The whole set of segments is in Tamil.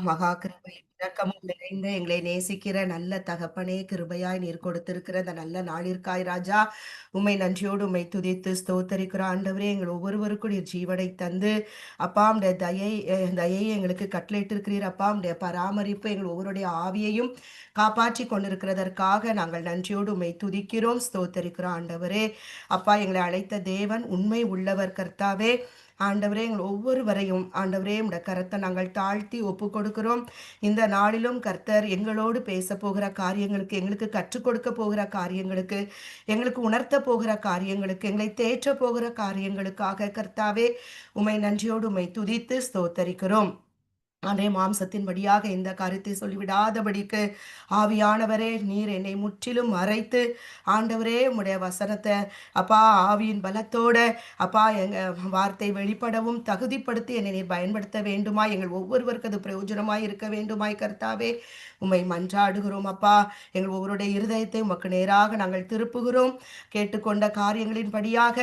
மகா கிருபை இரக்கமும் நிறைந்த எங்களை நேசிக்கிற நல்ல தகப்பனே, கிருபையாய் நீர் கொடுத்திருக்கிற அந்த நல்ல நாளிற்காய் ராஜா, உம்மை நன்றியோடு உம்மை துதித்து ஸ்தோத்தரிக்கிற ஆண்டவரே. எங்கள் ஒவ்வொருவருக்கும் நீர் ஜீவனை தந்து அப்பா உடைய தயையை எங்களுக்கு கட்டளையிட்டிருக்கிறீர். அப்பா உடைய பராமரிப்பு எங்கள் ஒவ்வொருடைய ஆவியையும் காப்பாற்றி கொண்டிருக்கிறதற்காக நாங்கள் நன்றியோடு உம்மை துதிக்கிறோம், ஸ்தோத்தரிக்கிறோம் ஆண்டவரே. அப்பா, எங்களை அழைத்த தேவன் உண்மை உள்ளவர் கர்த்தாவே. ஆண்டவரே, எங்கள் ஒவ்வொருவரையும் ஆண்டவரே உடைய கரத்தை நாங்கள் தாழ்த்தி ஒப்பு கொடுக்கிறோம். இந்த நாளிலும் கர்த்தர் எங்களோடு பேச போகிற காரியங்களுக்கு, எங்களுக்கு கற்றுக் கொடுக்க போகிற காரியங்களுக்கு, எங்களுக்கு உணர்த்த போகிற காரியங்களுக்கு, எங்களை தேற்ற போகிற காரியங்களுக்காக கர்த்தாவே உம்மை நன்றியோடு உம்மை துதித்து ஸ்தோத்தரிக்கிறோம். அதே மாம்சத்தின்படியாக இந்த காரியத்தை சொல்லிவிடாதபடிக்கு ஆவியானவரே நீர் என்னை முற்றிலும் மறைத்து ஆண்டவரே உம்முடைய வசனத்தை அப்பா ஆவியின் பலத்தோட அப்பா எங்க வார்த்தை வெளிப்படவும் தகுதிப்படுத்தி என்னை நீர் பயன்படுத்த வேண்டுமாய், எங்கள் ஒவ்வொருவருக்கு அது பிரயோஜனமாய் இருக்க வேண்டுமாய் கர்த்தாவே உம்மை மன்றாடுகிறோம். அப்பா, எங்கள் ஒவ்வொருடைய இருதயத்தை உமக்கு நேராக நாங்கள் திருப்புகிறோம். கேட்டுக்கொண்ட காரியங்களின் படியாக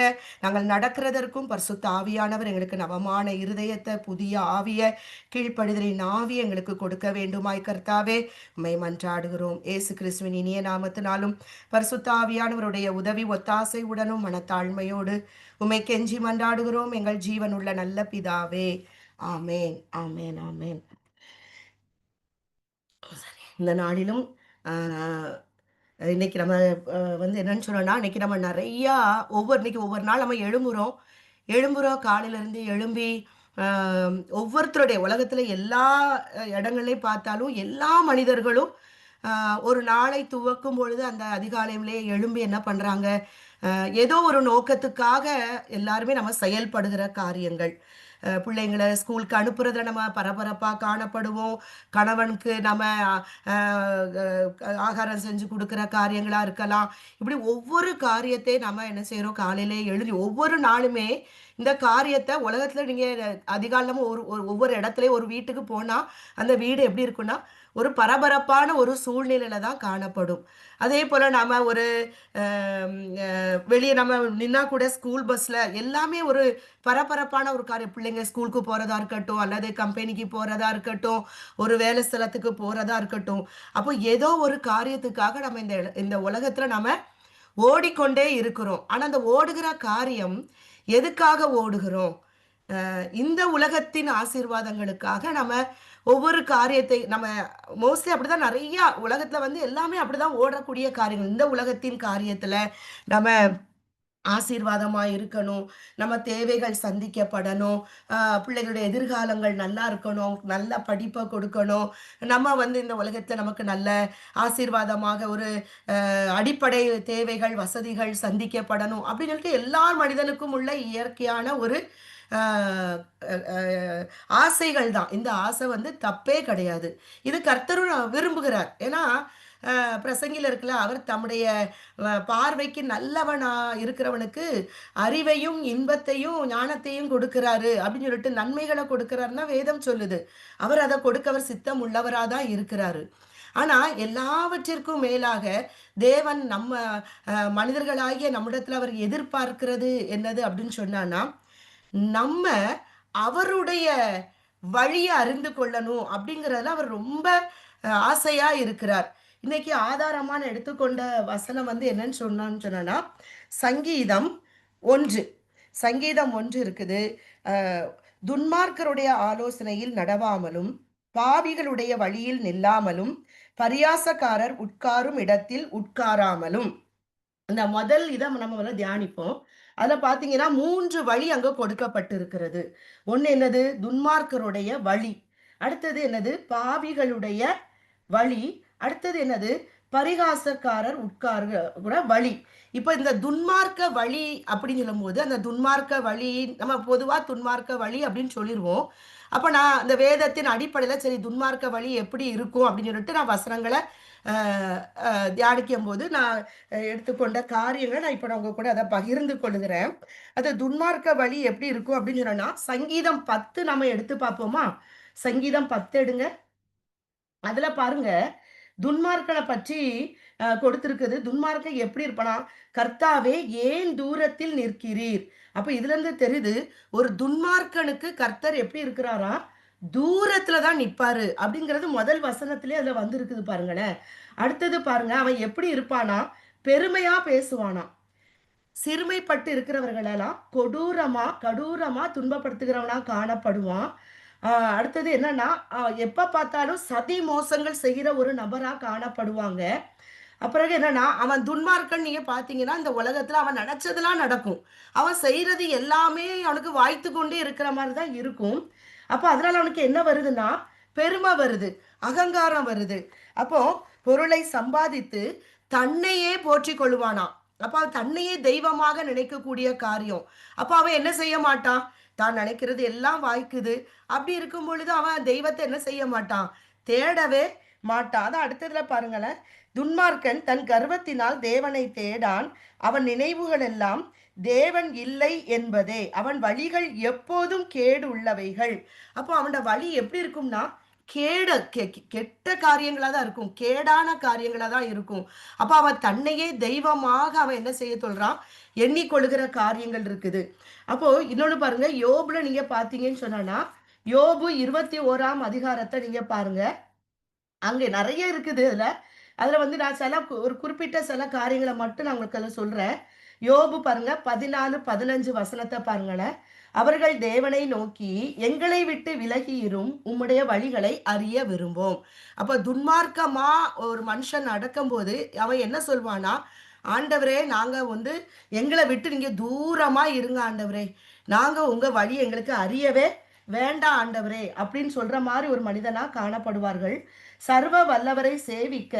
நாங்கள் நடக்கிறதற்கும் பரிசுத்த ஆவியானவர் எங்களுக்கு நவமான இருதயத்தை, புதிய ஆவிய, கீழ்ப்படிதலின் ஆவி எங்களுக்கு கொடுக்க வேண்டுமாய் கர்த்தாவே உம்மை மன்றாடுகிறோம். இயேசு கிறிஸ்துவின் இனிய நாமத்தினாலும் பரிசுத்த ஆவியானவருடைய உதவி ஒத்தாசை உடனும் மனத்தாழ்மையோடு உம்மை கெஞ்சி மன்றாடுகிறோம் எங்கள் ஜீவனுள்ள நல்ல பிதாவே. ஆமேன், ஆமேன், ஆமேன். இந்த நாளிலும் இன்னைக்கு நம்ம வந்து என்னன்னு சொல்லணும்னா, இன்னைக்கு நம்ம நிறையா இன்னைக்கு ஒவ்வொரு நாள் நம்ம எழும்புறோம் காலையிலேருந்து எழும்பி ஒவ்வொருத்தருடைய உலகத்துல எல்லா இடங்களையும் பார்த்தாலும் எல்லா மனிதர்களும் ஒரு நாளை துவக்கும் பொழுது அந்த அதிகாலையிலே எழும்பி என்ன பண்றாங்க, ஏதோ ஒரு நோக்கத்துக்காக எல்லாருமே நம்ம செயல்படுகிற காரியங்கள். பிள்ளைங்களை ஸ்கூலுக்கு அனுப்புறதுல நம்ம பரபரப்பாக காணப்படுவோம். கணவனுக்கு நம்ம ஆகாரம் செஞ்சு கொடுக்குற காரியங்களாக இருக்கலாம். இப்படி ஒவ்வொரு காரியத்தை நம்ம என்ன செய்கிறோம், காலையிலே எழுதி ஒவ்வொரு நாளுமே இந்த காரியத்தை உலகத்தில் நீங்கள் அதிகாலமும் ஒவ்வொரு இடத்துலையும் ஒரு வீட்டுக்கு போனால் அந்த வீடு எப்படி இருக்குன்னா ஒரு பரபரப்பான ஒரு சூழ்நிலையில தான் காணப்படும். அதே போல் நாம் ஒரு வெளியே நம்ம நின்னா கூட ஸ்கூல் பஸ்ஸில் எல்லாமே ஒரு பரபரப்பான ஒரு காரியம். பிள்ளைங்க ஸ்கூலுக்கு போகிறதா இருக்கட்டும், அல்லது கம்பெனிக்கு போகிறதா இருக்கட்டும், ஒரு வேலை ஸ்தலத்துக்கு போகிறதா இருக்கட்டும். அப்போ ஏதோ ஒரு காரியத்துக்காக நம்ம இந்த உலகத்தில் நம்ம ஓடிக்கொண்டே இருக்கிறோம். ஆனால் அந்த ஓடுகிற காரியம் எதுக்காக ஓடுகிறோம்? இந்த உலகத்தின் ஆசீர்வாதங்களுக்காக நம்ம ஒவ்வொரு காரியத்தை நம்ம மோஸ்ட்லி அப்படிதான். நிறைய உலகத்துல வந்து எல்லாமே அப்படிதான் ஓடக்கூடிய காரியங்கள். இந்த உலகத்தின் காரியத்துல நம்ம ஆசீர்வாதமா இருக்கணும், நம்ம தேவைகள் சந்திக்கப்படணும், பிள்ளைகளுடைய எதிர்காலங்கள் நல்லா இருக்கணும், நல்ல படிப்பை கொடுக்கணும், நம்ம வந்து இந்த உலகத்தில் நமக்கு நல்ல ஆசீர்வாதமாக ஒரு அடிப்படை தேவைகள் வசதிகள் சந்திக்கப்படணும் அப்படின்னு சொல்லிட்டு எல்லா மனிதனுக்கும் உள்ள இயற்கையான ஒரு ஆசைகள் தான். இந்த ஆசை வந்து தப்பே கிடையாது. இது கர்த்தரும் விரும்புகிறார். ஏன்னா பிரசங்கில இருக்குல்ல, அவர் தம்முடைய பார்வைக்கு நல்லவனா இருக்கிறவனுக்கு அறிவையும் இன்பத்தையும் ஞானத்தையும் கொடுக்கிறாரு அப்படின்னு சொல்லிட்டு நன்மைகளை கொடுக்கிறாருன்னா வேதம் சொல்லுது. அவர் அதை கொடுக்கவர் சித்தம் உள்ளவராக தான் இருக்கிறாரு. ஆனா எல்லாவற்றிற்கும் மேலாக தேவன் நம்ம மனிதர்களாகிய நம்மிடத்துல அவர் எதிர்பார்க்கிறது என்னது அப்படின்னு சொன்னான்னா, நம்ம அவருடைய வழியை அறிந்து கொள்ளணும் அப்படிங்கிறதுல அவர் ரொம்ப ஆசையா இருக்கிறார். இன்னைக்கு ஆதாரமான எடுத்துக்கொண்ட வசனம் வந்து என்னன்னு சொன்னா, சங்கீதம் 1 சங்கீதம் 1 இருக்குது. துன்மார்க்கருடைய ஆலோசனையில் நடவாமலும், பாவிகளுடைய வழியில் நில்லாமலும், பரியாசக்காரர் உட்காரும் இடத்தில் உட்காராமலும். இந்த முதல் இதை நம்ம வந்து தியானிப்போம். அதுல பாத்தீங்கன்னா 3 வழி அங்க கொடுக்கப்பட்டிருக்கிறது. ஒண்ணு என்னது? துன்மார்க்கருடைய வழி. அடுத்தது என்னது? பாவிகளுடைய வழி. அடுத்தது என்னது? பரிகாசக்காரர் உட்கார்கிற வழி. இப்ப இந்த துன்மார்க்க வழி அப்படின்னு சொல்லும்போது, அந்த துன்மார்க்க வழி நம்ம பொதுவா துன்மார்க்க வழி அப்படின்னு சொல்லிடுவோம். அப்ப நான் அந்த வேதத்தின் அடிப்படையில சரி துன்மார்க்க வழி எப்படி இருக்கும் அப்படின்னு சொல்லிட்டு நான் வசனங்களை தியானிக்கும் போது நான் எடுத்துக்கொண்ட காரியங்களை நான் இப்ப நான் உங்க கூட அதை பகிர்ந்து கொள்கிறேன். அது துன்மார்க்க வழி எப்படி இருக்கும் அப்படின்னு சொன்னா, சங்கீதம் 10 நம்ம எடுத்து பார்ப்போமா? சங்கீதம் 10 எடுங்க. அதுல பாருங்க, துன்மார்க்கனை பற்றி கொடுத்திருக்குது. துன்மார்க்கன் எப்படி இருப்பானா, கர்த்தாவே ஏன் தூரத்தில் நிற்கிறீர்? அப்ப இதுல இருந்து தெரியுது, ஒரு துன்மார்க்கனுக்கு கர்த்தர் எப்படி இருக்கிறாரா? தூரத்துல தான் நிப்பாரு அப்படிங்கிறது முதல் வசனத்திலே அதுல வந்திருக்குது பாருங்களேன். அடுத்தது பாருங்க, அவன் எப்படி இருப்பானா? பெருமையா பேசுவானாம். சிறுமைப்பட்டு இருக்கிறவர்களெல்லாம் கடூரமா துன்பப்படுத்துகிறவனா காணப்படுவான். அ அடுத்தது என்னன்னா, எப்ப பார்த்தாலும் சதி மோசங்கள் செய்கிற ஒரு நபரா காணப்படுவாங்க. அப்புறம் என்னன்னா, அவன் துன்மார்க்கன் நீங்க பார்த்தீங்கன்னா, இந்த உலகத்துல அவன் நெனச்சதெல்லாம் நடக்கும். அவன் செய்றது எல்லாமே அவனுக்கு வாய்த்து கொண்டே இருக்கிற மாரி தான் இருக்கும். அப்ப அதனால அவனுக்கு என்ன வருதுன்னா, பெருமை வருது, அகங்காரம் வருது. அப்போ பொருளை சம்பாதித்து தன்னையே போற்றிக் கொள்ளுவானாம். அப்ப அவன் தன்னையே தெய்வமாக நினைக்கக்கூடிய காரியம். அப்ப அவன் என்ன செய்ய மாட்டான்? தான் நினைக்கிறது எல்லாம் வாய்க்குது. அப்படி இருக்கும் பொழுது அவன் தெய்வத்த என்ன செய்ய மாட்டான்? தேடவே மாட்டான். அதான் அடுத்ததுல பாருங்களேன். துன்மார்க்கன் தன் கர்வத்தினால் தேவனை தேடான். அவன் நினைவுகள் எல்லாம் தேவன் இல்லை என்பதே. அவன் வழிகள் எப்போதும் கேடு உள்ளவைகள். அப்போ அவனோட வழி எப்படி இருக்கும்னா, கேடு கெட்ட காரியங்களா தான் இருக்கும். கேடான காரியங்களா தான் இருக்கும். அப்ப அவன் தன்னையே தெய்வமாக அவன் என்ன செய்ய சொல்றான்? எண்ணிக்கொள்ளுகிற காரியங்கள் இருக்குது. அப்போ இன்னொன்னு பாருங்க, யோபுல நீங்க பார்த்தீங்கன்னு சொன்னனா, யோபு 21ஆம் அதிகாரத்த நீங்க பாருங்க. அங்க நெறைய இருக்குது அதுல. அதுல வந்து நான் ஒரு குறிப்பிட்ட சில காரியங்கள மட்டும் நான் உங்களுக்கு அதுல சொல்றேன். யோபு பாருங்க 14, 15 வசனத்த பாருங்களேன். அவர்கள் தேவனை நோக்கி, "எங்களை விட்டு விலகி இரும். உம்முடைய வழிகளை அறிய விரும்போம்." அப்ப துன்மார்க்கமா ஒரு மனுஷன் நடக்கும்போது, அவன் என்ன சொல்வானா, "ஆண்டவரே, நாங்க வந்து எங்கள விட்டு நீங்க தூரமா இருங்க ஆண்டவரே. நாங்க உங்க வழி எங்களுக்கு அறியவே வேண்டாம் ஆண்டவரே." அப்படின்னு சொல்ற மாரி ஒரு மனிதனா காணப்படுவார்கள். சர்வ வல்லவரை சேவிக்க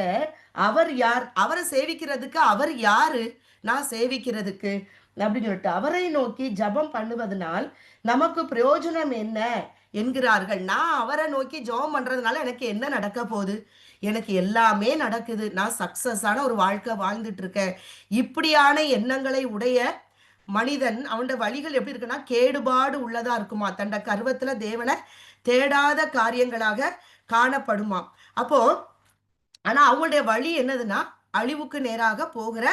அவர் யார்? அவர சேவிக்கிறதுக்கு அவர் யாரு? நான் சேவிக்கிறதுக்கு அப்படின்னு சொல்லிட்டு அவரை நோக்கி ஜெபம் பண்ணுவதனால் நமக்கு பிரயோஜனம் என்ன என்கிறார்கள். நான் அவரை நோக்கி ஜெபம் பண்றதுனால எனக்கு என்ன நடக்க போகுது? எனக்கு எல்லாமே நடக்குது. நான் சக்சஸான ஒரு வாழ்க்கை வாழ்ந்துட்டு இருக்கேன். இப்படியான எண்ணங்களை உடைய மனிதன் அவனோட வழிகள் எப்படி இருக்குன்னா, கேடுபாடு உள்ளதா இருக்குமா. தன்ட கர்வத்துல தேவன தேடாத காரியங்களாக காணப்படுமாம். அப்போ ஆனா அவங்களுடைய வழி என்னதுன்னா, அழிவுக்கு நேராக போகிற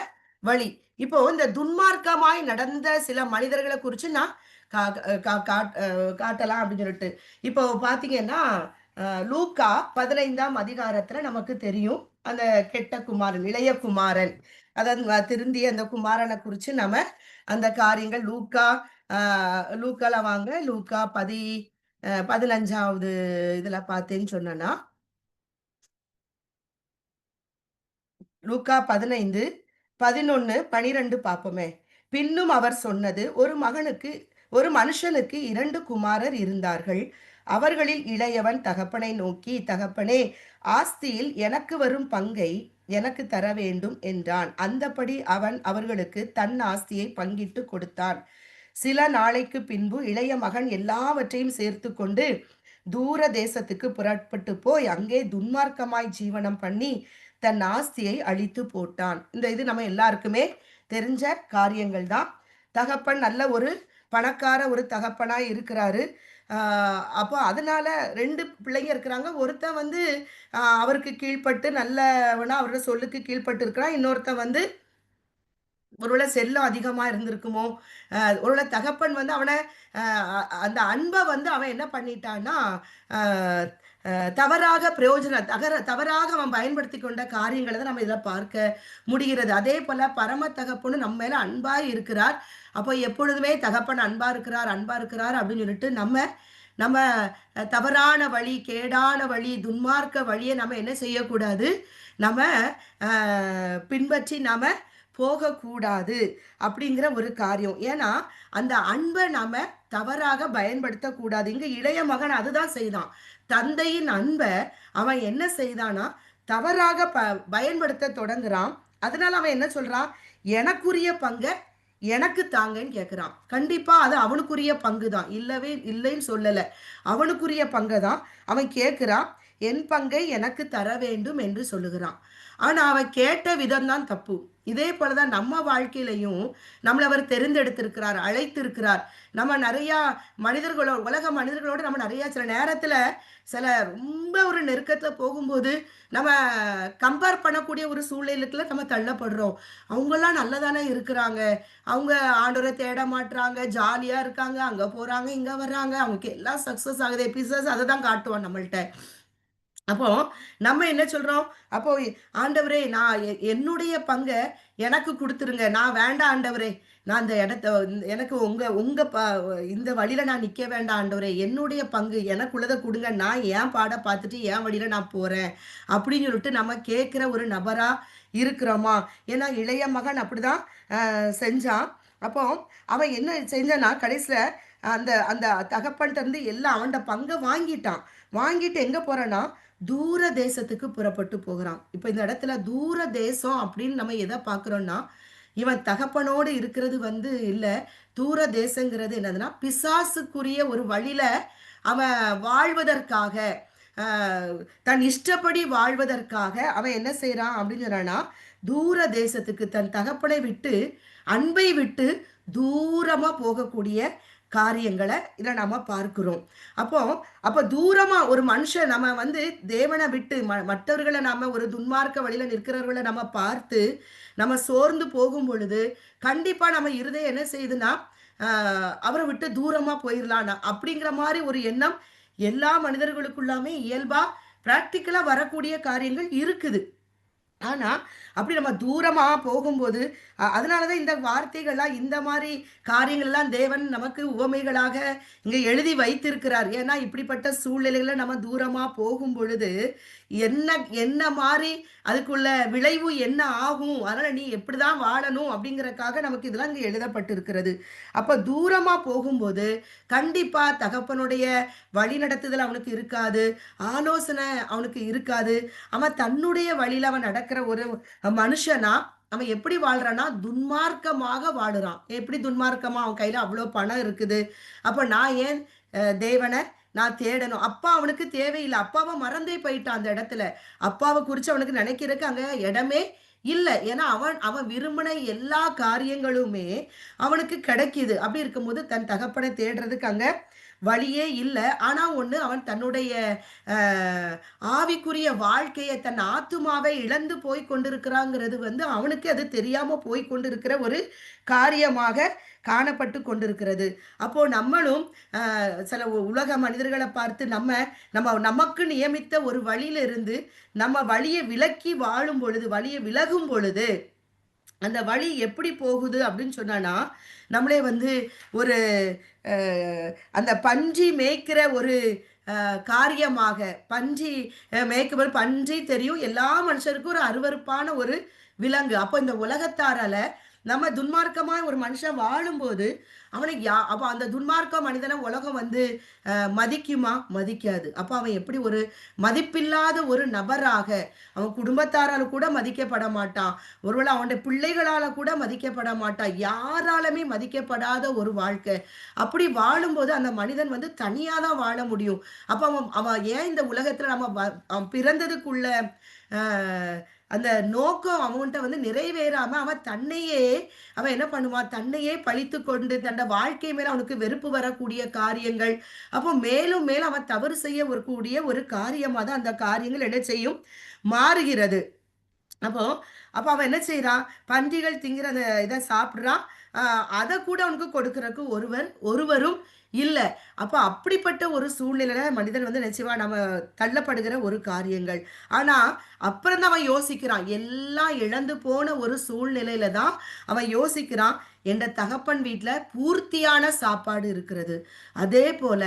வழி. இப்போ இந்த துன்மார்க்கமாய் நடந்த சில மனிதர்கள குறிச்சு நான் கா கா காட் அ காட்டலாம் அப்படின்னு சொல்லிட்டு. இப்போ பார்த்தீங்கன்னா, லூக்கா 15ஆம் அதிகாரத்துல நமக்கு தெரியும். அந்த கெட்ட குமாரன், இளைய குமாரன். அதாவது திருந்திய அந்த குமாரன குறிச்சு நம்ம அந்த காரியங்கள் அ லூக்கால வாங்க. லூக்கா 15வது இதுல பார்த்தேன்னு சொன்னேன்னா லூக்கா 15, 11, 12 பார்ப்போமே. பின்னும் அவர் சொன்னது, ஒரு மனுஷனுக்கு 2 குமாரர் இருந்தார்கள். அவர்களில் இளையவன் தகப்பனை நோக்கி, தகப்பனே, ஆஸ்தியில் எனக்கு வரும் பங்கை எனக்கு தர வேண்டும் என்றான். அந்தப்படி அவன் அவர்களுக்கு தன் ஆஸ்தியை பங்கிட்டு கொடுத்தான். சில நாளைக்கு பின்பு இளைய மகன் எல்லாவற்றையும் சேர்த்துக்கொண்டு தூர தேசத்துக்கு புறப்பட்டு போய் அங்கே துன்மார்க்கமாய் ஜீவனம் பண்ணி தன் ஆஸ்தியை அழித்து போட்டான். இது நம்ம எல்லாருக்குமே தெரிஞ்ச காரியங்கள் தான். தகப்பன் நல்ல ஒரு பணக்கார ஒரு தகப்பனா இருக்கிறாரு. அப்போ அதனால 2 பிள்ளைங்க இருக்கிறாங்க. ஒருத்தன் வந்து அவருக்கு கீழ்ப்பட்டு நல்லவனா அவரோட சொல்லுக்கு கீழ்ப்பட்டு இருக்கிறான். இன்னொருத்தன் வந்து ஒருவேளை செல்லம் அதிகமா இருந்திருக்குமோ! ஒருவேளை தகப்பன் வந்து அவன அ அந்த அன்ப வந்து அவன் என்ன பண்ணிட்டான்னா, அ அ தவறாக தவறாக அவன் பயன்படுத்திக் கொண்ட காரியங்கள தான் நம்ம இதில பார்க்க முடிகிறது. அதேபோல பரம தகப்பனும் நம்ம மேல அன்பா இருக்கிறார். அப்போ எப்பொழுதுமே தகப்பன் அன்பா இருக்கிறார் அப்படின்னு சொல்லிட்டு நம்ம நம்ம தவறான வழி, கேடான வழி, துன்மார்க்க வழிய நம்ம என்ன செய்யக்கூடாது? நம்ம அ பின்பற்றி நாம போகக்கூடாது அப்படிங்கிற ஒரு காரியம். ஏன்னா, அந்த அன்ப நாம தவறாக பயன்படுத்தக்கூடாது. இங்க இளைய மகன் அதுதான் செய்தான். தந்தையின் அன்ப அவன் என்ன செய்தான்னா, தவறாக பயன்படுத்த தொடங்குறான். அதனால அவன் என்ன சொல்றான்? எனக்குரிய பங்க எனக்கு தாங்கன்னு கேட்கிறான். கண்டிப்பா அது அவனுக்குரிய பங்கு தான். இல்லவே இல்லைன்னு சொல்லல. அவனுக்குரிய பங்க தான் அவன் கேட்கிறான். என் பங்கை எனக்கு தர வேண்டும் என்று சொல்லுகிறான். ஆனா அவன் கேட்ட விதம் தான் தப்பு. இதே போலதான் நம்ம வாழ்க்கையிலையும் நம்மள அவர் தெரிந்தெடுத்திருக்கிறார், அழைத்திருக்கிறார். நம்ம நிறையா உலக மனிதர்களோடு நம்ம நிறையா சில நேரத்துல சில ரொம்ப ஒரு நெருக்கத்துல போகும்போது நம்ம கம்பேர் பண்ணக்கூடிய ஒரு சூழ்நிலைக்குள்ள நம்ம தள்ளப்படுறோம். அவங்கெல்லாம் நல்லதானே இருக்கிறாங்க. அவங்க ஆண்டவரை தேட மாட்றாங்க, ஜாலியா இருக்காங்க, அங்க போறாங்க, இங்க வர்றாங்க, அவங்களுக்கு எல்லாம் சக்சஸ் ஆகுது. பிசாசு அதை தான் காட்டுவான் நம்மள்ட்ட. அப்போ நம்ம என்ன சொல்றோம்? அப்போ ஆண்டவரே நான் என்னுடைய பங்க எனக்கு குடுத்துருங்க. நான் வேண்டாம் ஆண்டவரே. நான் அந்த இடத்த எனக்கு உங்க உங்க இந்த வழியில நான் நிக்க வேண்டாம் ஆண்டவரே. என்னுடைய பங்கு எனக்குள்ளத குடுங்க. நான் என் பாட பார்த்துட்டு என் வழியில நான் போறேன். அப்படின்னு சொல்லிட்டு நம்ம கேட்கிற ஒரு நபரா இருக்கிறோமா? ஏன்னா இளைய மகன் அப்படிதான் செஞ்சான். அப்போ அவன் என்ன செஞ்சான்னா, கடைசியில அந்த அந்த தகப்பன்ட்ட இருந்து எல்லாம் அவன்ட பங்க வாங்கிட்டான். வாங்கிட்டு எங்க போறான்னா, தூர தேசத்துக்கு புறப்பட்டு போகிறான். இப்ப இந்த இடத்துல தூர தேசம் அப்படின்னு நம்ம எத பார்க்கிறோம்னா, இவன் தகப்பனோடு இருக்கிறது வந்து இல்ல. தூர தேசங்கிறது என்னதுன்னா, பிசாசுக்குரிய ஒரு வழியில அவன் வாழ்வதற்காக, அ தன் இஷ்டப்படி வாழ்வதற்காக அவன் என்ன செய்றான் அப்படின்னு சொன்னான்னா, தூர தேசத்துக்கு தன் தகப்பனை விட்டு, அன்பை விட்டு தூரமா போகக்கூடிய காரியங்கள இத நாம பார்க்கிறோம். அப்போ அப்ப தூரமா ஒரு மனுஷன் நம்ம வந்து தேவன விட்டு மற்றவர்கள நாம ஒரு துன்மார்க்க வழியில நிற்கிறவர்கள நம்ம பார்த்து, நம்ம சோர்ந்து போகும் பொழுது, கண்டிப்பா நம்ம இருதயம் என்ன செய்யுதுன்னா, அ அவர விட்டு தூரமா போயிரலாம். அப்படிங்கிற மாரி ஒரு எண்ணம் எல்லா மனிதர்களுக்குள்ளாமே இயல்பா, பிராக்டிகலா வரக்கூடிய காரியங்கள் இருக்குது. ஆனா, அப்படி நம்ம தூரமா போகும்போது, அதனால தான் இந்த வார்த்தைகள்லாம், இந்த மாரி காரியங்கள்லாம் தேவன் நமக்கு உவமைகளாக இங்க எழுதி வைத்திருக்கிறார். ஏன்னா, இப்படிப்பட்ட சூழ்நிலைகள்ல நம்ம தூரமா போகும்பொழுது, என்ன என்ன மாரி அதுக்குள்ள விளைவு என்ன ஆகும்? அதனால நீ எப்படிதான் வாழணும்? அப்படிங்கிறதுக்காக நமக்கு இதெல்லாம் இங்க எழுதப்பட்டிருக்கிறது. அப்ப தூரமா போகும்போது, கண்டிப்பா தகப்பனுடைய வழிநடத்துதல் அவனுக்கு இருக்காது. ஆலோசனை அவனுக்கு இருக்காது. அவன் தன்னுடைய வழியில அவன் நடக்கிற ஒரு மனுஷனா, அவன் எப்படி வாழ்றான்னா, துன்மார்க்கமாக வாழுறான். எப்படி துன்மார்க்கமா? அவன் கையில அவ்ளோ பணம் இருக்குது. அப்ப நான் ஏன் தேவன நான் தேடணும். அப்பா அவனுக்கு தேவையில்ல. அப்பாவ மறந்தே போயிட்டான் அந்த இடத்துல. அப்பாவ குறிச்சு அவனுக்கு நினைக்கிறதுக்கு அங்க இடமே இல்ல. ஏன்னா, அவன் அவன் விரும்பின எல்லா காரியங்களுமே அவனுக்கு கிடைக்குது. அப்படி இருக்கும்போது தன் தகப்பன தேடுறதுக்கு அங்க வழியே இல்ல. ஆனா ஒண்ணு, அவன் தன்னுடைய அ ஆவிக்குரிய வாழ்க்கைய, தன் ஆத்துமாவை இழந்து போய் கொண்டிருக்கிறாங்கிறது வந்து அவனுக்கு அது தெரியாம போய் கொண்டிருக்கிற ஒரு காரியமாக காணப்பட்டு கொண்டிருக்கிறது. அப்போ நம்மளும் சில உலக மனிதர்கள பார்த்து நம்ம நம்ம நமக்கு நியமித்த ஒரு வழியிலிருந்து நம்ம வழிய விலக்கி வாழும் பொழுது, வழிய விலகும் பொழுது, அந்த வழி எப்படி போகுது அப்படின்னு சொன்னான்னா, நம்மளே வந்து ஒரு அ அந்த பன்றி மேய்க்கிற ஒரு காரியமாக, பன்றி மேய்க்கும்போது பன்றி தெரியும். எல்லா மனுஷருக்கும் ஒரு அருவருப்பான ஒரு விலங்கு. அப்போ இந்த உலகத்தாரால நம்ம துன்மார்க்கமா ஒரு மனுஷன் வாழும்போது, அவனுக்கு அப்ப அந்த துன்மார்க்க மனிதன உலகம் வந்து மதிக்குமா? மதிக்காது. அப்ப அவன் எப்படி ஒரு மதிப்பில்லாத ஒரு நபராக, அவன் குடும்பத்தாரால கூட மதிக்கப்பட மாட்டான். ஒருவேளை அவனுடைய பிள்ளைகளால கூட மதிக்கப்பட மாட்டான். யாராலுமே மதிக்கப்படாத ஒரு வாழ்க்கை. அப்படி வாழும்போது அந்த மனிதன் வந்து தனியா தான் வாழ முடியும். அப்ப அவன் அவன் ஏன் இந்த உலகத்துல நம்ம அவன் பிறந்ததுக்குள்ள அ அந்த நோக்கம் அவன்ட்ட வந்து நிறைவேறாம, அவன் என்ன பண்ணுவான்? தன்னையே பழித்துக்கொண்டு, வாழ்க்கை மேல அவனுக்கு வெறுப்பு வரக்கூடிய காரியங்கள், அப்போ மேலும் மேலும் அவன் தவறு செய்ய கூடிய ஒரு காரியமா தான் அந்த காரியங்கள் என்ன செய்யும்? மாறுகிறது. அப்போ அப்ப அவன் என்ன செய்றான்? பன்றிகள் திங்கிற அந்த இத சாப்பிடுறான். அ அத கூட அவனுக்கு கொடுக்கறக்கு ஒருவரும் இல்ல. அப்ப அப்படிப்பட்ட ஒரு சூழ்நிலையில மனிதன் வந்து என்ன செய்வான்? நம்ம தள்ளப்படுகிற ஒரு காரியங்கள். ஆனா, அப்புறம் தான் அவன் யோசிக்கிறான். எல்லாம் இழந்து போன ஒரு சூழ்நிலையில தான் அவன் யோசிக்கிறான். என்ற தகப்பன் வீட்ல பூர்த்தியான சாப்பாடு இருக்கிறது. அதேபோல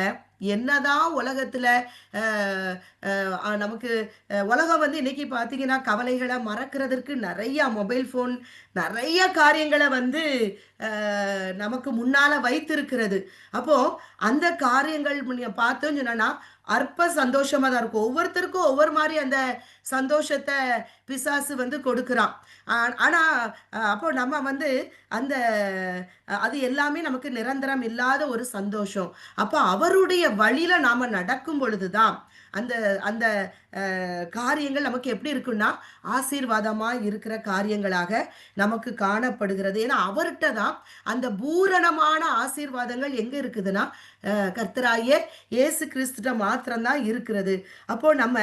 என்னதான் உலகத்துல அ நமக்கு உலகம் வந்து இன்னைக்கு பார்த்தீங்கன்னா, கவலைகள மறக்கிறதற்கு நெறைய மொபைல் ஃபோன், நெறைய காரியங்கள வந்து அ நமக்கு முன்னால வைத்திருக்கிறது. அப்போ அந்த காரியங்கள் நீங்க பார்த்தோம்ன்னு சொன்னோன்னா, அற்ப சந்தோஷமா தான் இருக்கும். ஒவ்வொருத்தருக்கும் ஒவ்வொரு மாரி அந்த சந்தோஷத்த பிசாசு வந்து கொடுக்குறான். ஆ ஆனா அப்போ நம்ம வந்து அந்த அது எல்லாமே நமக்கு நிரந்தரம் இல்லாத ஒரு சந்தோஷம். அப்ப அவருடைய வழியில நாம நடக்கும் பொழுது தான், அந்த அந்த காரியங்கள் நமக்கு எப்படி இருக்குன்னா, ஆசீர்வாதமா இருக்கிற காரியங்களாக நமக்கு காணப்படுகிறது. ஏன்னா, அவர்ட்ட தான் அந்த பூரணமான ஆசீர்வாதங்கள் எங்க இருக்குதுன்னா, கர்த்தராகிய இயேசு கிறிஸ்துட்ட மாத்திரம் தான் இருக்கிறது. அப்போ நம்ம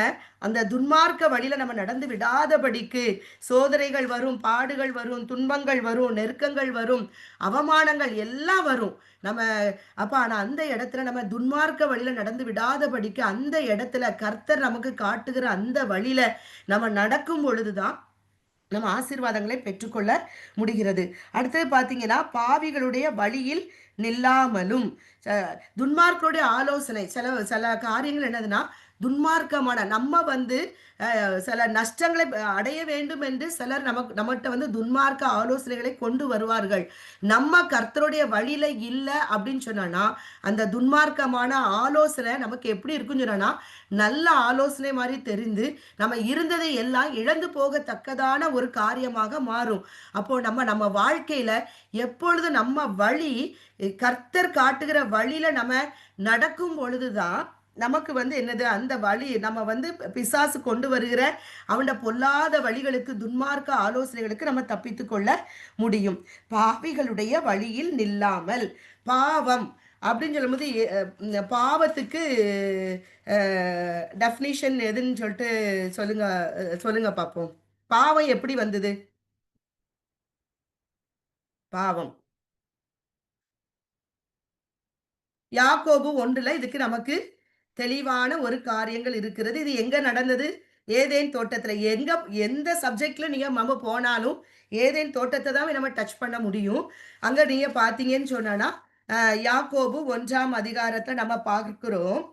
அந்த துன்மார்க்க வழியில நம்ம நடந்து விடாதபடிக்கு, சோதனைகள் வரும், பாடுகள் வரும், துன்பங்கள் வரும், நெருக்கங்கள் வரும், அவமானங்கள் எல்லாம் வரும். நம்ம ஆனா அந்த இடத்துல நம்ம துன்மார்க்க வழியில நடந்து விடாதபடிக்கு, அந்த இடத்துல கர்த்தர் நமக்கு காட்டுகிற அந்த வழியில நம்ம நடக்கும் பொழுது தான் நம்ம ஆசீர்வாதங்களை பெற்றுக்கொள்ள முடிகிறது. அடுத்தது பார்த்தீங்கன்னா, பாவிகளுடைய வழியில் நில்லாமலும், ச துன்மார்க்கருடைய ஆலோசனை சில சில காரியங்கள் என்னதுன்னா, துன்மார்க்கமான நம்ம வந்து சில நஷ்டங்களை அடைய வேண்டும் என்று சிலர் நம்மட்ட வந்து துன்மார்க்க ஆலோசனைகளை கொண்டு வருவார்கள். நம்ம கர்த்தருடைய வழியில இல்ல அப்படின்னு சொன்னோம்னா, அந்த துன்மார்க்கமான ஆலோசனை நமக்கு எப்படி இருக்குன்னு சொன்னோம்னா, நல்ல ஆலோசனை மாரி தெரிந்து, நம்ம இருந்ததை எல்லாம் இழந்து போகத்தக்கதான ஒரு காரியமாக மாறும். அப்போ நம்ம நம்ம வாழ்க்கையில எப்பொழுது நம்ம வழி கர்த்தர் காட்டுகிற வழியில நம்ம நடக்கும் பொழுது தான் நமக்கு வந்து என்னது அந்த வழி நம்ம வந்து பிசாசு கொண்டு வருகிற அவனோட பொல்லாத வழிகளுக்கு துன்மார்க்க ஆலோசனைகளுக்கு நம்ம தப்பித்துக் கொள்ள முடியும். பாவிகளுடைய வழியில் நில்லாமல், பாவம் அப்படின்னு சொல்லும்போது பாவத்துக்கு டெஃபினிஷன் எதுன்னு சொல்லிட்டு சொல்லுங்க, சொல்லுங்க பார்ப்போம். பாவம் எப்படி வந்தது? பாவம் யாக்கோபு 1ல இதுக்கு நமக்கு தெளிவான ஒரு காரியங்கள் இருக்கிறது. இது எங்க நடந்தது? ஏதேன் தோட்டத்துல. எந்த சப்ஜெக்ட்ல நம்ம போனாலும், ஏதேன் தோட்டத்த தான் நம்ம டச் பண்ண முடியும். அங்க நீங்க பார்த்தீங்கன்னு சொன்னனா, யாக்கோபு 1ஆம் அதிகாரத்துல நம்ம பார்க்கிறோம்.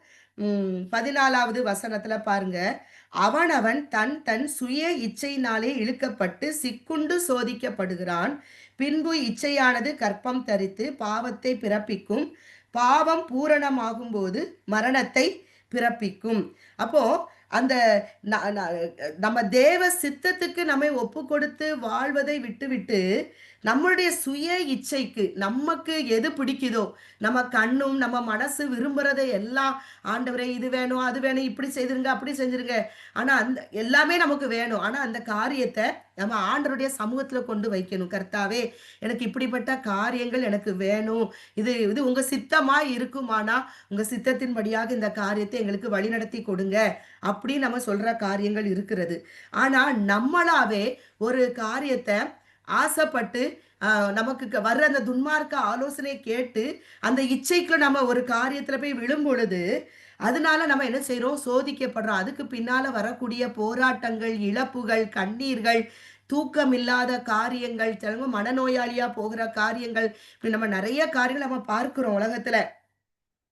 14வது வசனத்துல பாருங்க. அவனவன் தன் தன் சுய இச்சையினாலே இழுக்கப்பட்டு சிக்குண்டு சோதிக்கப்படுகிறான். பின்பு இச்சையானது கர்ப்பம் தரித்து பாவத்தை பிறப்பிக்கும். பாவம் பூரணமாகும்போது மரணத்தை பிறப்பிக்கும். அப்போ அந்த நம்ம தேவ சித்தத்துக்கு நம்மை ஒப்பு கொடுத்து வாழ்வதை விட்டுவிட்டு நம்மளுடைய சுய இச்சைக்கு நமக்கு எது பிடிக்குதோ, நம்ம கண்ணும் நம்ம மனசு விரும்புறதை எல்லாம், ஆண்டவரே இது வேணும் அது வேணும் இப்படி செய்திருங்க அப்படி செஞ்சிருங்க, ஆனா அந்த எல்லாமே நமக்கு வேணும். ஆனா அந்த காரியத்தை நம்ம ஆண்டவருடைய சமூகத்துல கொண்டு வைக்கணும். கர்த்தாவே, எனக்கு இப்படிப்பட்ட காரியங்கள் எனக்கு வேணும், இது இது உங்க சித்தமா இருக்குமானா உங்க சித்தத்தின்படியாக இந்த காரியத்தை எங்களுக்கு வழிநடத்தி கொடுங்க அப்படின்னு நம்ம சொல்ற காரியங்கள் இருக்கிறது. ஆனா நம்மளாவே ஒரு காரியத்தை ஆசைப்பட்டு நமக்கு வர்ற அந்த துன்மார்க்க ஆலோசனை கேட்டு அந்த இச்சைக்குள்ள நம்ம ஒரு காரியத்துல போய் விழும் பொழுது, அதனால நம்ம என்ன செய்றோம்? சோதிக்கப்படுறோம். அதுக்கு பின்னால வரக்கூடிய போராட்டங்கள், இழப்புகள், கண்ணீர்கள், தூக்கமில்லாத காரியங்கள், சிலவங்க மனநோயாளியா போகிற காரியங்கள், இப்படி நம்ம நெறைய காரியங்கள் நம்ம பார்க்கிறோம் உலகத்துல.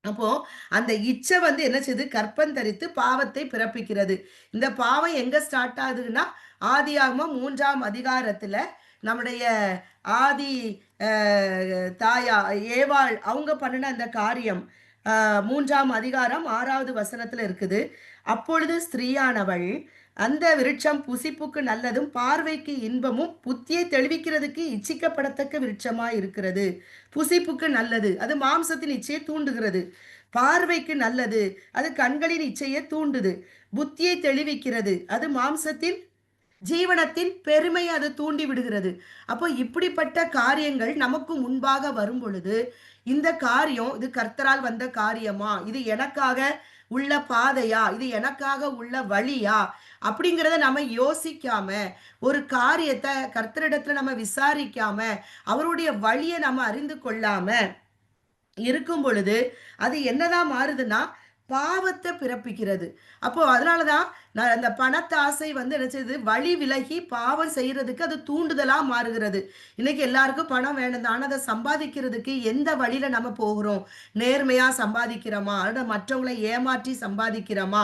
அப்போ அந்த இச்சை வந்து என்ன செய்யுது? கர்ப்பம் தரித்து பாவத்தை பிறப்பிக்கிறது. இந்த பாவம் எங்க ஸ்டார்ட் ஆகுதுன்னா, ஆதியாகமம் 3ஆம் அதிகாரத்துல நம்முடைய ஆதி அ தாயா ஏவாள் அவங்க பண்ணுன அந்த காரியம் 3ஆம் அதிகாரம் 6வது வசனத்துல இருக்குது. அப்பொழுது ஸ்திரீயானவள் அந்த விருட்சம் புசிப்புக்கு நல்லதும் பார்வைக்கு இன்பமும் புத்தியை தெளிவிக்கிறதுக்கு இச்சிக்கப்படத்தக்க விருட்சமாய் இருக்கிறது. புசிப்புக்கு நல்லது, அது மாம்சத்தின் இச்சையை தூண்டுகிறது. பார்வைக்கு நல்லது, அது கண்களின் இச்சையை தூண்டுது. புத்தியை தெளிவிக்கிறது, அது மாம்சத்தின் ஜீவனத்தின் பெருமையை அது தூண்டி விடுகிறது. அப்போ இப்படிப்பட்ட காரியங்கள் நமக்கு முன்பாக வரும் பொழுது, இந்த காரியம் இது கர்த்தரால் வந்த காரியமா? இது எனக்காக உள்ள பாதையா? இது எனக்காக உள்ள வழியா? அப்படிங்கிறத நம்ம யோசிக்காம, ஒரு காரியத்த கர்த்தரிடத்துல நம்ம விசாரிக்காம, அவருடைய வழிய நம்ம அறிந்து கொள்ளாம இருக்கும் பொழுது, அது என்னதான் மாறுதுன்னா, பாவத்த பிறப்பிக்கிறது. அப்போ அதனால தான் நான் அந்த பணத்தாசை வந்து என்ன செய்யுது? வழி விலகி பாவம் செய்றதுக்கு அது தூண்டுதலா மாறுகிறது. இன்னைக்கு எல்லாருக்கும் பணம் வேணும் தான். ஆனா அத சம்பாதிக்கிறதுக்கு எந்த வழியில நம்ம போகிறோம்? நேர்மையா சம்பாதிக்கிறோமா? அல்லது மற்றவங்கள ஏமாற்றி சம்பாதிக்கிறோமா?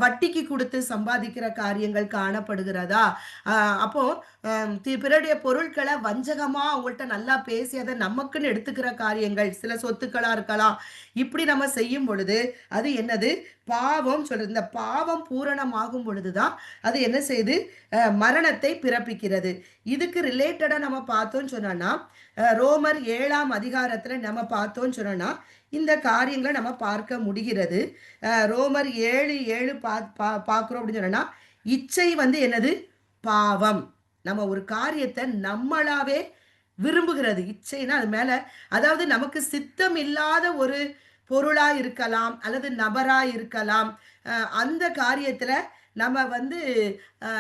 வட்டிக்கு குடுத்து சம்பாதிக்கிற காரியங்கள் காணப்படுகிறதா? அ அப்போ பிறருடைய பொருட்கள வஞ்சகமா அவங்கள்ட்ட நல்லா பேசி அத நமக்குன்னு எடுத்துக்கிற காரியங்கள், சில சொத்துக்களா இருக்கலாம். இப்படி நம்ம செய்யும் பொழுது, அது என்னது? பாவம் சொல்றது. இந்த பாவம் பூரணமாகும் பொழுதுதான் அது என்ன செய்யுது? மரணத்தை பிறப்பிக்கிறது. இதுக்கு ரிலேட்டடா நம்ம பார்த்தோம்னு சொன்னோம்னா, ரோமர் 7ஆம் அதிகாரத்துல நம்ம பார்த்தோம்னு சொன்னோம்னா, இந்த காரியங்கள நம்ம பார்க்க முடிகிறது. ரோமர் 7:7 பார்க்கிறோம் அப்படின்னு சொன்னோம்னா, இச்சை வந்து என்னது? பாவம். நம்ம ஒரு காரியத்த நம்மளாவே விரும்புகிறது. இச்சைன்னா அது மேல அதாவது நமக்கு சித்தம் இல்லாத ஒரு பொருளா இருக்கலாம், அல்லது நபரா இருக்கலாம். அந்த காரியத்துல நம்ம வந்து அ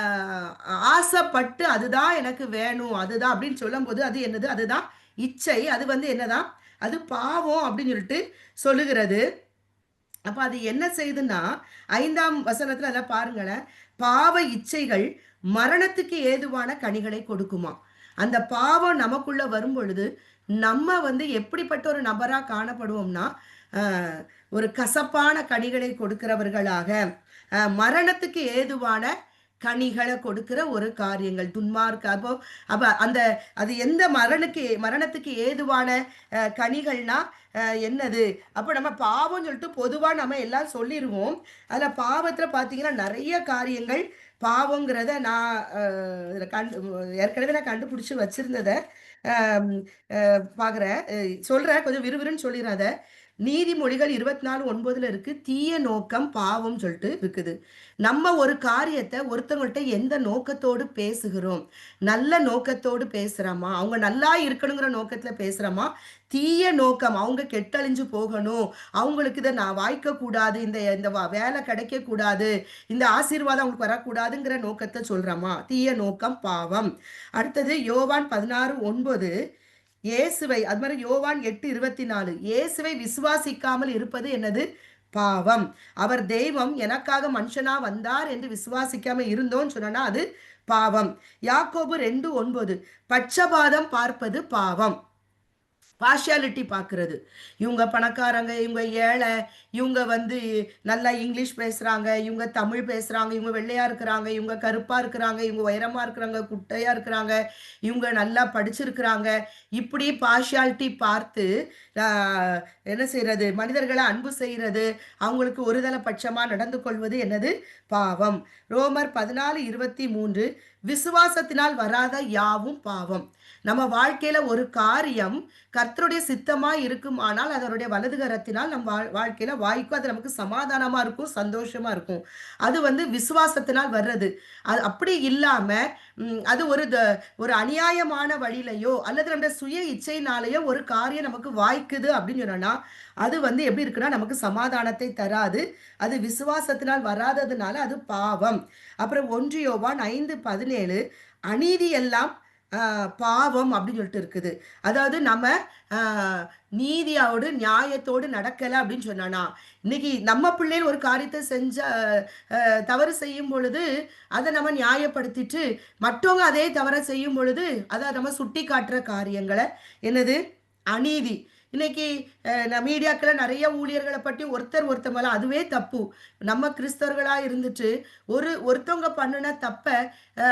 ஆசைப்பட்டு அதுதான் எனக்கு வேணும், அதுதான் அப்படின்னு சொல்லும்போது அது என்னது? அதுதான் இச்சை. அது வந்து என்னதான்? அது பாவம் அப்படின்னு சொல்லிட்டு சொல்லுகிறது. அப்ப அது என்ன செய்யுதுன்னா, 5ஆம் வசனத்துல அத பாருங்களேன். பாவ இச்சைகள் மரணத்துக்கு ஏதுவான கனிகளை கொடுக்குமாம். அந்த பாவம் நமக்குள்ள வரும்பொழுது, நம்ம வந்து எப்படிப்பட்ட ஒரு நபரா காணப்படுவோம்னா, அ ஒரு கசப்பான கனிகளை கொடுக்கிறவர்களாக, மரணத்துக்கு ஏதுவான கனிகள கொடுக்கிற ஒரு காரியங்கள். துன்மார்க்க அப்போ அப்ப அந்த அது எந்த மரணத்துக்கு ஏதுவான கனிகள்னா என்னது? அப்ப நம்ம பாவம்ன்னு சொல்லிட்டு பொதுவா நம்ம எல்லாம் சொல்லிருவோம். அதுல பாவத்துல பார்த்தீங்கன்னா, நெறைய காரியங்கள் பாவங்கிறத நான் இதுல ஏற்கனவே நான் கண்டுபிடிச்சு வச்சிருந்தத அம் பார்க்குறேன். சொல்றேன் கொஞ்சம் விறுவிறுன்னு சொல்லிர்றேன் அத. நீதிமொழிகள் 24:9ல இருக்கு. தீய நோக்கம் பாவம்ன்னு சொல்லிட்டு இருக்குது. நம்ம ஒரு காரியத்த ஒருத்தவங்கள்ட்ட எந்த நோக்கத்தோடு பேசுகிறோம்? நல்ல நோக்கத்தோடு பேசுறோமா? அவங்க நல்லா இருக்கணுங்கிற நோக்கத்துல பேசுறோமா? தீய நோக்கம் அவங்க கெட்டழிஞ்சு போகணும். அவங்களுக்கு இத நான் வாய்க்கக்கூடாது. இந்த இந்த வேலை கிடைக்கக்கூடாது. இந்த ஆசீர்வாதம் அவங்களுக்கு வரக்கூடாதுங்கிற நோக்கத்த சொல்றோமா? தீய நோக்கம் பாவம். அடுத்தது யோவான் 16:9 இயேசுவை அது மாரி யோவான் 8:24 இயேசுவை விசுவாசிக்காமல் இருப்பது என்னது? பாவம். அவர் தெய்வம் எனக்காக மனுஷனா வந்தார் என்று விசுவாசிக்காம இருந்தோம்ன்னு சொன்னோம்னா, அது பாவம். யாக்கோபு 2:9 பட்சபாதம் பார்ப்பது பாவம். பார்ஷியாலிட்டி பார்க்கிறது. இவங்க பணக்காரங்க, இவங்க ஏழை, இவங்க வந்து நல்லா இங்கிலீஷ் பேசுறாங்க, இவங்க தமிழ் பேசுறாங்க, இவங்க வெள்ளையா இருக்கிறாங்க, இவங்க கருப்பா இருக்கிறாங்க, இவங்க உயரமா இருக்கிறாங்க, குட்டையா இருக்கிறாங்க, இவங்க நல்லா படிச்சிருக்கிறாங்க. இப்படி பார்ஷியாலிட்டி பார்த்து அ என்ன செய்றது? மனிதர்கள அன்பு செய்றது, அவங்களுக்கு ஒருதலை பட்சமா நடந்து கொள்வது என்னது? பாவம். ரோமர் 14:23 விசுவாசத்தினால் வராத யாவும் பாவம். நம்ம வாழ்க்கையில ஒரு காரியம் கர்த்தருடைய சித்தமா இருக்குமானால், அதனுடைய வலது கரத்தினால் நம் வாழ்க்கையில வாய்க்கும். அது நமக்கு சமாதானமா இருக்கும், சந்தோஷமா இருக்கும். அது வந்து விசுவாசத்தினால் வர்றது. அது அப்படி இல்லாம, அது ஒரு அநியாயமான வழியிலயோ, அல்லது நம்முடைய சுய இச்சையினாலயோ ஒரு காரியம் நமக்கு வாய்க்குது அப்படின்னு சொன்னோம்னா, அது வந்து எப்படி இருக்குன்னா, நமக்கு சமாதானத்தை தராது. அது விசுவாசத்தினால் வராததுனால அது பாவம். அப்புறம் 1 யோவான் 5:17 அநீதி எல்லாம் பாவம் அப்படின்னு சொல்லிட்டு இருக்குது. அதாவது நம்ம அ நீதியோடு, நியாயத்தோடு நடக்கல அப்படின்னு சொன்னானா, இன்னைக்கு நம்ம பிள்ளைகள் ஒரு காரியத்த செஞ்சா தவறு செய்யும் பொழுது, அத நம்ம நியாயப்படுத்திட்டு, மற்றவங்க அதே தவற செய்யும் பொழுது, அத நம்ம சுட்டி காட்டுற காரியங்கள என்னது? அநீதி. இன்னைக்கு மீடியாக்கள்ல நெறைய ஊழியர்கள பத்தி ஒருத்தர் மேல அதுவே தப்பு. நம்ம கிறிஸ்தவர்களா இருந்துட்டு, ஒருத்தவங்க பண்ணுன தப்ப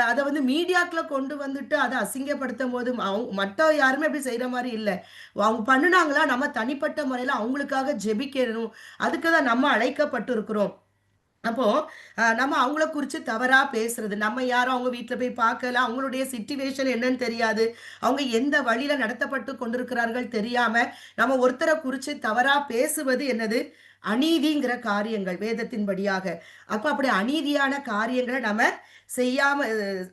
அத வந்து மீடியாக்குள்ள கொண்டு வந்துட்டு அத அசிங்கப்படுத்தும்போது, மத்த யாருமே அப்படி செய்ற மாரி இல்ல. அவங்க பண்ணுனாங்களா, நம்ம தனிப்பட்ட முறையில அவங்களுக்காக ஜெபிக்கணும். அதுக்கு தான் நம்ம அழைக்கப்பட்டிருக்கிறோம். அப்போ நம்ம அவங்கள குறிச்சு தவறா பேசுறது. நம்ம யாரும் அவங்க வீட்ல போய் பார்க்கல. அவங்களுடைய சிட்யூவேஷன் என்னன்னு தெரியாது. அவங்க எந்த வழியில நடத்தப்பட்டு கொண்டிருக்கிறார்கள் தெரியாம, நம்ம ஒருத்தர குறிச்சு தவறா பேசுவது என்னது? அநீதிங்கிற காரியங்கள் வேதத்தின்படியாக. அப்ப அப்படி அநீதியான காரியங்கள நம்ம செய்யாம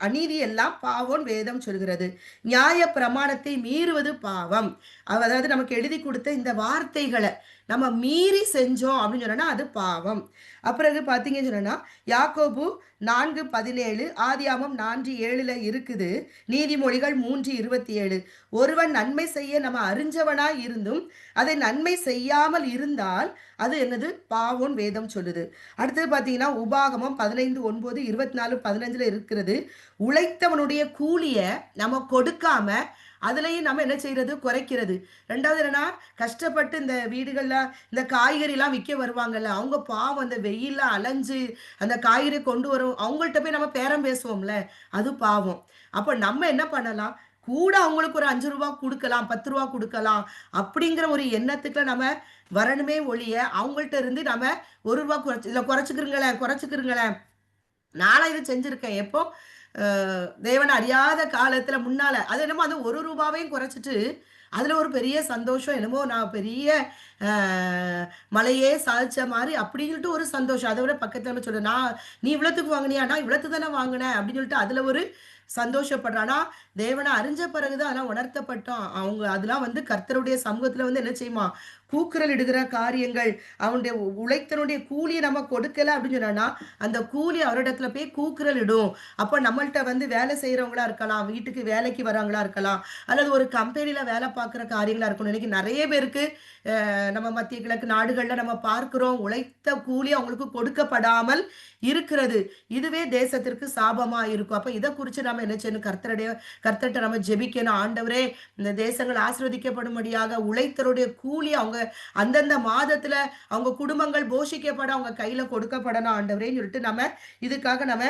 அநீதி எல்லாம் பாவம்னு வேதம் சொல்கிறது. நியாய பிரமாணத்தை மீறுவது பாவம். அதாவது நமக்கு எழுதி குடுத்த இந்த வார்த்தைகள நம்ம மீறி செஞ்சோம் அப்படின்னு சொன்னோம்னா, அது பாவம். அப்பிறகு பார்த்தீங்கன்னு சொன்னோம்னா, யாக்கோபு 4:17 ஆதியாகமம் 4:7ல இருக்குது. நீதிமொழிகள் 3:27 ஒருவன் நன்மை செய்ய நம்ம அறிஞ்சவனாய் இருந்தும், அதை நன்மை செய்யாமல் இருந்தால், அது என்னது? பாவம்னு வேதம் சொல்லுது. அடுத்தது பார்த்தீங்கன்னா, உபாகமம் 15:9, 24:15ல இருக்கிறது. உழைத்தவனுடைய கூலிய நம்ம கொடுக்காம, அதுலயும் நம்ம என்ன செய்றது? குறைக்கிறது. 2வது என்னன்னா, கஷ்டப்பட்டு இந்த வீடுகள்ல இந்த காய்கறிலாம் விக்க வருவாங்கல்ல, அவங்க பாவம் அந்த வெயில்ல அலைஞ்சு அந்த காய்கறி கொண்டு வரும் அவங்கள்ட்ட போய் நம்ம பேரம் பேசுவோம்ல, அது பாவம். அப்ப நம்ம என்ன பண்ணலாம்? கூட அவங்களுக்கு ஒரு ₹5 குடுக்கலாம், ₹10 குடுக்கலாம். அப்படிங்கிற ஒரு எண்ணத்துக்குள்ள நம்ம வரணுமே ஒழிய, அவங்கள்ட்ட இருந்து நம்ம ₹1 குறைச்சு "இதில குறைச்சுக்கிருங்களேன், குறைச்சுக்கிருங்களேன்." நான்லாம் இத செஞ்சிருக்கேன். எப்போ? அ தேவன அறியாத காலத்துல முன்னால. அது என்னமோ அந்த ரூ. 1 குறைச்சுட்டு, அதுல ஒரு பெரிய சந்தோஷம். என்னமோ நான் பெரிய அ மலையே சாதிச்ச மாரி அப்படின்னு சொல்லிட்டு ஒரு சந்தோஷம். அத விட பக்கத்துல நம்ம சொல்றேன். "நீ இவ்வளத்துக்கு வாங்குனியா? நான் இவ்வளத்துக்கு தானே வாங்குனேன்." அப்படின்னு சொல்லிட்டு அதுல ஒரு சந்தோஷப்படுறேன். ஆனா, தேவன அறிஞ்ச பிறகு தான் அதெல்லாம் உணர்த்தப்பட்டோம். அவங்க அதெல்லாம் வந்து கர்த்தருடைய சமூகத்துல வந்து என்ன செய்யுமா? கூக்குரல் இடுகிற காரியங்கள். அவனுடைய உழைத்தனுடைய கூலிய நம்ம கொடுக்கல அப்படின்னு சொன்னோம்னா, அந்த கூலி அவரிடத்துல போய் கூக்குரல் இடும். அப்ப நம்மள்ட்ட வந்து வேலை செய்றவங்களா இருக்கலாம், வீட்டுக்கு வேலைக்கு வரவங்களா இருக்கலாம், அல்லது ஒரு கம்பெனில வேலை பார்க்குற காரியங்களா இருக்கணும். இன்னைக்கு நெறைய பேருக்கு நம்ம மத்திய கிழக்கு நாடுகள்ல நம்ம பார்க்கிறோம். உழைத்த கூலி அவங்களுக்கு கொடுக்கப்படாமல் இருக்கிறது. இதுவே தேசத்திற்கு சாபமா இருக்கும். அப்ப இத குறிச்சு நாம என்ன செய்யணும்? கர்த்தர்ட்ட நம்ம ஜெபிக்கணும். ஆண்டவரே, இந்த தேசங்கள் ஆசீர்வதிக்கப்படும்படியாக உழைத்தருடைய கூலி அவங்க அந்தந்த மாதத்துல அவங்க குடும்பங்கள் போஷிக்கப்பட அவங்க கையில கொடுக்கப்படணும் ஆண்டவரேன்னு சொல்லிட்டு இதுக்காக நம்ம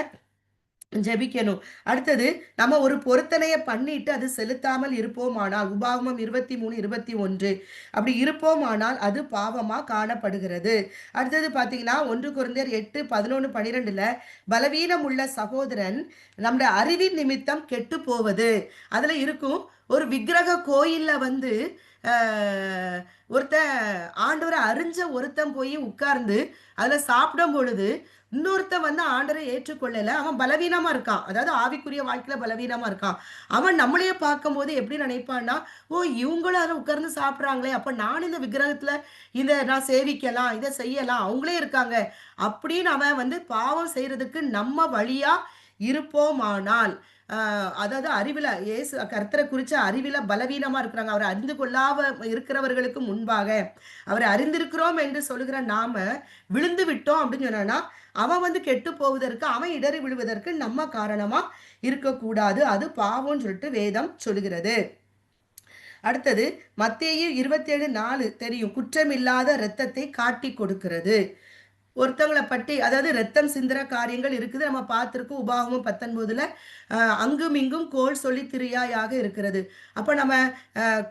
ஜெபிக்கணும். அடுத்தது நம்ம ஒரு பொருத்தனைய பண்ணிட்டு அது செலுத்தாமல் இருப்போமானால், உபாகமம் 23:21 அப்படி இருப்போமானால் அது பாவமா காணப்படுகிறது. அடுத்தது பார்த்தீங்கன்னா, 1 கொரிந்தியர் 8:11, 12ல பலவீனம் உள்ள சகோதரன் நம்முடைய அறிவின் நிமித்தம் கெட்டுப் போவது. அதுல இருக்கும் ஒரு விக்கிரக கோயில்ல வந்து அ ஒருத்தன் ஆண்டவர அறிஞ்ச ஒருத்தன் போய் உட்கார்ந்து அதுல சாப்பிடும் பொழுது இன்னொருத்தன் வந்து ஆண்டரை ஏற்றுக்கொள்ளல. அவன் பலவீனமா இருக்கான். அதாவது ஆவிக்குரிய வாழ்க்கையில பலவீனமா இருக்கான். அவன் நம்மளையே பார்க்கும்போது எப்படி நினைப்பான்னா, "ஓ! இவங்களும் அதுல உட்கார்ந்து சாப்பிடுறாங்களே! அப்ப நானும் இந்த விக்கிரகத்துல இத நான் சேவிக்கலாம், இத செய்யலாம். அவங்களே இருக்காங்க." அப்படின்னு அவன் வந்து பாவம் செய்றதுக்கு நம்ம வழியா இருப்போமானால், அதாவது அறிவில கர்த்தர குறிச்ச அறிவில பலவீனமா இருக்கிறாங்க. அவர அறிந்து கொள்ளாம இருக்கிறவர்களுக்கு முன்பாக, அவரை அறிந்திருக்கிறோம் என்று சொல்லுகிற நாம விழுந்து விட்டோம் அப்படின்னு சொன்னோம்னா, அவன் வந்து கெட்டு போவதற்கு, அவன் இடறி விழுவதற்கு நம்ம காரணமா இருக்கக்கூடாது. அது பாவம்ன்னு சொல்லிட்டு வேதம் சொல்லுகிறது. அடுத்தது மத்தேயு 27:4 தெரியும். குற்றமில்லாத இரத்தத்தை காட்டிக் கொடுக்கிறது. ஒருத்தங்கள பற்றி அதாவது ரத்தம் சிந்துற காரியங்கள் இருக்குது. நம்ம பார்த்திருக்கோம். உபாகமம் 19ல அங்கும் இங்கும் கோல் சொல்லி திரியாயாக இருக்கிறது. அப்ப நம்ம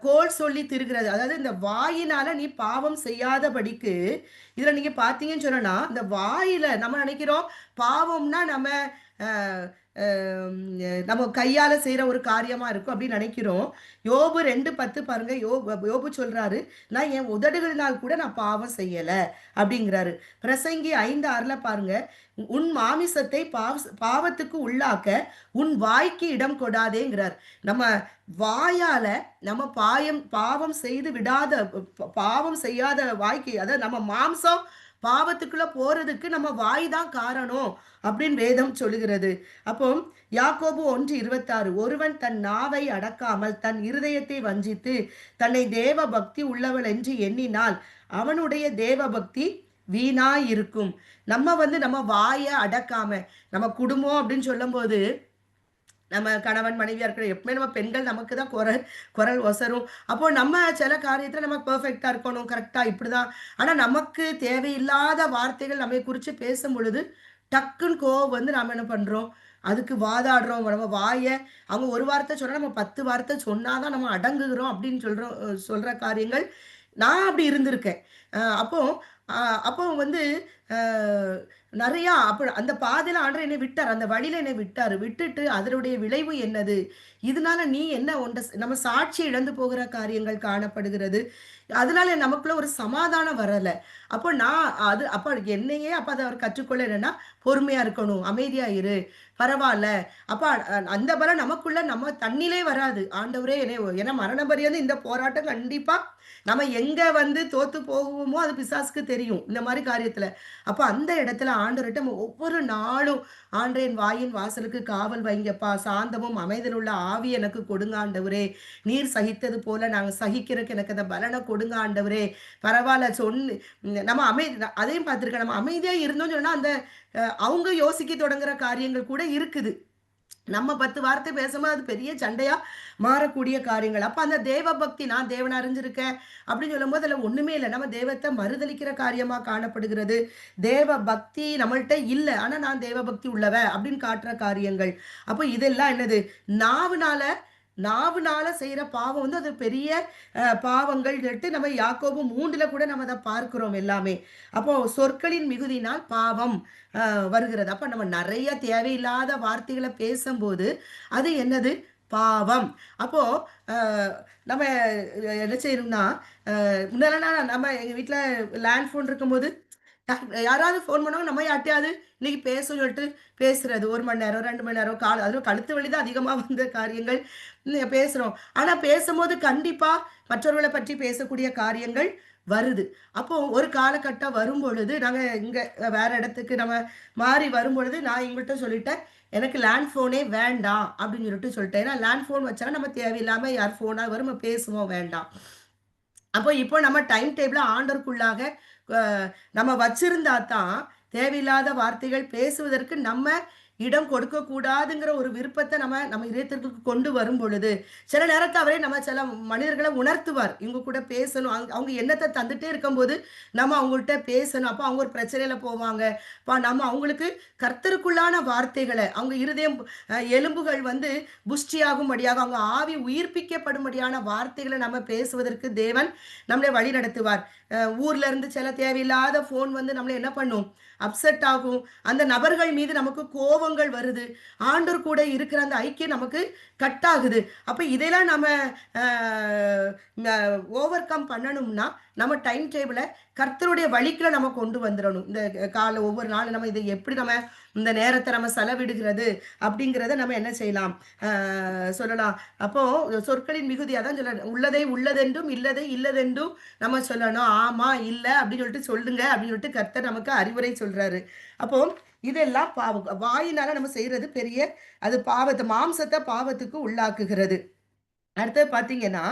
கோல் சொல்லி திரிகிறது. அதாவது இந்த வாயினால நீ பாவம் செய்யாதபடிக்கு, இதுல நீங்க பார்த்தீங்கன்னு சொன்னோம்னா, இந்த வாயில நம்ம நினைக்கிறோம் பாவம்னா நம்ம அ அம் நம்ம கையால செய்ற ஒரு காரியமா இருக்கும் அப்படின்னு நினைக்கிறோம். யோபு 2:10 பாருங்க. யோபு சொல்றாரு, "நான் என் உதடுகளினால் கூட நான் பாவம் செய்யல." அப்படிங்கிறாரு. பிரசங்கி 5:6ல பாருங்க, "உன் மாமிசத்தை பாவத்துக்கு உள்ளாக்க உன் வாய்க்கு இடம் கொடாதேங்கிறார்." நம்ம வாயால நம்ம பாவம் செய்து விடாத பாவம் செய்யாத வாய்க்கு அதாவது நம்ம மாம்சம் பாவத்துக்குள்ள போறதுக்கு நம்ம வாய் தான் காரணம் அப்படின்னு வேதம் சொல்லுகிறது. அப்போ யாக்கோபு 1:26 ஒருவன் தன் நாவை அடக்காமல் தன் இருதயத்தை வஞ்சித்து தன்னை தேவ பக்தி உள்ளவள் என்று எண்ணினால் அவனுடைய தேவ பக்தி வீணாயிருக்கும். நம்ம வந்து நம்ம வாய அடக்காம, நம்ம குடும்பம் அப்படின்னு சொல்லும்போது, நம்ம கணவன் மனைவியா இருக்கிற எப்பவுமே நம்ம பெண்கள் நமக்கு தான் குரல் ஒசரும். அப்போ நம்ம சில காரியத்துல நம்ம பெர்ஃபெக்ட்டா இருக்கணும், கரெக்ட்டா இப்படிதான். ஆனா நமக்கு தேவையில்லாத வார்த்தைகள் நம்மை குறிச்சு பேசும் பொழுது, டக்குன்னு கோவம் வந்து நாம என்ன பண்றோம்? அதுக்கு வாதாடுறோம். நம்ம அவங்க ஒரு வார்த்தை சொன்னா நம்ம 10 வார்த்தை சொன்னா தான் நம்ம அடங்குகிறோம் அப்படின்னு சொல்ற காரியங்கள் நான் அப்படி இருந்திருக்கேன். அ அப்போ அ அப்போ வந்து அ நெறையா அந்த பாதையில ஆண்டவர் என்னை விட்டார். அந்த வழியில என்னை விட்டாரு. விட்டுட்டு அதனுடைய விளைவு என்னது? இதனால நீ என்ன நம்ம சாட்சி இழந்து போகிற காரியங்கள் காணப்படுகிறது. அதனால நமக்குள்ள ஒரு சமாதானம் வரல. அப்போ நான் அப்ப என்னையே அத அவர் கற்றுக்கொள்ள என்னன்னா, பொறுமையா இருக்கணும். அமைதியா இரு. பரவால்ல. அப்ப அந்த பலம் நமக்குள்ள நம்ம தன்னிலே வராது. ஆண்டவரே ஏன்னா மரண பரியந்தம் இந்த போராட்டம் கண்டிப்பா நம்ம எங்க வந்து தோத்து போகுவோமோ, அது பிசாசுக்கு தெரியும். இந்த மாரி காரியத்துல. அப்ப அந்த இடத்துல ஆண்டவர்ட்ட நம்ம ஒவ்வொரு நாளும் ஆண்டவரே என் வாயின் வாசலுக்கு காவல் வைங்கப்பா. சாந்தமும் அமைதலும் உள்ள ஆவி எனக்கு கொடுங்க ஆண்டவரே. நீர் சகித்தது போல நாங்க சகிக்கிறதுக்கு எனக்கு அந்த பலன கொடுங்க ஆண்டவரே. பரவால்ல நம்ம அதையும் பார்த்துருக்கேன். நம்ம அமைதியா இருந்தோம்னு சொன்னா, அந்த அவங்க யோசிக்க தொடங்குற காரியங்கள் கூட இருக்குது. நம்ம 10 வார்த்தை பேசும்போது அது பெரிய சண்டையா மாறக்கூடிய காரியங்கள். அப்ப அந்த தேவ பக்தி நான் தேவன அறிஞ்சிருக்கேன் அப்படின்னு சொல்லும்போது அதுல ஒண்ணுமே இல்ல. நம்ம தெய்வத்த மறுதலிக்கிற காரியமா காணப்படுகிறது. தேவ பக்தி நம்மள்ட்ட இல்ல. ஆனா நான் தேவ பக்தி உள்ளவ அப்படின்னு காட்டுற காரியங்கள். அப்ப இதெல்லாம் என்னது? நாவுனால நாவுனால செய்ற பாவம் வந்து அது பெரிய பாவங்கள் சொல்லிட்டு நம்ம யாக்கோபு 3ல கூட நம்ம அத பார்க்கிறோம் எல்லாமே. அப்போ சொற்களின் மிகுதினால் பாவம் வருகிறது. அப்ப நம்ம நெறைய தேவையில்லாத வார்த்தைகள பேசம்போது, அது என்னது? பாவம். அப்போ அ நம்ம என்ன செய்யணும்னா, முன்னாடிலாம் நம்ம எங்க வீட்ல லேண்ட் ஃபோன் இருக்கும்போது யாராவது ஃபோன் பண்ணுவாங்க. நம்ம யார்ட்டயாவது இன்னைக்கு பேசணும்னு சொல்லிட்டு பேசுறது. 1 மணி நேரம், 2 மணி நேரம் அதுவும் கழுத்து வலி தான் அதிகமா வந்த காரியங்கள். பேசுறோம். ஆனா பேசும்போது கண்டிப்பா மற்றவர்கள பற்றி பேசக்கூடிய காரியங்கள் வருது. அப்போ ஒரு காலகட்டம் வரும்பொழுது, நாங்க இங்க வேற இடத்துக்கு நம்ம மாறி வரும்பொழுது, நான் இவங்கள்ட்ட சொல்லிட்டேன். "எனக்கு லேண்ட் ஃபோனே வேண்டாம்." அப்படின்னு சொல்லிட்டேன். ஏன்னா லேண்ட் ஃபோன் வச்சா நம்ம தேவையில்லாம யார் ஃபோனா வரும், நம்ம பேசுவோம் வேண்டாம். அப்போ இப்போ நம்ம டைம் டேபிள ஆர்டருக்குள்ளாக அ நம்ம வச்சிருந்தா தான், தேவையில்லாத வார்த்தைகள் பேசுவதற்கு நம்ம இடம் கொடுக்கக்கூடாதுங்கிற ஒரு விருப்பத்த நம்ம நம்ம இதயத்திற்கு கொண்டு வரும் பொழுது, சில நேரத்துல அவரே நம்ம சில மனிதர்கள உணர்த்துவார். இவங்க கூட பேசணும். அவங்க எண்ணத்த தந்துட்டே இருக்கும்போது, நம்ம அவங்கள்ட்ட பேசணும். அப்ப அவங்க ஒரு பிரச்சனையில போவாங்க. நம்ம அவங்களுக்கு கர்த்தருக்குள்ளான வார்த்தைகள, அவங்க இருதயம் எலும்புகள் வந்து புஷ்டியாகும்படியாக, அவங்க ஆவி உயிர்ப்பிக்கப்படும்படியான வார்த்தைகள நம்ம பேசுவதற்கு தேவன் நம்மள வழி நடத்துவார். ஊர்ல இருந்து சில தேவையில்லாத ஃபோன் வந்து நம்மள என்ன பண்ணும்? அப்செட் ஆகும். அந்த நபர்கள் மீது நமக்கு கோவங்கள் வருது. ஆண்டவர் கூட இருக்கிற அந்த ஐக்கியம் நமக்கு கட் ஆகுது. அப்ப இதெல்லாம் நம்ம அ ம ஓவர் கம் பண்ணணும்னா, நம்ம டைம் டேபிள கர்த்தருடைய வழிக்குள்ள நம்ம கொண்டு வந்துரணும். இந்த ஒவ்வொரு நாளும் நம்ம இத எப்படி நம்ம இந்த நேரத்த நம்ம செலவிடுகிறது அப்படிங்கிறத நம்ம என்ன செய்யலாம்? சொல்லலாம். அப்போ சொற்களின் மிகுதி அதான் உள்ளதை உள்ளதென்றும், இல்லதை இல்லதென்றும் நம்ம சொல்லணும். ஆமா, இல்ல அப்படின்னு சொல்லிட்டு சொல்லுங்க அப்படின்னு சொல்லிட்டு கர்த்தர் நமக்கு அறிவுரை சொல்றாரு. அப்போ இதெல்லாம் பாவம். வாயினால நம்ம செய்றது பெரிய அது பாவத்த மாம்சத்த பாவத்துக்கு உள்ளாக்குகிறது. அடுத்தது பார்த்தீங்கன்னா,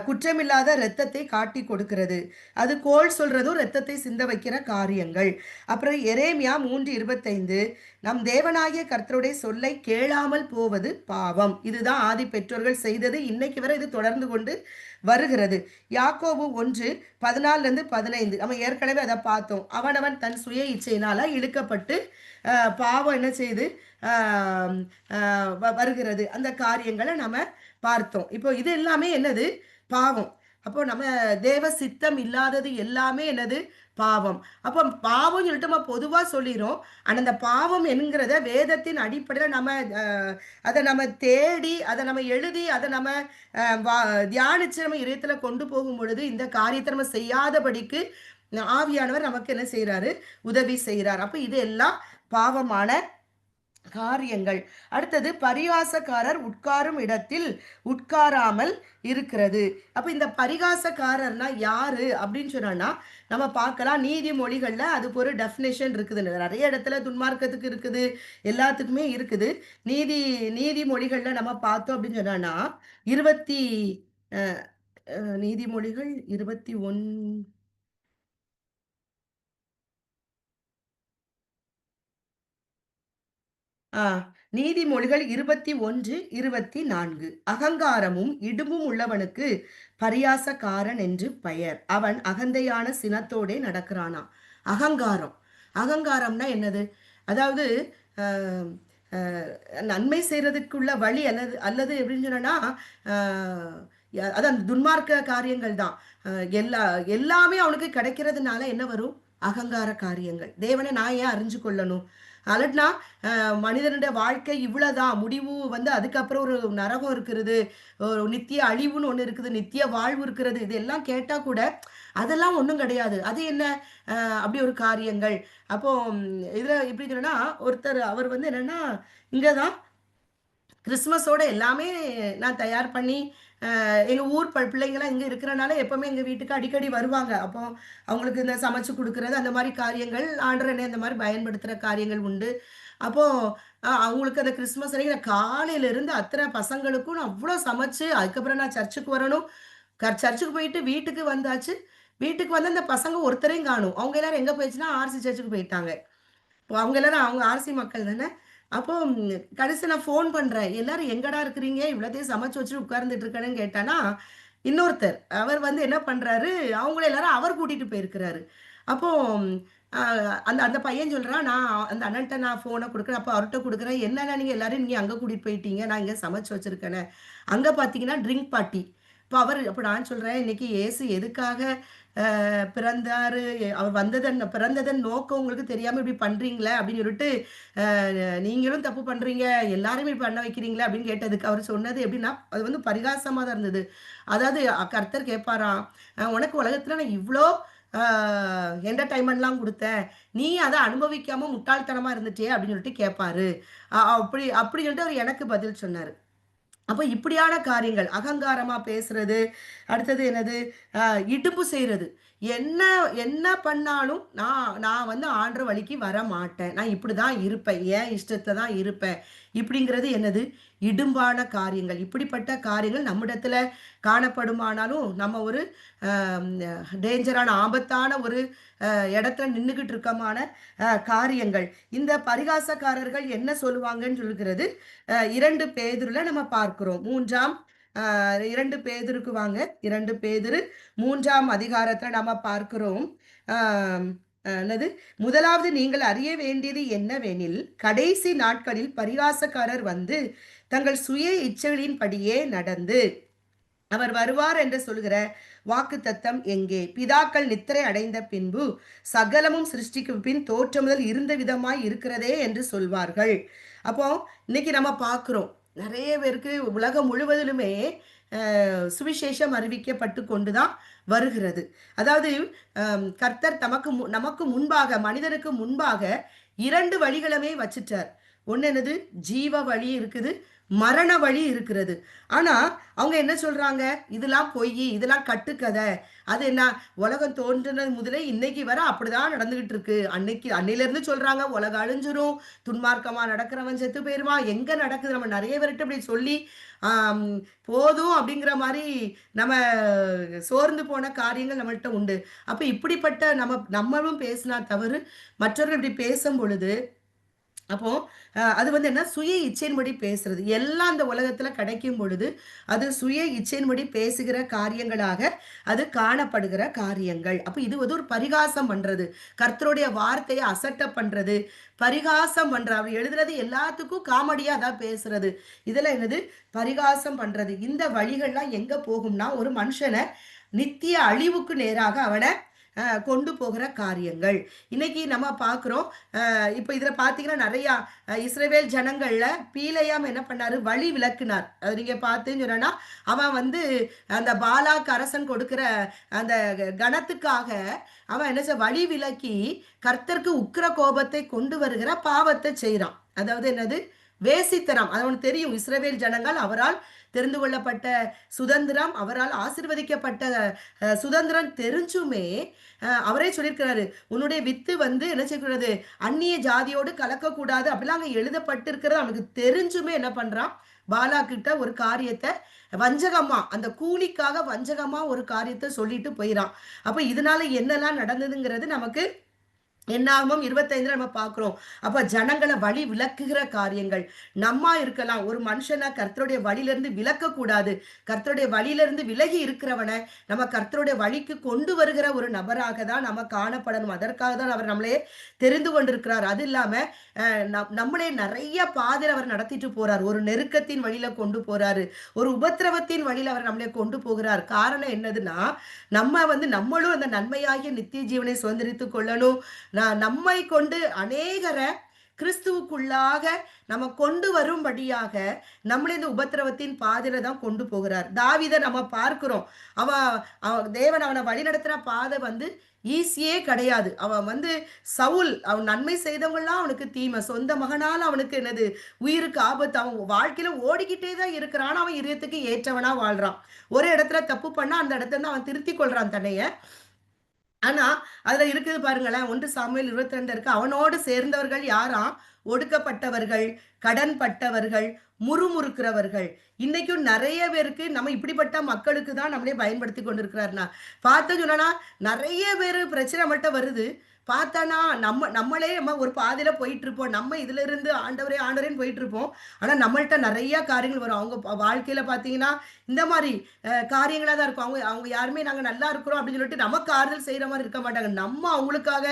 குற்றமில்லாத இரத்தத்தை காட்டிக் கொடுக்கிறது. அது கோள் சொல்றதும் இரத்தத்தை சிந்த வைக்கிற காரியங்கள். அப்புறம் எரேமியா 3:25 நம் தேவனாகிய கர்த்தருடைய சொல்லை கேளாமல் போவது பாவம். இதுதான் ஆதி பெற்றோர்கள் செய்தது. இன்னைக்கு வரை இது தொடர்ந்து கொண்டு வருகிறது. யாக்கோபு 1:14-15 நம்ம ஏற்கனவே அத பார்த்தோம். அவனவன் தன் சுய இச்சையினால இழுக்கப்பட்டு பாவம் என்ன செய்யுது? அ அ வருகிறது. அந்த காரியங்கள நம்ம பார்த்தோம். இப்போ இது எல்லாமே என்னது? பாவம். அப்போ நம்ம தேவ சித்தம் இல்லாதது எல்லாமே என்னது? பாவம். அப்போ பாவம்னு சொல்லிட்டு நம்ம பொதுவா சொல்லிர்றோம். ஆனா அந்த பாவம் என்கிறத வேதத்தின் அடிப்படையில நம்ம அ அத நம்ம தேடி, அத நம்ம எழுதி, அத நம்ம அ வா தியானிச்சு நம்ம இதயத்துல கொண்டு போகும்பொழுது, இந்த காரியத்த நம்ம செய்யாதபடிக்கு ஆவியானவர் நமக்கு என்ன செய்றாரு? உதவி செய்றார். அப்ப இது எல்லாம் பாவமான காரியங்கள். அடுத்தது பரிகாசக்காரர் உட்காரும் இடத்தில் உட்காராமல் இருக்கிறது. அப்ப இந்த பரிகாசக்காரர்னா யாரு அப்படின்னு சொன்னோம்னா, நம்ம பார்க்கலாம் நீதிமொழிகள்ல அதுக்கு ஒரு டெஃபினிஷன் இருக்குது. நெறைய இடத்துல துன்மார்க்கத்துக்கு இருக்குது. எல்லாத்துக்குமே இருக்குது. நீதி நீதிமொழிகள்ல நம்ம பார்த்தோம் அப்படின்னு சொன்னோம்னா, 20 அ அ நீதிமொழிகள் 21 ஆ நீதிமொழிகள் 21, 24 அகங்காரமும் இடும்பும் உள்ளவனுக்கு பரியாசக்காரன் என்று பெயர். அவன் அகந்தையான சினத்தோடே நடக்கிறானாம். அகங்காரம். அகங்காரம்னா என்னது? அதாவது அ அ நன்மை செய்றதுக்குள்ள வழி அல்லது அல்லது எப்படின்னு சொன்னோம்னா, அ அதான் துன்மார்க்க காரியங்கள் தான். அ எல்லா எல்லாமே அவனுக்கு கிடைக்கிறதுனால என்ன வரும்? அகங்கார காரியங்கள். தேவனை நான் ஏன் அறிஞ்சு கொள்ளணும்? அலட்னா மனிதனுடைய வாழ்க்கை இவ்வளதான். முடிவு வந்து அதுக்கப்புறம் ஒரு நரகம் இருக்கிறது. ஒரு நித்திய அழிவுன்னு ஒண்ணு இருக்குது. நித்திய வாழ்வு இருக்கிறது. இதெல்லாம் கேட்டா கூட, அதெல்லாம் ஒண்ணும் கிடையாது. அது என்ன அப்படி ஒரு காரியங்கள். அப்போ இதுல எப்படி சொன்னேன்னா, ஒருத்தர் அவர் வந்து என்னன்னா, இங்க தான் கிறிஸ்மஸோட எல்லாமே நான் தயார் பண்ணி, எங்க ஊர் பிள்ளைங்கலாம் இங்க இருக்கிறனால எப்பவுமே எங்க வீட்டுக்கு அடிக்கடி வருவாங்க. அப்போ அவங்களுக்கு இந்த சமைச்சு குடுக்குறது, அந்த மாரி காரியங்கள் ஆண்டவர் என்னைய அந்த மாரி பயன்படுத்துற காரியங்கள் உண்டு. அப்போ அவங்களுக்கு அந்த கிறிஸ்மஸ் அன்னைக்கு நான் காலையில இருந்து அத்தன பசங்களுக்கும் நான் அவ்ளோ சமைச்சு, அதுக்கப்புறம் நான் சர்ச்சுக்கு வரணும். சர்ச்சுக்கு போயிட்டு வீட்டுக்கு வந்தாச்சு. வீட்டுக்கு வந்து அந்த பசங்க ஒருத்தரையும் காணோம். அவங்க எல்லாரும் எங்க போயிருச்சுன்னா, ஆர்சி சர்ச்சுக்கு போயிட்டாங்க. அவங்க எல்லாரும் அவங்க ஆர்சி மக்கள் தானே. அப்போ கடைசியா நான் ஃபோன் பண்றேன். எல்லாரும் எங்கடா இருக்கிறீங்க? இவ்வளத்தையும் சமைச்சு வச்சுட்டு உட்கார்ந்துட்டு இருக்கேன்னு கேட்டானா, இன்னொருத்தர். அவர் வந்து என்ன பண்றாரு, அவங்கள எல்லாரும் அவர் கூட்டிட்டு போயிருக்கிறாரு. அப்போ அ அந்த அந்த பையன் சொல்றான், "நான் அந்த அண்ணன்ட்ட நான் ஃபோன குடுக்குறேன். அப்ப அவர்ட்ட குடுக்குறேன். என்னண்ணா நீங்க எல்லாரும் நீங்க அங்க கூட்டிட்டு போயிட்டீங்க. நான் இங்க சமைச்சு வச்சிருக்கேனே." அங்க பார்த்தீங்கன்னா, ட்ரிங்க் பார்ட்டி. அப்ப நான் சொல்றேன், "இன்னைக்கு இயேசு எதுக்காக பிறந்தாரு? அவர் பிறந்ததன் நோக்கம் உங்களுக்கு தெரியாம இப்படி பண்றீங்களே!" அப்படின்னு சொல்லிட்டு, "நீங்களும் தப்பு பண்றீங்க. எல்லாரையும் இப்படி பண்ண வைக்கிறீங்களே!" அப்படின்னு கேட்டதுக்கு அவர் சொன்னது எப்படின்னா, அது வந்து பரிகாசமா தான் இருந்தது. அதாவது கர்த்தர் கேட்பாராம், "உனக்கு உலகத்துல நான் இவ்ளோ அ என்டர்டெயின்மென்ட்லாம் குடுத்தேன். நீ அத அனுபவிக்காம முட்டாள்தனமா இருந்துட்டியே!" அப்படின்னு சொல்லிட்டு கேட்பாரு. அப்படி அப்படி சொல்லிட்டு அவர் எனக்கு பதில் சொன்னாரு. அப்ப இப்படியான காரியங்கள், அகங்காரமா பேசுறது, அடுத்தது என்னது? அ இடும்பு செய்றது. என்ன என்ன பண்ணாலும், நான் நான் வந்து ஆள்ற வழிக்கு வரமாட்டேன். நான் இப்படிதான் இருப்பேன். என் இஷ்டத்துல தான் இருப்பேன். இப்படிங்கிறது என்னது? இடும்பான காரியங்கள். இப்படிப்பட்ட காரியங்கள் நம்மிடத்துல காணப்படுமானாலும், நம்ம ஒரு அம் டேஞ்சரான, ஆபத்தான ஒரு இடத்துல நின்னுகிட்டு இருக்கமான காரியங்கள். இந்த பரிகாசக்காரர்கள் என்ன சொல்லுவாங்கன்னு சொல்லுகிறது, 2 பேதுருல நம்ம பார்க்கிறோம். 3ஆம் 2 பேதுருக்கு வாங்க. 2 பேதுரு 3ஆம் அதிகாரத்துல நம்ம பார்க்கிறோம். ஆம் என்னது? முதலாவது நீங்கள் அறிய வேண்டியது என்னவெனில், கடைசி நாட்களில் பரிகாசக்காரர் வந்து, தங்கள் சுய இச்சைகளின்படியே நடந்து அவர் வருவார் என்று சொல்கிற வாக்குத்தத்தம் எங்கே? பிதாக்கள் நித்திரை அடைந்த பின்பு சகலமும் சிருஷ்டிக்கு பின் தோற்றமுதல் இருந்த விதமாய் இருக்கிறதே என்று சொல்வார்கள். அப்போ இன்னைக்கு நம்ம பார்க்கிறோம். நெறைய பேருக்கு உலகம் முழுவதிலுமே சுவிசேஷம் அறிவிக்கப்பட்டு கொண்டு தான் வருகிறது. அதாவது கர்த்தர் நமக்கு முன்பாக, மனிதனுக்கு முன்பாக 2 வழிகளுமே வச்சுட்டார். ஒண்ணு என்னது? ஜீவ வழி இருக்குது. மரண வழி இருக்கிறது. ஆனா, அவங்க என்ன சொல்றாங்க? இதெல்லாம் பொய்யி, இதெல்லாம் கட்டுக்கதை. அது என்ன உலகம் தோன்றினது முதலே இன்னைக்கு வர அப்படிதான் நடந்துகிட்டு இருக்கு. அன்னையிலிருந்து சொல்றாங்க, உலகம் அழிஞ்சிரும், துன்மார்க்கமா நடக்கிறவன் செத்து போயிருவான். எங்க நடக்குது? நம்ம நெறைய பேர்ட்ட இப்படி சொல்லி, ஆம் போதும் அப்படிங்கிற மாரி நம்ம சோர்ந்து போன காரியங்கள் நம்மள்ட்ட உண்டு. அப்ப இப்படிப்பட்ட நம்மளும் பேசினா தவறு, மற்றவர்கள் இப்படி பேசும் பொழுது அப்போ அது வந்து என்ன சுய இச்சையின்படி பேசுறது. எல்லாம் அந்த உலகத்துல கிடைக்கும் பொழுது, அது சுய இச்சையின்படி பேசுகிற காரியங்களாக அது காணப்படுகிற காரியங்கள். அப்ப இது வந்து ஒரு பரிகாசம் பண்றது. கர்த்தருடைய வார்த்தைய அசட்டை பண்றது, பரிகாசம் பண்றது. அவர் எழுதுறது எல்லாத்துக்கும் காமெடியா தான் பேசுறது. இதெல்லாம் என்னது? பரிகாசம் பண்றது. இந்த வழிகள்லாம் எங்க போகும்னா, ஒரு மனுஷன நித்திய அழிவுக்கு நேராக அவன கொண்டு போகிற காரியங்கள். இன்னைக்கு நம்ம பார்க்கிறோம். இப்ப இதுல பார்த்தீங்கன்னா, நெறையா இஸ்ரவேல் ஜனங்கள்ல பீலேயாம் என்ன பண்ணாரு? வழி விலக்கினார். அது நீங்க பார்த்தீங்கன்னு சொன்னோன்னா, அவன் வந்து அந்த பாலாக் அரசன் கொடுக்கிற அந்த கனத்துக்காக அவன் என்ன வழி விலக்கி, கர்த்தருக்கு உக்கிர கோபத்தை கொண்டு வருகிற பாவத்த செய்றான். அதாவது என்னது? வேசித்தனம். அது அவனுக்கு தெரியும். இஸ்ரவேல் ஜனங்கள் அவரால் தெரிந்து கொள்ளப்பட்ட சுதந்திரம், அவரால் ஆசீர்வதிக்கப்பட்ட சுதந்திரம் தெரிஞ்சுமே, அவரே சொல்லியிருக்கிறாரு, "உன்னுடைய வித்து வந்து என்ன செய்யக்கூடாது? அந்நிய ஜாதியோடு கலக்கக்கூடாது." அப்படிலாம் அங்க எழுதப்பட்டிருக்கிறது அவனுக்கு தெரிஞ்சுமே என்ன பண்றான்? பாலாக்கிட்ட ஒரு காரியத்த வஞ்சகமா, அந்த கூலிக்காக வஞ்சகமா ஒரு காரியத்த சொல்லிட்டு போயிறான். அப்ப இதனால என்னலாம் நடந்ததுங்கிறது நமக்கு என்னாகமம் 25ல நம்ம பார்க்கிறோம். அப்ப ஜனங்கள வழி விலக்குகிற காரியங்கள். நம்மா இருக்கலாம். ஒரு மனுஷன கர்த்தருடைய வழியிலிருந்து விலக்கக்கூடாது. கர்த்தருடைய வழியிலிருந்து விலகி இருக்கிறவன, நம்ம கர்த்தருடைய வழிக்கு கொண்டு வருகிற ஒரு நபராக தான் நம்ம காணப்படணும். அதற்காக தான் அவர் நம்மளையே தெரிந்து கொண்டிருக்கிறார். அது இல்லாம, நம்மளே நெறைய பாதையில அவர் நடத்திட்டு போறார். ஒரு நெருக்கத்தின் வழியில கொண்டு போறாரு. ஒரு உபத்திரவத்தின் வழியில அவர் நம்மளை கொண்டு போகிறார். காரணம் என்னதுன்னா, நம்ம வந்து நம்மளும் அந்த நன்மையாகிய நித்திய ஜீவனை சுதந்திரித்துக் கொள்ளணும். நம்மை கொண்டு அநேகர கிறிஸ்துவுக்குள்ளாக நம்ம கொண்டு வரும்படியாக நம்மளை இந்த உபத்திரவத்தின் பாதையில தான் கொண்டு போகிறார். தாவீத நம்ம பார்க்கிறோம். அவன் தேவன் அவனை வழிநடத்தின பாதை வந்து ஈஸியே கிடையாது. அவன் வந்து சவுல் அவன் நன்மை செய்தவங்கலாம் அவனுக்கு தீமை. சொந்த மகனால அவனுக்கு என்னது உயிருக்கு ஆபத்து. அவன் வாழ்க்கையில ஓடிக்கிட்டே தான் இருக்கிறான். ஆனா, அவன் இதயத்துக்கு ஏற்றவனா வாழ்றான். ஒரு இடத்துல தப்பு பண்ணா அந்த இடத்துல இருந்து அவன் திருத்திக் கொள்றான் தன்னைய. ஆனா, அதுல இருக்குது பாருங்களேன். 1 சாமுவேல் 22 இருக்கு. அவனோடு சேர்ந்தவர்கள் யாராம்? ஒடுக்கப்பட்டவர்கள், கடன்பட்டவர்கள், முறுமுறுக்கிறவர்கள். இன்னைக்கும் நெறைய பேருக்கு நம்ம இப்படிப்பட்ட மக்களுக்கு தான் நம்மளே பயன்படுத்திக் கொண்டிருக்கிறார்னா. பார்த்தோம்ன்னு சொன்னோன்னா, நெறைய பேரு பிரச்சனை நம்மள்ட்ட வருது. பார்த்தானா, நம்மளே நம்ம ஒரு பாதையில போயிட்டுருப்போம். நம்ம இதிலிருந்து ஆண்டவரே, ஆண்டவரேன்னு போயிட்டுருப்போம். ஆனா, நம்மள்ட்ட நெறைய காரியங்கள் வரும். அவங்க வாழ்க்கையில பார்த்தீங்கன்னா, இந்த மாரி காரியங்களா தான் இருக்கும். அவங்க அவங்க யாருமே நாங்க நல்லா இருக்கிறோம் அப்படின்னு சொல்லிட்டு நமக்கு ஆறுதல் செய்ற மாரி இருக்க மாட்டாங்க. நம்ம அவங்களுக்காக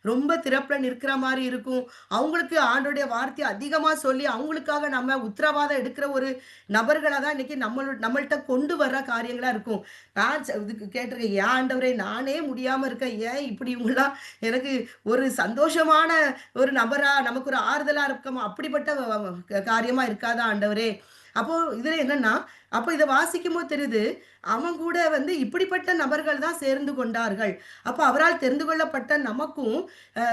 ரொம்ப திறப்புல நிற்கிற மாரி இருக்கும். அவங்களுக்கு ஆண்டவருடைய வார்த்தைய அதிகமா சொல்லி, அவங்களுக்காக நம்ம உத்தரவாதம் எடுக்கிற ஒரு நபர்களா தான் இன்னைக்கு நம்மள்ட்ட கொண்டு வர்ற காரியங்களா இருக்கும். நான் இதுக்கு கேட்டிருக்கேன், "ஏன் ஆண்டவரே நானே முடியாம இருக்கேன். ஏன் இப்படி இவங்கலாம் எனக்கு ஒரு சந்தோஷமான ஒரு நபரா, நமக்கு ஒரு ஆறுதலா இருக்கமா அப்படிப்பட்ட காரியமா இருக்காதா ஆண்டவரே?" அப்போ இதுல என்னன்னா, அப்ப இத வாசிக்கும்போது தெரியுது, அவன் கூட வந்து இப்படிப்பட்ட நபர்கள் தான் சேர்ந்து கொண்டார்கள். அப்ப அவரால் தெரிந்து கொள்ளப்பட்ட நமக்கும், அ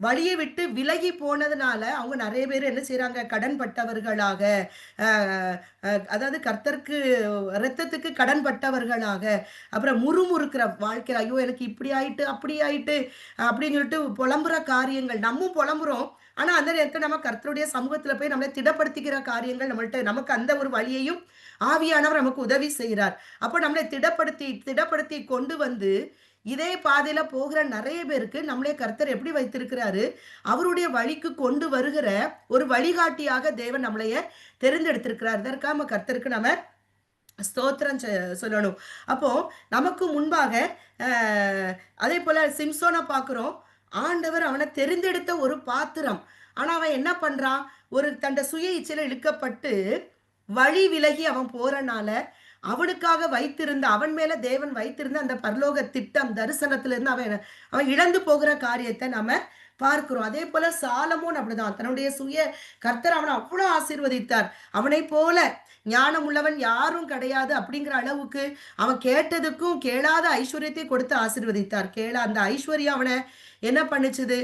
வழிய விட்டு விலகி போனதுனால, அவங்க நெறைய பேர் என்ன செய்றாங்க? கடன்பட்டவர்களாக, அ அதாவது கர்த்தருக்கு இரத்தத்துக்கு கடன்பட்டவர்களாக, அப்புறம் முறுமுறுக்கிற வாழ்க்கையில, "ஐயோ! எனக்கு இப்படி ஆயிட்டு, அப்படி ஆயிட்டு" அப்படின்னு சொல்லிட்டு புலம்புற காரியங்கள். நம்மும் புலம்புறோம். ஆனா, அந்த நேரத்துல நம்ம கர்த்தருடைய சமூகத்துல போய் நம்மள திடப்படுத்திக்கிற காரியங்கள் நமக்கு அந்த ஒரு வழியையும் ஆவியானவர் நமக்கு உதவி செய்றார். அப்ப நம்மளை திடப்படுத்தி திடப்படுத்தி கொண்டு வந்து, இதே பாதையில போகிற நெறைய பேருக்கு நம்மளை கர்த்தர் எப்படி வைத்திருக்கிறாரு, அவருடைய வழிக்கு கொண்டு வருகிற ஒரு வழிகாட்டியாக தேவன் நம்மளைய தெரிந்தெடுத்திருக்கிறார். இதற்காக நம்ம கர்த்தருக்கு நம்ம ஸ்தோத்திரம் சொல்லணும். அப்போ நமக்கு முன்பாக அ அதேபோல சிம்சோன பார்க்கிறோம். ஆண்டவர் அவன தெரிந்தெடுத்த ஒரு பாத்திரம். ஆனா, அவன் என்ன பண்றான்? ஒரு தன்னுடைய சுய இச்சையில இழுக்கப்பட்டு, வழி விலகி அவன் போறனால, அவனுக்காக வைத்திருந்த அவன் மேல தேவன் வைத்திருந்த அந்த பரலோக திட்டம், தரிசனத்திலிருந்து அவன் அவன் இழந்து போகிற காரியத்த நாம பார்க்கிறோம். அதேபோல சாலமோன் அப்படிதான். தன்னுடைய கர்த்தர் அவன அவ்வளோ ஆசீர்வதித்தார். அவனைப் போல ஞானம் உள்ளவன் யாரும் கிடையாது அப்படிங்கிற அளவுக்கு அவன் கேட்டதுக்கும் கேளாத ஐஸ்வர்யத்தை கொடுத்து ஆசீர்வதித்தார். அந்த ஐஸ்வர்யம் அவன என்ன பண்ணுச்சுது?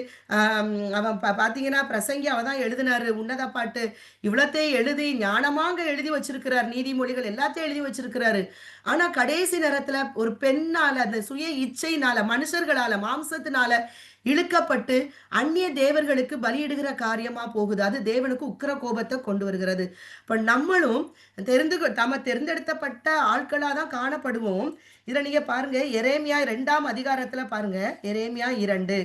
அவன் பார்த்தீங்கன்னா, பிரசங்கி அவ தான் எழுதினாரு. உன்னத பாட்டு. இவ்வளத்தையும் எழுதி ஞானமாங்க எழுதி வச்சிருக்கிறார். நீதிமொழிகள் எல்லாத்தையும் எழுதி வச்சிருக்கிறாரு. ஆனா, கடைசி நேரத்துல ஒரு பெண்ணால, அந்த சுய இச்சையினால, மனுஷர்களால, மாம்சத்தினால இழுக்கப்பட்டு அந்நிய தேவர்களுக்கு பலியிடுகிற காரியமா போகுது. அது தேவனுக்கு உக்கிர கோபத்த கொண்டு வருகிறது. இப்ப நம்மளும் நாம தேர்ந்தெடுக்கப்பட்ட ஆட்களா தான் காணப்படுவோம். இதுல நீங்க பாருங்க, எரேமியா 2ஆம் அதிகாரத்துல பாருங்க. எரேமியா 2.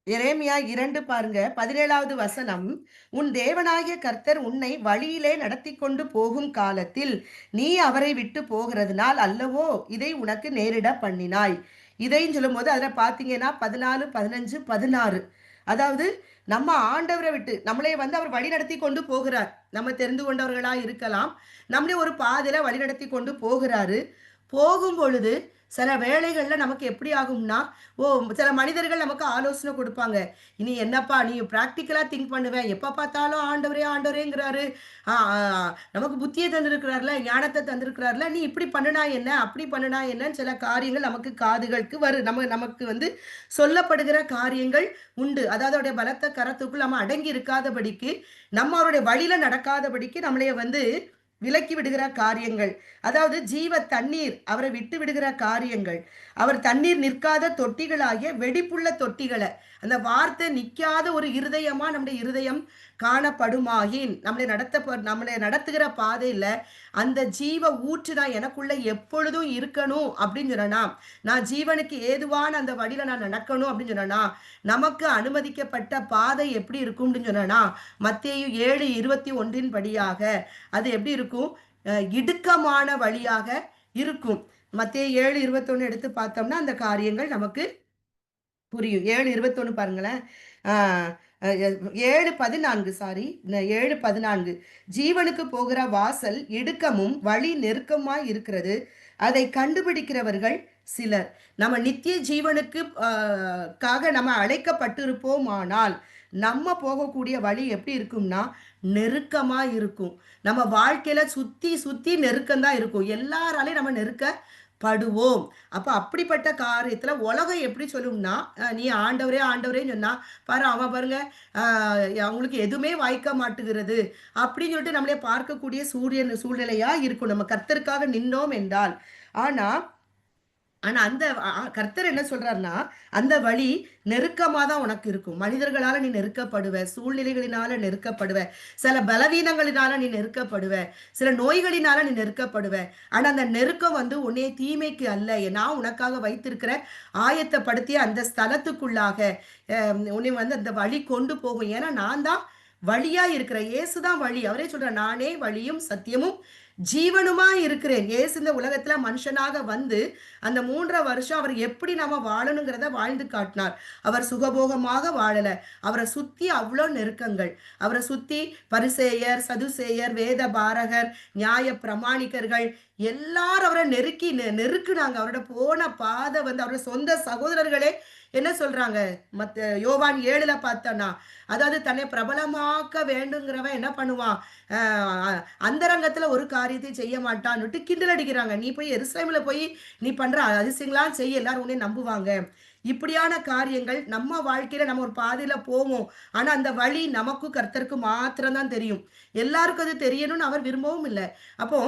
எரேமியா 2 பாருங்க. 17வது வசனம். "உன் தேவனாகிய கர்த்தர் உன்னை வழியிலே நடத்திக் கொண்டு போகும் காலத்தில், நீ அவரை விட்டு போகிறதினால் அல்லவோ இதை உனக்கு நேரிடப் பண்ணினாய்." இதையும் சொல்லும்போது அதுல பார்த்தீங்கன்னா 14, 15, 16. அதாவது நம்ம ஆண்டவர விட்டு நம்மளை வந்து அவர் வழிநடத்தி கொண்டு போகிறார். நம்ம தெரிந்து கொண்டவர்களா இருக்கலாம். நம்மளை ஒரு பாதையில வழிநடத்தி கொண்டு போகிறாரு. போகும்பொழுது சில வேளைகள்ல நமக்கு எப்படி ஆகும்னா, சில மனிதர்கள் நமக்கு ஆலோசனை குடுப்பாங்க. "நீ என்னப்பா நீ பிராக்டிகலா திங்க் பண்ணுவ. எப்ப பார்த்தாலும் ஆண்டவரே, ஆண்டவரேங்கிறாரு. ஆ ஆ நமக்கு புத்திய தந்திருக்கிறார்ல, ஞானத்த தந்திருக்கிறார்ல. நீ இப்படி பண்ணுனா என்ன? அப்படி பண்ணுனா என்னன்னு" சில காரியங்கள் நமக்கு காதுகளுக்கு நமக்கு வந்து சொல்லப்படுகிற காரியங்கள் உண்டு. அதாவது அவருடைய பலத்த கரத்துக்குள் நம்ம அடங்கி இருக்காதபடிக்கு, நம்ம அவருடைய வழியில நடக்காதபடிக்கு நம்மளைய வந்து விலக்கி விடுகிற காரியங்கள். அதாவது ஜீவ தண்ணீர் அவரை விட்டு விடுகிற காரியங்கள். அவர் தண்ணீர் நிற்காத தொட்டிகளாகிய வெடிப்புள்ள தொட்டிகள, அந்த வார்த்தை நிக்காத ஒரு இருதயமா நம்முடைய இருதயம் காணப்படுமாகின், நம்மளை நடத்துகிற பாதையில அந்த ஜீவ ஊற்று தான் எனக்குள்ள எப்பொழுதும் இருக்கணும் அப்படின்னு சொன்னனா, நான் ஜீவனுக்கு ஏதுவான அந்த வழியில நான் நடக்கணும் அப்படின்னு சொன்னனா, நமக்கு அனுமதிக்கப்பட்ட பாதை எப்படி இருக்கும்னு சொன்னனா, மத்தேயு 7:21 படியாக அது எப்படி இருக்கும்? இடுக்கமான வழியாக இருக்கும். மத்தேயு 7:21 எடுத்து பார்த்தோம்னா, அந்த காரியங்கள் நமக்கு புரியும். 7:21 பாருங்களேன். ஆ அ 7:14 சாரி. 7:14 ஜீவனுக்கு போகிற வாசல் இடுக்கமும், வழி நெருக்கமாய் இருக்கிறது. அதை கண்டுபிடிக்கிறவர்கள் சிலர். நம்ம நித்திய ஜீவனுக்கு காக நம்ம அழைக்கப்பட்டிருப்போமானால், நம்ம போகக்கூடிய வழி எப்படி இருக்கும்னா, நெருக்கமா இருக்கும். நம்ம வாழ்க்கையில சுத்தி, சுத்தி நெருக்கம் தான் இருக்கும். எல்லாராலயும் நம்ம நெருக்கப்படுவோம். அப்ப அப்படிப்பட்ட காரியத்துல உலகம் எப்படி சொல்லும்னா, "நீ ஆண்டவரே, ஆண்டவரேன்னு சொன்னா, பாரு அவன் பாருங்க, அ அவங்களுக்கு எதுவுமே வாய்க்க மாட்டுகிறது." அப்படின்னு சொல்லிட்டு நம்மள பார்க்கக்கூடிய சூழ்நிலையா இருக்கும். நம்ம கர்த்தருக்காக நின்னோம் என்றால். ஆனா ஆனா அந்த கர்த்தர் என்ன சொல்றாருன்னா, அந்த வழி நெருக்கமா தான் உனக்கு இருக்கும். மனிதர்களால நீ நெருக்கப்படுவ. சூழ்நிலைகளினால நெருக்கப்படுவ. சில பலவீனங்களினால நீ நெருக்கப்படுவ. சில நோய்களினால நீ நெருக்கப்படுவ. ஆனா அந்த நெருக்கம் வந்து உன்னைய தீமைக்கு அல்ல. நான் உனக்காக வைத்திருக்கிற ஆயத்தப்படுத்திய அந்த ஸ்தலத்துக்குள்ளாக உன்னை வந்து அந்த வழி கொண்டு போகும். ஏன்னா நான் தான் வழியா இருக்கிற இயேசு தான் வழி. அவரே சொல்றார், நானே வழியும் சத்தியமும் ஜீவனுமா இருக்கிறேன். இயேசு இந்த உலகத்துல மனுஷனாக வந்து அந்த 3.5 வருஷம் அவர் எப்படி நாம வாழணுங்கிறத வாழ்ந்து காட்டினார். அவர் சுகபோகமாக வாழல. அவரை சுத்தி அவ்வளோ நெருக்கங்கள். அவரை சுத்தி பரிசேயர், சதுசேயர், வேத பாரகர், நியாய பிரமாணிகர்கள் எல்லாரும் அவரை நெருக்குனாங்க. அவரோட போன பாதை வந்து அவரோட சொந்த சகோதரர்களே என்ன சொல்றாங்க? யோவான் 7ல பார்த்தோன்னா, அதாவது தன்னை பிரபலமாக்க வேண்டுங்கிறவன் என்ன பண்ணுவான்? அந்தரங்கத்துல ஒரு காரியத்தை செய்ய மாட்டான்னுட்டு கிண்டல் அடிக்கிறாங்க. நீ போய் எருசலேம்ல போய் நீ பண்ற அதிசயங்களாம் செய்ய, எல்லாரும் உன்னை நம்புவாங்க. இப்படியான காரியங்கள் நம்ம வாழ்க்கையில நம்ம ஒரு பாதையில போவோம். ஆனா அந்த வழி நமக்கும் கர்த்தருக்கும் மாத்திரம் தான் தெரியும். எல்லாருக்கும் அது தெரியணும்னு அவர் விரும்பவும் இல்ல. அப்போ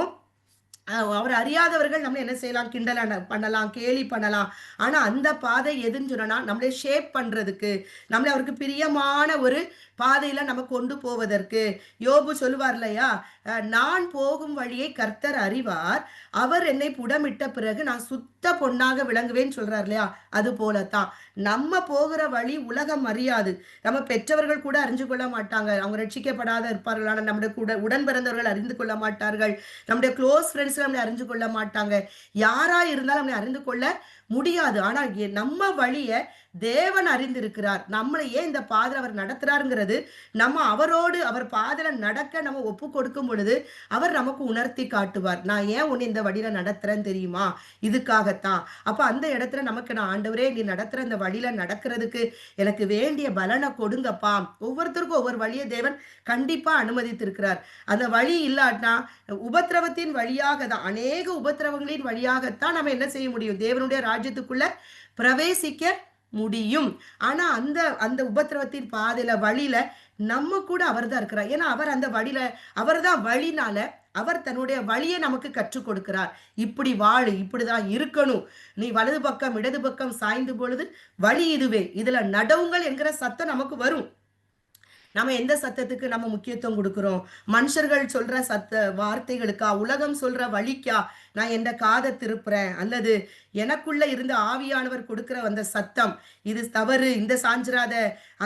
அவர் அறியாதவர்கள் நம்மள என்ன செய்யலாம்? கிண்டல் பண்ணலாம், கேலி பண்ணலாம். ஆனா அந்த பாதை எதுன்னு சொன்னா, நம்மளை ஷேப் பண்றதுக்கு, நம்மளை அவருக்கு பிரியமான ஒரு பாதையில நம்ம கொண்டு போவதற்கு. யோபு சொல்லுவார் இல்லையா? நான் போகும் வழியை கர்த்தர் அறிவார். அவர் என்னை புடமிட்ட பிறகு நான் சுத்த பொன்னாக விளங்குவேன்னு சொல்றார் இல்லையா? அது போலத்தான் நம்ம போகிற வழி உலகம் அறியாது. நம்ம பெற்றவர்கள் கூட அறிஞ்சு கொள்ள மாட்டாங்க. அவங்க ரட்சிக்கப்படாத இருப்பார்கள். ஆனா நம்முடைய கூட உடன் பிறந்தவர்கள் அறிந்து கொள்ள மாட்டார்கள். நம்முடைய க்ளோஸ் ஃப்ரெண்ட்ஸ் நம்மளை அறிஞ்சு கொள்ள மாட்டாங்க. யாரா இருந்தாலும் நம்மளை அறிந்து கொள்ள முடியாது. ஆனா நம்ம வழிய தேவன் அறிந்திருக்கிறார். நம்மளை ஏன் இந்த பாதையில அவர் நடத்துறாருங்கிறது, நம்ம அவரோடு அவர் பாதையில நடக்க நம்ம ஒப்பு கொடுக்கும் பொழுது அவர் நமக்கு உணர்த்தி காட்டுவார். நான் ஏன் உன்னை இந்த வழியில நடத்துறேன்னு தெரியுமா? இதுக்காகத்தான். அப்ப அந்த இடத்துல நமக்கு, நான் ஆண்டவரே நீ நடத்துற இந்த வழியில நடக்கிறதுக்கு எனக்கு வேண்டிய பலனை கொடுங்கப்பா. ஒவ்வொருத்தருக்கும் ஒவ்வொரு வழியை தேவன் கண்டிப்பா அனுமதித்திருக்கிறார். அந்த வழி இல்லாட்டா உபத்திரவத்தின் வழியாக தான், அநேக உபத்திரவங்களின் வழியாகத்தான் நம்ம என்ன செய்ய முடியும்? தேவனுடைய ராஜ்யத்துக்குள்ள பிரவேசிக்க முடியும். ஆனா அந்த அந்த உபத்திரவத்தின் பாதையில வழியில நம்ம கூட அவர் தான் இருக்கிறார். ஏன்னா அவர் அந்த வழியில, அவர் தான் வழினால அவர் தன்னுடைய வழியை நமக்கு கற்றுக் கொடுக்கிறார். இப்படி வாழு, இப்படிதான் இருக்கணும், நீ வலது பக்கம் இடது பக்கம் சாய்ந்து பொழுது வழி இதுவே, இதுல நடவுங்கள் என்கிற சத்தம் நமக்கு வரும். நம்ம எந்த சத்தத்துக்கு நம்ம முக்கியத்துவம் கொடுக்கிறோம்? மனுஷர்கள் சொல்ற வார்த்தைகளுக்கா? உலகம் சொல்ற வழிக்கா நான் எந்த காதை திருப்புறேன்? அல்லது எனக்குள்ள இருந்த ஆவியானவர் கொடுக்கிற அந்த சத்தம், இது தவறு, இந்த சாஞ்சிராத,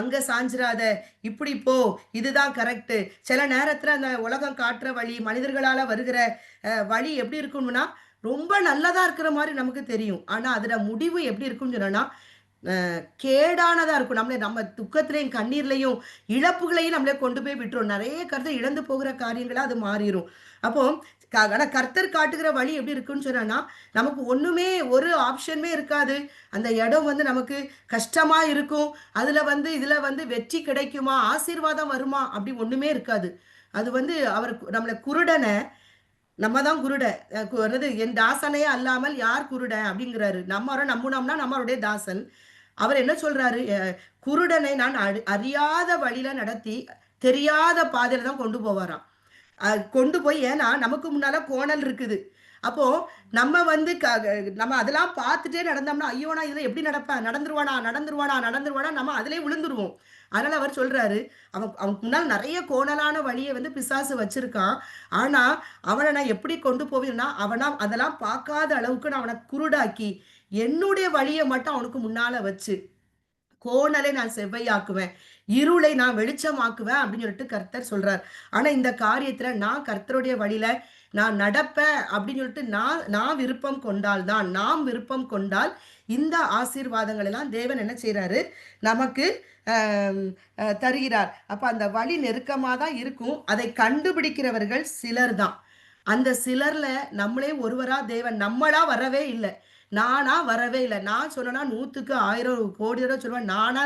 அங்க சாஞ்சிராத, இப்படி போ, இதுதான் கரெக்ட். சில நேரத்துல அந்த உலகம் காட்டுற வழி, மனிதர்களால வருகிற வழி எப்படி இருக்கும்னா ரொம்ப நல்லதா இருக்கிற மாதிரி நமக்கு தெரியும். ஆனா அதுல முடிவு எப்படி இருக்கும்னு சொன்னா கேடானதா இருக்கும். நம்ம துக்கத்திலையும் கண்ணீர்லையும் இழப்புகளையும் நம்மளே கொண்டு போய் விட்டுரும். நிறைய கருத்தை இழந்து போகிற காரியங்களா அது மாறிடும். அப்போ ஆனா கர்த்தர் காட்டுகிற வழி எப்படி இருக்குன்னு சொன்னா, நமக்கு ஒண்ணுமே ஒரு ஆப்ஷனுமே இருக்காது. அந்த இடம் வந்து நமக்கு கஷ்டமா இருக்கும். இதுல வந்து வெற்றி கிடைக்குமா, ஆசீர்வாதம் வருமா, அப்படி ஒண்ணுமே இருக்காது. அது வந்து அவர் நம்மளை குருடனை, நம்ம தான் குருட, என் தாசனையே அல்லாமல் யார் குருடன் அப்படிங்கிறாரு. நம்ம அவரை நம்பினோம்னா நம்ம அவருடைய தாசன். அவர் என்ன சொல்றாரு? குருடனை நான் அறியாத வழியில நடத்தி தெரியாத பாதையில தான் கொண்டு போவாராம். கொண்டு போய், ஏன்னா நமக்கு முன்னால கோணல் இருக்குது. அப்போ நம்ம வந்து நம்ம அதெல்லாம் பார்த்துட்டே நடந்தோம்னா, ஐயோ நான் இதில் எப்படி நடப்பேன், நடந்துருவானா நம்ம அதிலே விழுந்துருவோம். அதனால அவர் சொல்றாரு, அவனுக்கு முன்னால் நிறைய கோணலான வழியை வந்து பிசாசு வச்சிருக்கான். ஆனா அவனை நான் எப்படி கொண்டு போவேன்னா, அதெல்லாம் பார்க்காத அளவுக்கு நான் அவனை குருடாக்கி என்னுடைய வழியை மட்டும் அவனுக்கு முன்னால வச்சு கோணலை நான் செவ்வையாக்குவேன், இருளை நான் வெளிச்சமாக்குவேன் அப்படின்னு சொல்லிட்டு கர்த்தர் சொல்றார். ஆனா இந்த காரியத்துல நான் கர்த்தருடைய வழியில நான் நடப்பேன் அப்படின்னு சொல்லிட்டு நான் விருப்பம் கொண்டால் தான், நாம் விருப்பம் கொண்டால் இந்த ஆசீர்வாதங்கள் எல்லாம் தேவன் என்ன செய்யறாரு? நமக்கு தருகிறார். அப்ப அந்த வழி நெருக்கமா தான் இருக்கும். அதை கண்டுபிடிக்கிறவர்கள் சிலர் தான். அந்த சிலர்ல நம்மளே ஒருவரா தேவன், நம்மளா வரவே இல்லை, நானா வரவே இல்லை. நான் சொன்னா 100க்கு 1000 கோடி தடவை சொல்லுவேன். நானா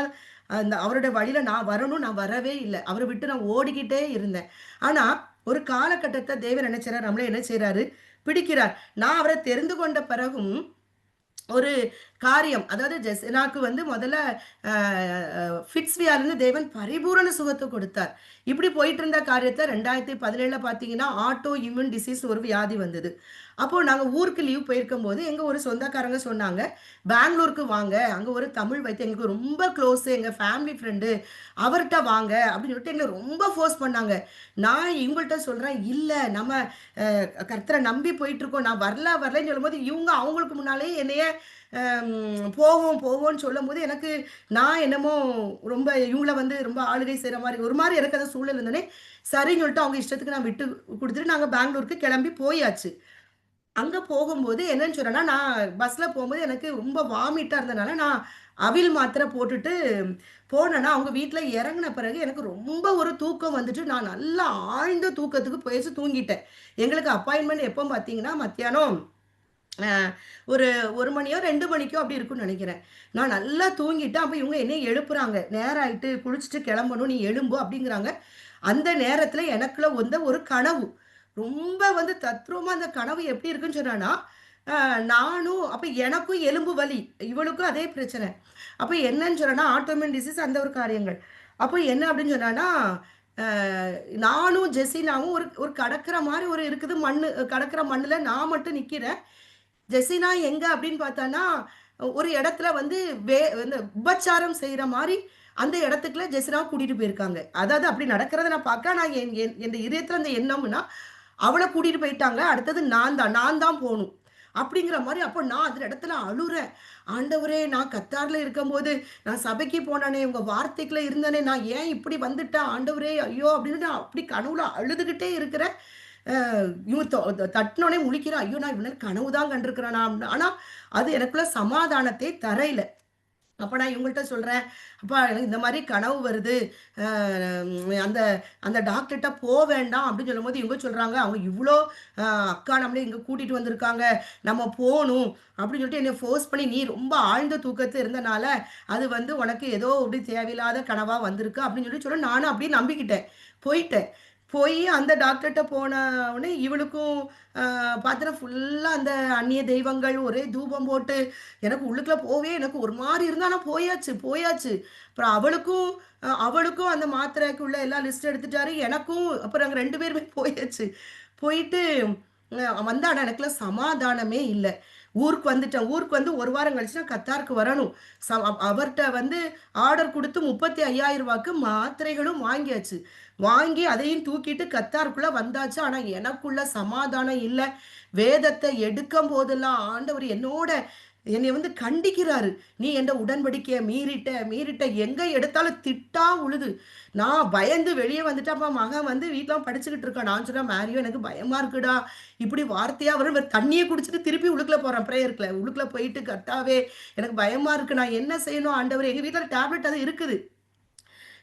அந்த அவருடைய வழியில நான் வரணும், நான் வரவே இல்லை. அவரை விட்டு நான் ஓடிக்கிட்டே இருந்தேன். ஆனா ஒரு காலகட்டத்தை தேவன் என்ன செய்யறாரு? நம்மளே என்ன செய்யறாரு? பிடிக்கிறார். நான் அவரை தெரிந்து கொண்ட பிறகும் ஒரு காரியம், அதாவது ஜெசனாக்கு வந்து முதல்ல ஃபிட்ஸ்வியாலிருந்து தேவன் பரிபூரண சுகத்தை கொடுத்தார். இப்படி போயிட்டு இருந்த காரியத்தை 2017 பார்த்தீங்கன்னா ஆட்டோ இம்யூன் டிசீஸ் ஒரு வியாதி வந்தது. அப்போ நாங்கள் ஊருக்கு லீவ் போயிருக்கும் போது எங்கள் ஒரு சொந்தக்காரங்க சொன்னாங்க, பெங்களூருக்கு வாங்க, அங்கே ஒரு தமிழ் வைத்தியம் எங்களுக்கு ரொம்ப க்ளோஸு, எங்கள் ஃபேமிலி ஃப்ரெண்டு, அவர்கிட்ட வாங்க அப்படின்னு சொல்லிட்டு எங்களை ரொம்ப ஃபோர்ஸ் பண்ணாங்க. நான் இவங்கள்ட்ட சொல்கிறேன், இல்லை நம்ம கர்த்தரை நம்பி போயிட்டுருக்கோம், நான் வரலன்னு சொல்லும்போது இவங்க அவங்களுக்கு முன்னாலே என்னைய போவோம் போவோம்ன்னு சொல்லும்போது எனக்கு நான் என்னமோ ரொம்ப இவங்கள வந்து ரொம்ப ஆளுகை செய்ற மாரி ஒரு மாரி எனக்கு அந்த சூழல் இருந்தோனே, சரின்னு சொல்லிட்டு அவங்க இஷ்டத்துக்கு நான் விட்டு குடுத்துட்டு நாங்க பெங்களூருக்கு கிளம்பி போயாச்சு. அங்க போகும்போது என்னன்னு சொன்னேன்னா, நான் பஸ்ல போம்போது எனக்கு ரொம்ப வாமிட்டா இருந்தனால, நான் அவில் மாத்திரை போட்டுட்டு போனேன்னா, அவங்க வீட்ல இறங்குன பிறகு எனக்கு ரொம்ப ஒரு தூக்கம் வந்துட்டு, நான் நல்லா ஆழ்ந்த தூக்கத்துக்கு போயாச்சு தூங்கிட்டேன். எங்களுக்கு அப்பாயின்ட்மென்ட் எப்போ பார்த்தீங்கன்னா, மத்தியானம் அ ஒரு 1 மணியோ, 2 மணிக்கோ அப்படி இருக்கும்னு நெனைக்கிறேன். நான் நல்லா தூங்கிட்டேன். அப்ப இவங்க என்னைய எழுப்புறாங்க. "நேரம் ஆயிட்டு, குளிச்சுட்டு கெளம்பணும். நீ எழும்பு" அப்படிங்கிறாங்க. அந்த நேரத்துல எனக்குள்ள வந்த ஒரு கனவு. ரொம்ப வந்து தத்ரூவமா அந்த கனவு எப்படி இருக்குன்னு சொன்னேன்னா, அ நானும் அப்ப எனக்கும் எலும்பு வலி. இவளுக்கும் அதே பிரச்சனை. அப்ப என்னன்னு சொன்னேன்னா, ஆட்டோமின் டிசீஸ் அந்த ஒரு காரியங்கள். அப்ப என்ன அப்படின்னு சொன்னான்னா, அ நானும் ஜெசினாவும் ஒரு ஒரு கடக்குற மாரி ஒரு இருக்குது. கடக்குற மண்ணுல நான் மட்டும் நிக்கிறேன். ஜெசினா எங்க அப்படின்னு பார்த்தான்னா, ஒரு இடத்துல வந்து இந்த உபச்சாரம் செய்ற மாரி, அந்த இடத்துக்குள்ள ஜெசினாவ கூட்டிட்டு போயிருக்காங்க. அதாவது அப்படி நடக்கிறத நான் பார்க்க, நான் என் இதயத்துல அந்த எண்ணம்னா, அவள கூட்டிட்டு போயிட்டாங்க. அடுத்தது நான் தான் போணும். அப்படிங்கிற மாரி அப்ப நான் அந்த இடத்துல அழுறேன். ஆண்டவரே! நான் கத்தார்ல இருக்கும்போது, நான் சபைக்கு போனேனே, உங்க வார்த்தைக்குள்ள இருந்தேனே, நான் ஏன் இப்படி வந்துட்டேன் ஆண்டவரே! ஐயோ! அப்படின்னு நான் அப்படி கனவுல அழுதுகிட்டே இருக்கிறேன். அ இவன் தட்டுனோனே முழிக்கிறான். ஐயோ! நான் இவ்வளவு நேரம் கனவு தான் கண்டிருக்கிறேனா? ஆனா, அது எனக்குள்ள சமாதானத்தை தரையில. அப்ப நான் இவங்கள்ட்ட சொல்றேன், "அப்பா எனக்கு இந்த மாரி கனவு வருது. அ அந்த அந்த டாக்டர்ட்ட வேண்டாம்." அப்படின்னு சொல்லும்போது இவங்க சொல்றாங்க, "அவங்க இவ்ளோ அ அக்கா நம்மள இங்க கூட்டிட்டு வந்திருக்காங்க. நம்ம போணும்." அப்படின்னு சொல்லிட்டு என்னைய ஃபோர்ஸ் பண்ணி, "நீ ரொம்ப ஆழ்ந்த தூக்கத்துல இருந்தனால, அது வந்து உனக்கு ஏதோ அப்படி தேவையில்லாத கனவா வந்திருக்கு." அப்படின்னு சொல்லி நானும் அப்படியே நம்பிக்கிட்டேன். போயிட்டேன். போயி அந்த டாக்டர்ட்ட போன உடனே இவளுக்கும் பார்த்தீங்கன்னா, ஃபுல்லா அந்த அந்நிய தெய்வங்கள், ஒரே தூபம் போட்டு எனக்கு உள்ளுக்குள்ள எனக்கு ஒரு மாரி இருந்தது. ஆனா போயாச்சு. அப்புறம் அவளுக்கும் அந்த மாத்திரைக்குள்ள எல்லா லிஸ்ட் எடுத்துட்டாரு. எனக்கும் அப்புறம் நாங்க 2 பேருமே போயாச்சு. போயிட்டு வந்தா ஆனா எனக்குலாம் சமாதானமே இல்ல. ஊருக்கு வந்துட்டேன். ஊருக்கு வந்து 1 வாரம் கழிச்சு நான் கத்தாருக்கு வரணும். அவர்ட்ட வந்து ஆர்டர் குடுத்து ரூ. 35,000க்கு மாத்திரைகளும் வாங்கியாச்சு. வாங்கி அதையும் தூக்கிட்டு கத்தாருக்குள்ள வந்தாச்சு. ஆனா எனக்குள்ள சமாதானம் இல்ல. வேதத்த எடுக்கும்போதெல்லாம் ஆண்டவர் என்னைய வந்து கண்டிக்கிறாரு. "நீ என்ற உடன்படிக்கைய மீறிட்ட. எங்க எடுத்தாலும் திட்டா உழுது." நான் பயந்து வெளிய வந்துட்டேன். அப்ப மகன் வந்து வீட்ல படிச்சுக்கிட்டு இருக்கான். நான் சொன்னேன், "மேரியோ எனக்கு பயமா இருக்குடா. இப்படி வார்த்தையா வரும்." தண்ணிய குடிச்சுட்டு திருப்பி உள்ளுக்குள்ள போறேன் பிரேயர்க்குள்ள. உள்ளுக்குள்ள போயிட்டு, "கர்த்தாவே எனக்கு பயமா இருக்கு. நான் என்ன செய்யணும் ஆண்டவரே?" எங்க வீட்ல டேப்லெட் அது இருக்குது.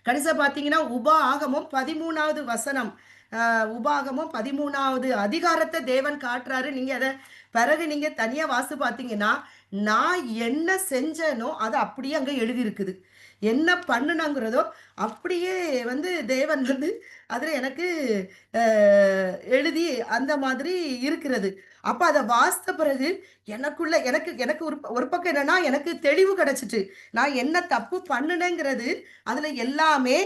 கடைசியா பார்த்தீங்கன்னா, உபாகமம் 13வது வசனம். உபாகமம் 13வது அதிகாரத்த தேவன் காட்டுறாரு. நீங்க அத பிறகு நீங்க தனியா வாசித்து பார்த்தீங்கன்னா, நான் என்ன செஞ்சேனோ, அது அப்படியே அங்க எழுதியிருக்குது. என்ன பண்ணுனேங்கிறதோ, அப்படியே வந்து தேவன் வந்து அதுல எனக்கு அ எழுதி அந்த மாதிரி இருக்கிறது. அப்ப அத வாசித்த பிறகு எனக்குள்ள எனக்கு எனக்கு ஒரு ஒரு பக்கம் என்னன்னா, எனக்கு தெளிவு கிடைச்சுட்டு. நான் என்ன தப்பு பண்ணுனேங்கிறது அதுல எல்லாமே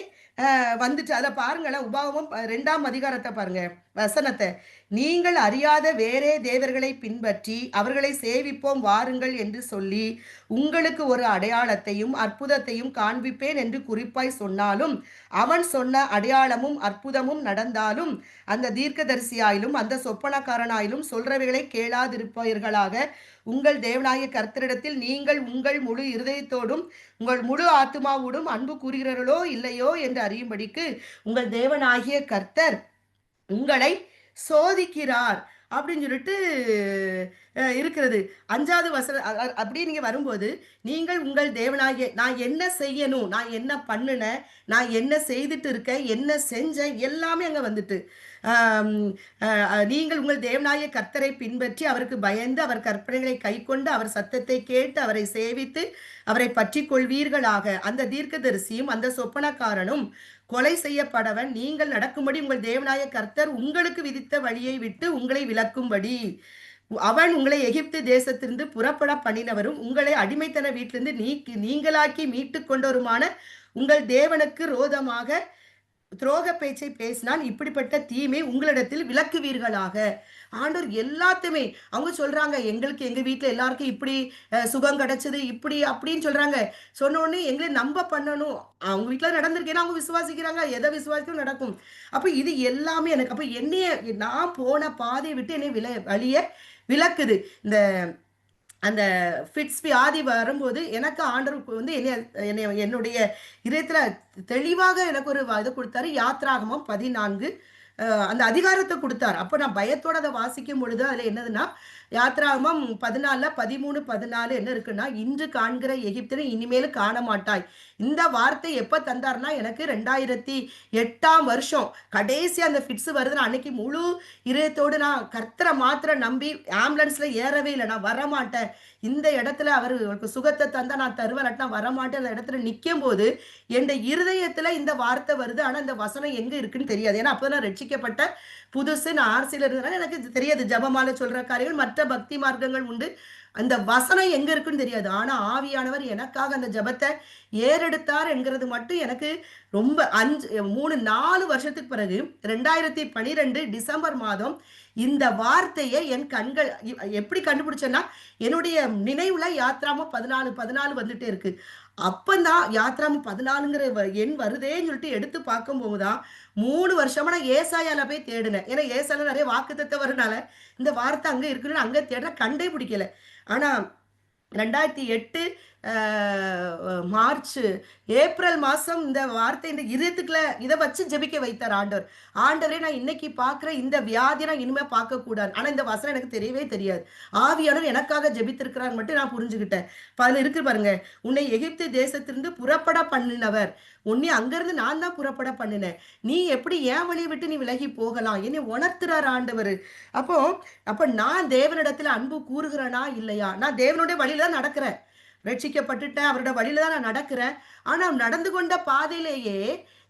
வந்துட்டு. அதுல பாருங்களேன், உபாகமம் 2ஆம் அதிகாரத்த பாருங்க. வசனத்த. "நீங்கள் அறியாத வேறே தேவர்களை பின்பற்றி, அவர்களை சேவிப்போம் வாருங்கள் என்று சொல்லி, உங்களுக்கு ஒரு அடையாளத்தையும், அற்புதத்தையும் காண்பிப்பேன் என்று குறிப்பாய் சொன்னாலும், அவன் சொன்ன அடையாளமும், அற்புதமும் நடந்தாலும், அந்த தீர்க்கதரிசியாயிலும், அந்த சொப்பனக்காரனாயிலும் சொல்றவைகளை கேளாதிருப்பீர்களாக. உங்கள் தேவனாகிய கர்த்தரிடத்தில் நீங்கள் உங்கள் முழு இருதயத்தோடும் உங்கள் முழு ஆத்துமாவோடும் அன்பு கூறுகிறீர்களோ இல்லையோ என்று அறியும்படிக்கு உங்கள் தேவனாகிய கர்த்தர் உங்களை சோதிக்கிறார் அப்படின்னு சொல்லிட்டு இருக்கிறது. 5வது வசனம் அப்படியே நீங்க வரும்போது, நீங்கள் உங்கள் தேவனாகிய நான் என்ன செய்யணும்? நான் என்ன பண்ணுனேன்? நான் என்ன செய்துட்டு இருக்கேன்? என்ன செஞ்சேன்? எல்லாமே அங்க வந்துட்டு. ஆம், நீங்கள் உங்கள் தேவனாகிய கர்த்தரை பின்பற்றி, அவருக்கு பயந்து, அவர் கற்பனைகளை கைக்கொண்டு, அவர் சத்தத்தை கேட்டு, அவரை சேவித்து, அவரை பற்றிக் கொள்வீர்களாக. அந்த தீர்க்கதரிசியும், அந்த சொப்பனக்காரனும் கொலை செய்யப்படவன். நீங்கள் நடக்கும்படி உங்கள் தேவனாய கர்த்தர் உங்களுக்கு விதித்த வழியை விட்டு உங்களை விலக்கும்படி. அவன் உங்களை எகிப்து தேசத்திலிருந்து புறப்பட பண்ணினவரும், உங்களை அடிமைத்தன வீட்டிலிருந்து நீங்களாக்கி மீட்டுக் கொண்டவருமான உங்கள் தேவனுக்கு ரோதமாக துரோக பேச்சை பேசினான். இப்படிப்பட்ட தீமை உங்களிடத்தில் விலக்குவீர்களாக. ஆண்டவர் எல்லாத்தையுமே அவங்க சொல்றாங்க, எங்களுக்கு எங்க வீட்ல எல்லாருக்கும் இப்படி சுகம் கிடைச்சது, இப்படி அப்படின்னு சொல்றாங்க. சொன்ன உடனே எங்கள நம்ப பண்ணணும். அவங்க வீட்ல நடந்திருக்கு. ஏன்னா அவங்க விசுவாசிக்கிறாங்க. எத விசுவாசிக்கும் நடக்கும். அப்ப இது எல்லாமே எனக்கு அப்ப என்னைய நான் போன பாதைய விட்டு என்னைய வழிய விலக்குது. இந்த அந்த ஃபிட்ஸ் வியாதி வரும்போது எனக்கு ஆண்டவர் வந்து என்னுடைய இதயத்துல தெளிவாக எனக்கு ஒரு இது கொடுத்தாரு. யாத்ராகமம் 14 அந்த அதிகாரத்தை கொடுத்தார். அப்ப நான் பயத்தோட அதை வாசிக்கும் பொழுது அதுல என்னதுன்னா, யாத்ராகமம் 14 13 14 என்ன இருக்குன்னா, இன்று காண்கிற எகிப்தினை இனிமேல் காண மாட்டாய். இந்த வார்த்தை எப்ப தந்தார்னா, எனக்கு 2008ஆம் வருஷம் கடைசி அந்த ஃபிட்ஸ் வருது. நான் அன்னைக்கு முழு இதயத்தோடு நான் கர்த்தரை மாத்திரம் நம்பி ஆம்புலன்ஸ்ல ஏறவே இல்லை. நான் வரமாட்டேன், இந்த இடத்துல அவருக்கு சுகத்தை தந்தா நான் தருவேன், நான் வரமாட்டேன். அந்த இடத்துல நிற்கும் போது என் இருதயத்துல இந்த வார்த்தை வருது. ஆனா இந்த வசனம் எங்க இருக்குன்னு தெரியாது. ஏன்னா அப்பதான் நான் ரட்சிக்கப்பட்ட புதுசு. நான் ஆர்சியில இருந்தனால எனக்கு தெரியாது. ஜபமால சொல்ற காரியங்கள், மற்ற பக்தி மார்க்கங்கள் உண்டு. அந்த வசனம் எங்க இருக்குன்னு தெரியாது. ஆனா ஆவியானவர் எனக்காக அந்த ஜபத்தை ஏறெடுத்தார் என்கிறது மட்டும் எனக்கு ரொம்ப 3-4 வருஷத்துக்கு பிறகு 2012 டிசம்பர் மாதம் இந்த வார்த்தையை என் கண்கள் எப்படி கண்டுபிடிச்சேன்னா, என்னுடைய நினைவுல யாத்ராம 14 வந்துட்டே இருக்கு. அப்பந்தான் யாத்ராம 14ங்கிற எண் வருதேன்னு சொல்லிட்டு எடுத்து பார்க்கும் போதுதான் 3 வருஷமா நான் ஏசாயால போய் தேடினேன். ஏன்னா ஏசாயால நிறைய வாக்குத்தத்தம் வரனால இந்த வார்த்தை அங்க இருக்குன்னு அங்க தேட கண்டே பிடிக்கல. ஆனா 2008 மார்ச் ஏப்ரல் மாசம் இந்த வார்த்தை இந்த இதயத்துக்குள்ள இதை வச்சு ஜெபிக்க வைத்தார் ஆண்டவர். ஆண்டவரே, நான் இன்னைக்கு பார்க்குற இந்த வியாதியை நான் இனிமே பார்க்கக்கூடாது. ஆனா இந்த வசனம் எனக்கு தெரியவே தெரியாது. ஆவியானவர் எனக்காக ஜெபித்திருக்கிறார் மட்டும் நான் புரிஞ்சுக்கிட்டேன். அதுல இருக்கு பாருங்க, உன்னை எகிப்து தேசத்திலிருந்து புறப்பட பண்ணினவர், உன்னை அங்கிருந்து நான் தான் புறப்பட பண்ணினேன். நீ எப்படி என் வழியை விட்டு நீ விலகி போகலாம்? என்னை உணர்த்துறார் ஆண்டவர். அப்ப நான் தேவனிடத்துல அன்பு கூறுகிறேனா இல்லையா? நான் தேவனுடைய வழியில தான் நடக்கிறேன். ரட்சிக்கப்பட்டுட்டேன், அவரோட வழியில தான் நான் நடக்கிறேன். ஆனா நடந்து கொண்ட பாதையிலேயே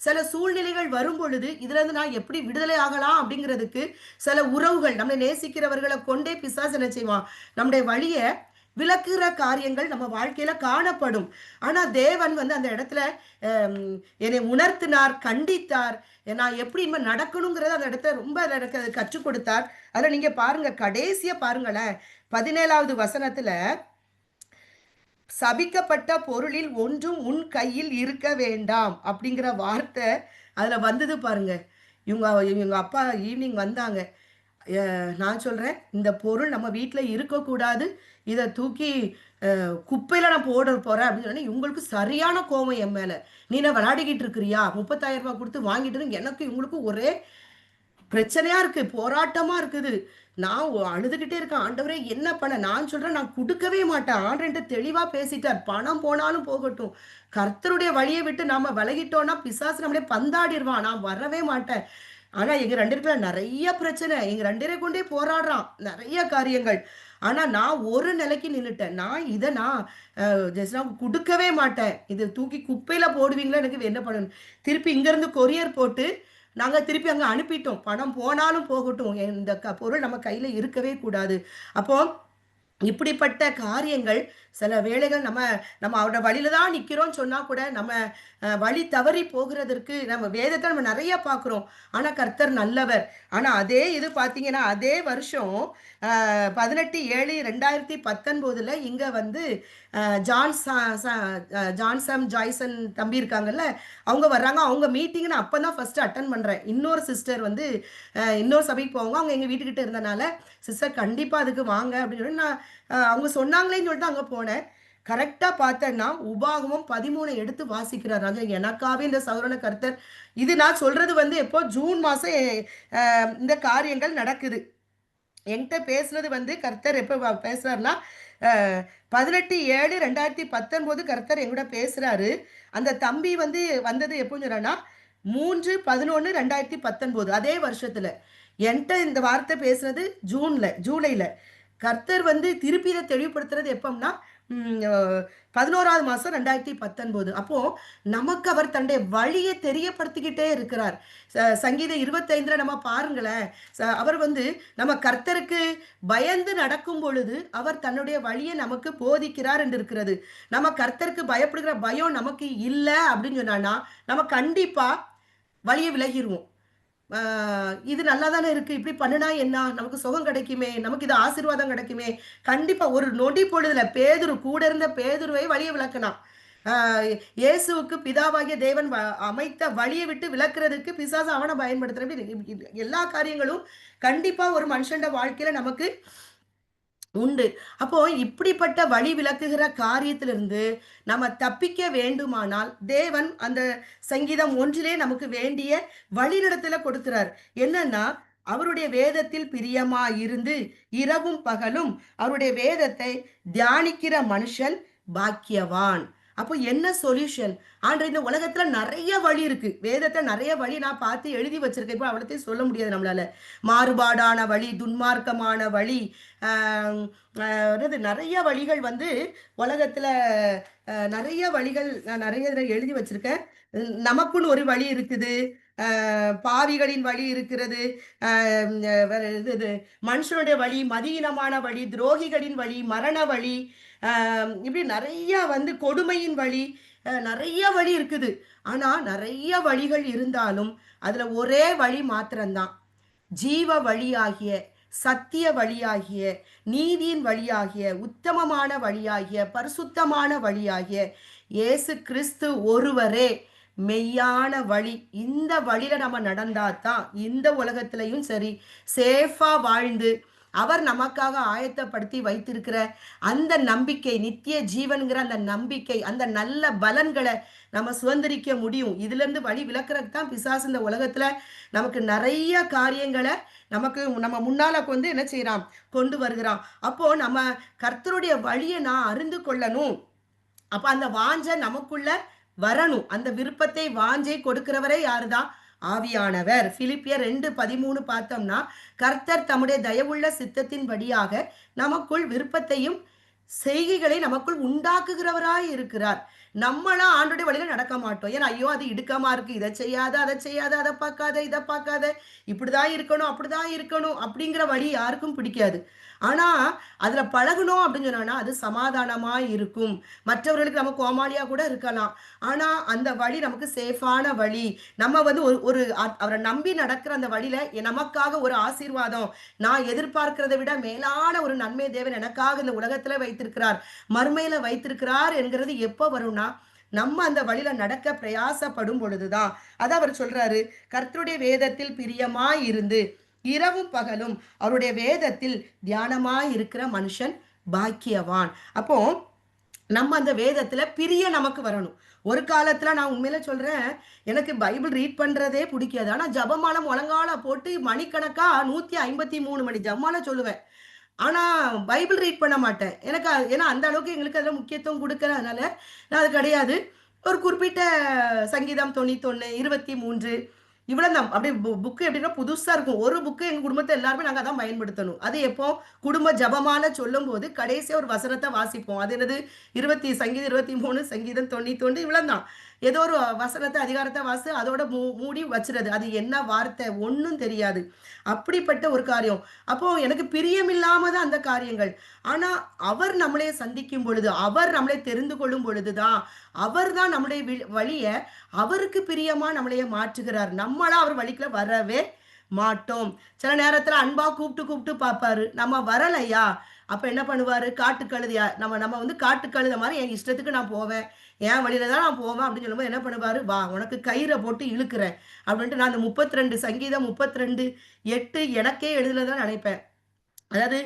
சில சூழ்நிலைகள் வரும் பொழுது இதுல இருந்து நான் எப்படி விடுதலை ஆகலாம் அப்படிங்கிறதுக்கு சில உறவுகள், நம்மளை நேசிக்கிறவர்களை கொண்டே பிசாசு என்ன செய்வான், நம்முடைய வழிய விளக்குற காரியங்கள் நம்ம வாழ்க்கையில காணப்படும். ஆனா தேவன் வந்து அந்த இடத்துல என்னை உணர்த்தினார், கண்டித்தார். நான் எப்படி இனிமே நடக்கணுங்கிறத அந்த இடத்துல ரொம்ப எனக்கு கற்றுக் கொடுத்தார். அதுல நீங்க பாருங்க, கடைசியா பாருங்களேன், 17வது வசனத்துல, சபிக்கப்பட்ட பொருளில் ஒன்றும் உன் கையில் இருக்க வேண்டாம் அப்படிங்கிற வார்த்தை அதுல வந்தது பாருங்க. இவங்க அப்பா ஈவினிங் வந்தாங்க. நான் சொல்றேன், இந்த பொருள் நம்ம வீட்டுல இருக்கக்கூடாது, இதை தூக்கி குப்பையில நான் போட போறேன் அப்படின்னு சொன்னேன். இவங்களுக்கு சரியான கோபம் என் மேல. நீ என்ன விளையாடிக்கிட்டு இருக்கிறியா, 30,000 ரூபாய் கொடுத்து வாங்கிட்டு, எனக்கு இவங்களுக்கு ஒரே பிரச்சனையா இருக்கு, போராட்டமா இருக்குது. நான் அழுதுகிட்டே இருக்கேன், ஆண்டவரே என்ன பண்ண? நான் சொல்றேன், நான் கொடுக்கவே மாட்டேன். ஆண்டவர்கிட்ட தெளிவா பேசிட்டார், பணம் போனாலும் போகட்டும், கர்த்தருடைய வழியை விட்டு நாம விலகிட்டோம்னா பிசாசு நம்மளே பந்தாடிடுவான், நான் வரவே மாட்டேன். ஆனா எங்க 2 பேருக்குள்ள நிறைய பிரச்சனை, எங்க 2 பேரை கொண்டே போராடுறான், நிறைய காரியங்கள். ஆனா நான் ஒரு நிலைக்கு நின்னுட்டேன். நான் கொடுக்கவே மாட்டேன். இது தூக்கி குப்பையில போடுவீங்களா, எனக்கு என்ன பண்ணணும்? திருப்பி இங்க இருந்து கொரியர் போட்டு நாங்க திருப்பி அங்க அனுப்பிட்டோம். பணம் போனாலும் போகட்டும், இந்த பொருள் நம்ம கையில இருக்கவே கூடாது. அப்போ இப்படிப்பட்ட காரியங்கள் சில வேளைகள் நம்ம நம்ம அவரோட வழியில தான் நிக்கிறோம்னு சொன்னா கூட நம்ம வழி தவறி போகிறதற்கு நம்ம வேதத்தை நம்ம நிறைய பார்க்குறோம். ஆனா கர்த்தர் நல்லவர். ஆனா அதே இது பார்த்தீங்கன்னா, அதே வருஷம் 18/7/2019 இங்க வந்து ஜான்சம் ஜாய்சன் தம்பி இருக்காங்கல்ல, அவங்க வர்றாங்க. அவங்க மீட்டிங் நான் அப்பதான் ஃபர்ஸ்ட் அட்டன் பண்றேன். இன்னொரு சிஸ்டர் வந்து இன்னொரு சபைக்கு போவாங்க, அவங்க எங்க வீட்டுக்கிட்ட இருந்தனால, சிஸ்டர் கண்டிப்பா அதுக்கு வாங்க அப்படின்னு சொல்லி நான் அவங்க சொன்னாங்களேன்னு சொல்லிட்டு அங்க போனேன். கரெக்டா பார்த்தேன்னா உபாகமம் 13 எடுத்து வாசிக்கிறார். எனக்காவே இந்த சௌரன கர்த்தர், இது நான் சொல்றது வந்து எப்போ ஜூன் மாசம் இந்த காரியங்கள் நடக்குது. என்கிட்ட பேசுனது வந்து கர்த்தர் எப்போ பேசுறாருன்னா 18/7/2019 கர்த்தர் எங்கூட பேசுறாரு. அந்த தம்பி வந்து வந்தது எப்போ சொல்றான்னா 3/11/2019 அதே வருஷத்துல. என்கிட்ட இந்த வார்த்தை பேசுனது ஜூலைல. கர்த்தர் வந்து திருப்பி இதை தெளிவுபடுத்துறது எப்போம்னா 11வது மாசம் 2019. அப்போ நமக்கு அவர் தன்னுடைய வழியை தெரியப்படுத்திக்கிட்டே இருக்கிறார். சங்கீதம் 25 நம்ம பாருங்களேன், அவர் வந்து நம்ம கர்த்தருக்கு பயந்து நடக்கும் பொழுது அவர் தன்னுடைய வழியை நமக்கு போதிக்கிறார் என்று இருக்கிறது. நம்ம கர்த்தருக்கு பயப்படுகிற பயம் நமக்கு இல்லை அப்படின்னு சொன்னா நம்ம கண்டிப்பா வழியை விலகிடுவோம். இது நல்லா தானே இருக்கு, இப்படி பண்ணுனா என்ன, நமக்கு சுகம் கிடைக்குமே, நமக்கு இது ஆசீர்வாதம் கிடைக்குமே. கண்டிப்பா ஒரு நொடி பொழுதுல பேதுரு கூட இருந்த பேதுருவை வழியை விளக்கினான். இயேசுவுக்கு பிதாவாகிய தேவன் அமைத்த வழியை விட்டு விளக்குறதுக்கு பிசாசு அவனை பயன்படுத்துற எல்லா காரியங்களும் கண்டிப்பா ஒரு மனுஷன் வாழ்க்கையில நமக்கு உண்டு. அப்போ இப்படிப்பட்ட வழி விலக்குகிற காரியத்திலிருந்து நம்ம தப்பிக்க வேண்டுமானால், தேவன் அந்த சங்கீதம் 1 நமக்கு வேண்டிய வழிநடத்தல கொடுக்கிறார். என்னன்னா, அவருடைய வேதத்தில் பிரியமாயிருந்து, இரவும் பகலும் அவருடைய வேதத்தை தியானிக்கிற மனுஷன் பாக்கியவான். அப்போ என்ன சொல்யூஷன்? ஆண்டவரே, இந்த உலகத்துல நெறைய வழி இருக்கு. வேதத்துல நெறைய வழி நான் பார்த்து எழுதி வச்சிருக்கேன். இப்ப அவ்வளத்தையும் சொல்ல முடியாது நம்மளால. மாறுபாடான வழி, துன்மார்க்கமான வழி, அ என்னது நெறைய வழிகள் வந்து உலகத்துல நெறைய வழிகள் நான் நெறைய இதுல எழுதி வச்சிருக்கேன். நமக்குன்னு ஒரு வழி இருக்குது. பாவிகளின் வழி இருக்கிறது. அ வேற இது மனுஷனுடைய வழி, மதியீனமான வழி, துரோகிகளின் வழி, மரண வழி, இப்படி நெறைய வந்து கொடுமையின் வழி, நெறைய வழி இருக்குது. ஆனா நெறைய வழிகள் இருந்தாலும், அதுல ஒரே வழி மாத்திரம் தான். ஜீவ வழியாகிய, சத்திய வழியாகிய, நீதியின் வழியாகிய, உத்தமமான வழியாகிய, பரிசுத்தமான வழியாகிய இயேசு கிறிஸ்து ஒருவரே மெய்யான வழி. இந்த வழியில நம்ம நடந்தா தான் இந்த உலகத்திலயும் சரி சேஃபா வாழ்ந்து அவர் நமக்காக ஆயத்தப்படுத்தி வைத்திருக்கிற அந்த நம்பிக்கை, நித்திய ஜீவன்கிற அந்த நம்பிக்கை, அந்த நல்ல பலன்களை நம்ம சுதந்திரிக்க முடியும். இதுல இருந்து வழி விலக்குறதுக்கு தான் பிசாசு இந்த உலகத்துல நமக்கு நிறைய காரியங்களை நமக்கு நம்ம முன்னால வந்து என்ன செய்யறான், கொண்டு வருகிறான். அப்போ நம்ம கர்த்தருடைய வழியை நான் அறிந்து கொள்ளணும். அப்ப அந்த வாஞ்சை நமக்குள்ள வரணும். அந்த விருப்பத்தை வாஞ்சை கொடுக்கிறவரே யாருதான்? ஆவியானவர். பிலிப்பியர் 2:13 பார்த்தோம்னா, கர்த்தர் தம்முடைய தயவுள்ள சித்தத்தின்படியாக நமக்குள் விருப்பத்தையும் செய்கைகளை நமக்குள் உண்டாக்குகிறவராய் இருக்கிறார். நம்மளா ஆண்டோடைய வழியில நடக்க மாட்டோம். ஏன்னா, ஐயோ அது இடுக்கமா இருக்கு, இதை செய்யாத, அதை செய்யாத, அதை பார்க்காத, இதை பார்க்காத, இப்படிதான் இருக்கணும், அப்படிதான் இருக்கணும் அப்படிங்கிற வழி யாருக்கும் பிடிக்காது. ஆனா அதுல பழகணும் அப்படின்னு சொன்னா அது சமாதானமா இருக்கும். மற்றவர்களுக்கு நம்ம கோமாளியா கூட இருக்கலாம். ஆனா அந்த வழி நமக்கு சேஃபான வழி. நம்ம வந்து ஒரு ஒரு அவரை நம்பி நடக்கிற அந்த வழியில நமக்காக ஒரு ஆசீர்வாதம், நான் எதிர்பார்க்கிறதை விட மேலான ஒரு நன்மை தேவன் எனக்காக இந்த உலகத்துல வைத்திருக்கிறார், மறுமையில வைத்திருக்கிறார் என்கிறது எப்ப வரும்னா, நம்ம அந்த வழியில நடக்க பிரயாசப்படும் பொழுதுதான். அதான் அவர் சொல்றாரு, கர்த்தருடைய வேதத்தில் பிரியமாய் இருந்து இரவும் பகலும் அவருடைய வேதத்தில் தியானமாய் இருக்கிற மனுஷன் பாக்கியவான். அப்போ நம்ம அந்த வேதத்துல பிரிய நமக்கு வரணும். ஒரு காலத்துல நான் உண்மையில சொல்றேன், எனக்கு பைபிள் ரீட் பண்றதே பிடிக்காது. ஆனா ஜபமால முழங்கால போட்டு மணிக்கணக்கா 153 மணி ஜபமால சொல்லுவேன். ஆனா பைபிள் ரீட் பண்ண மாட்டேன். எனக்கு ஏன்னா அந்த அளவுக்கு எங்களுக்கு அதுல முக்கியத்துவம் கொடுக்கல. அதனால நான் அது கிடையாது. ஒரு குறிப்பிட்ட சங்கீதம் 91, 23 இவ்வளவுதான். அப்படியே புக்கு எப்படின்னா புதுசா இருக்கும். ஒரு புக்கு எங்க குடும்பத்துல எல்லாருமே நாங்க அதான் பயன்படுத்தணும். அது எப்போ குடும்ப ஜபமால சொல்லும்போது கடைசியா ஒரு வசனத்தை வாசிப்போம். அது என்னது, சங்கீதம் 23, சங்கீதம் 91 இவ்வளவுதான். ஏதோ ஒரு வசனத்தை அதிகாரத்தை வாசி அதோட மூடி வச்சுறது. அது என்ன வார்த்தை ஒன்னும் தெரியாது. அப்படிப்பட்ட ஒரு காரியம். அப்போ எனக்கு பிரியமில்லாம தான் அந்த காரியங்கள். ஆனா அவர் நம்மளை சந்திக்கும் பொழுது, அவர் நம்மளை தெரிந்து கொள்ளும் பொழுதுதான், அவர் தான் நம்முடைய வழிய அவருக்கு பிரியமா நம்மளைய மாற்றுகிறார். நம்மளா அவர் வழிக்குள்ள வரவே மாட்டோம். சில நேரத்துல அன்பா கூப்பிட்டு கூப்பிட்டு பார்ப்பாரு. நம்ம வரலையா, அப்ப என்ன பண்ணுவாரு, காட்டு கழுதையா நம்ம நம்ம வந்து காட்டு கழுத மாதிரி என் இஷ்டத்துக்கு நான் போவேன், என் வழியில தான் நான் போவேன் அப்படின்னு சொல்லும்போது என்ன பண்ணுவாரு, வா உனக்கு கயிறை போட்டு இழுக்கிறேன் அப்படின்ட்டு. நான் அந்த 32 சங்கீதம் 32:8 எனக்கே எழுதுலதான் நினைப்பேன். அதாவது